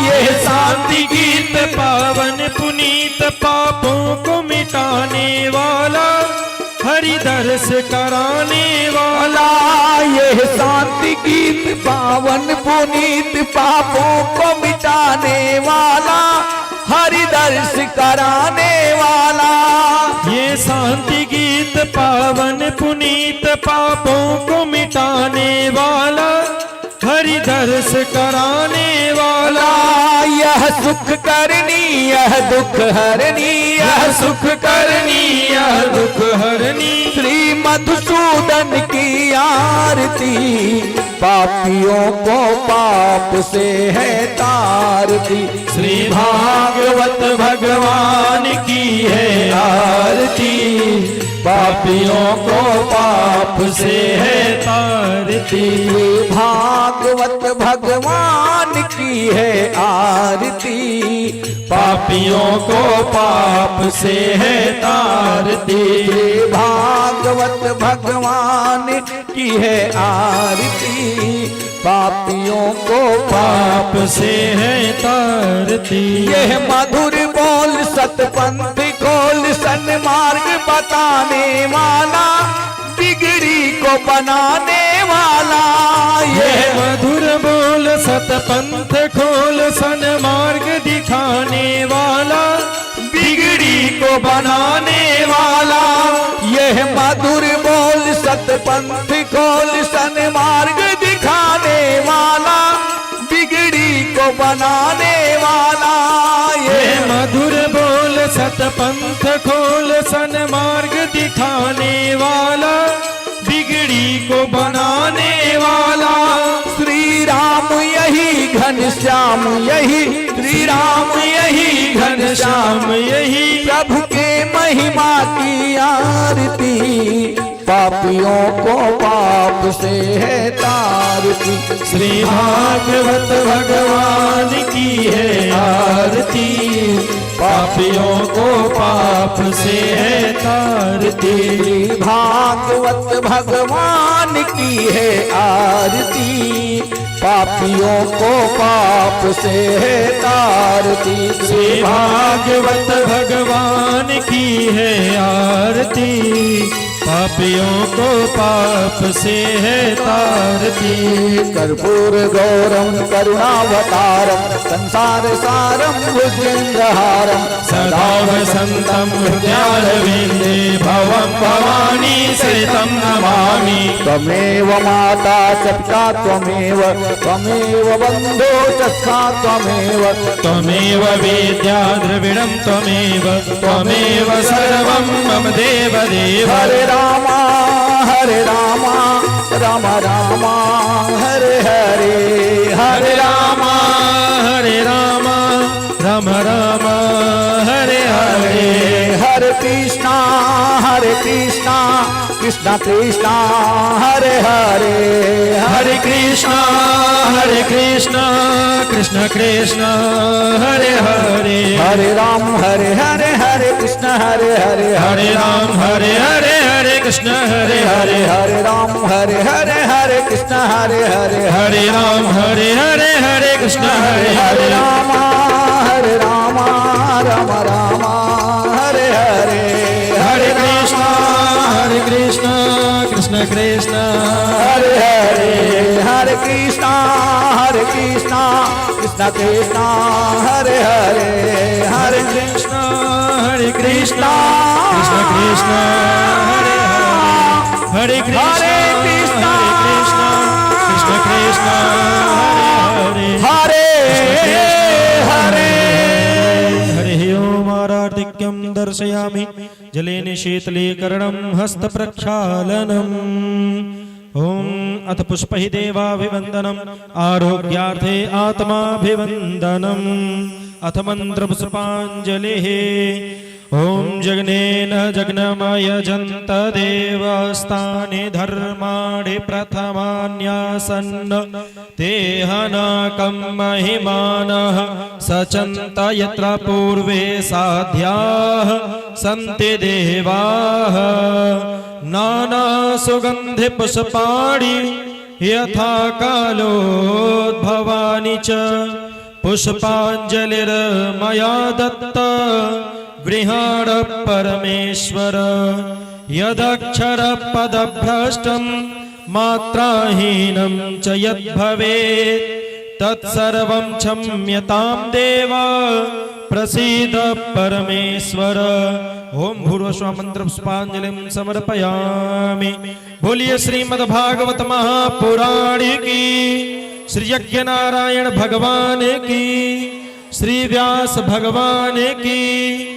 यह शांति गीत पावन पुनीत, पापों को मिटाने वाला, हरि दर्श कराने वाला। यह शांति गीत पावन पुनीत, पापों को मिटाने वाला, हरि दर्श कराने वाला। ये शांति गीत पावन पुनीत, पापों को मिटाने वाला, हरि दर्श कराने वाला। यह सुख करनी यह दुख हरनी, यह सुख करनी यह दुख हरनी। श्री मधुसूदन की आरती, पापियों को पाप से है तारती। श्री भागवत भगवान की है आरती, पापियों को पाप से है तारती। भागवत भगवान की है आरती, पापियों को पाप से है तारती। भागवत भगवान की है आरती, पापियों को पाप से है तारती। यह मधुर बोल सतपंथ खोल, सन्मार्ग बताने वाला, बिगड़ी को बनाने वाला। यह मधुर बोल सतपंथ खोल, सन्मार्ग दिखाने वाला, बिगड़ी को बनाने वाला। यह मधुर बोल सतपंथ खोल, सन्मार्ग दिखाने वाला, बिगड़ी को बनाने वाला। यह मधुर बोल सतपंथ खोल, सन्मार्ग दिखाने वाला, बिगड़ी को बनाने वाला। श्री राम यही घनश्याम यही, श्री राम यही घनश्याम यही, प्रभु के महिमा की आरती, पापियों को पाप से है तारती। श्री भागवत भगवान की है आरती, पापियों को पाप से है तारती। श्री भागवत भगवान की है आरती, पापियों को पाप से है तारती। श्री भागवत भगवान की है आरती, पापियों को पाप से है तारती। कर्पूर गौरम करुणावतारम, संसार सारम भुजगेन्द्रहारम, सदा वसन्तं हृदयारविन्दे भवं भवानी सहितं नमामि। त्वमेव माता च पिता त्वमेव, त्वमेव बन्धो च सखा त्वमेव, त्वमेव वेद्या द्रविणं त्वमेव, त्वमेव सर्वं मम देवदेव। हरे रामा राम राम हरे हरे, हरे रामा राम राम हरे हरे। हरे कृष्णा कृष्णा कृष्णा हरे हरे, हरे कृष्णा कृष्ण कृष्ण हरे हरे। हरे राम हरे हरे कृष्ण हरे हरे, हरे राम हरे हरे कृष्ण हरे हरे। हरे राम हरे हरे कृष्ण हरे हरे, हरे राम हरे कृष्ण हरे हरे हरे। राम राम हरे हरे। हरे कृष्ण कृष्ण कृष्ण हरे हरे, हरे कृष्णा कृष्ण कृष्ण कृष्ण हरे हरे हरे कृष्ण हरे कृष्ण कृष्ण कृष्ण हरे हरे कृष्ण कृष्ण कृष्ण हरे हरे हरि ओम आराधिक्यं दर्शयामि जलेन शीतलीकरणं हस्तप्रक्षालनम् ओम अथ पुष्पहि देवाभिवन्दनम् आरोग्यार्थे आत्माभिवन्दनम् अथ मन्त्रपुष्पाञ्जलिः ओम जग्नेन जग्नमयजन्त देवस्तानि धर्माणि प्रथमान्यासन्न तेहनाकं महिमानः सचन्त यत्र पूर्वे साध्याः सन्ति देवाः नाना सुगन्धि पुष्पाणि यथा कालोद्भवानि च पुष्पाञ्जलिर्मया दत्ता गृहाण परमेश्वर यदक्षर पदभ्रष्टं मात्राहीनं च यद्भवेत् तत्सर्वं क्षम्यतां देव प्रसीद परमेश्वर ओम भूर्भुवस्सुः मंत्र पुष्पांजलिं समर्पयामि। बोलिए श्रीमद्भागवत महापुराण की, श्री यज्ञ नारायण भगवान की, श्री व्यास भगवान की।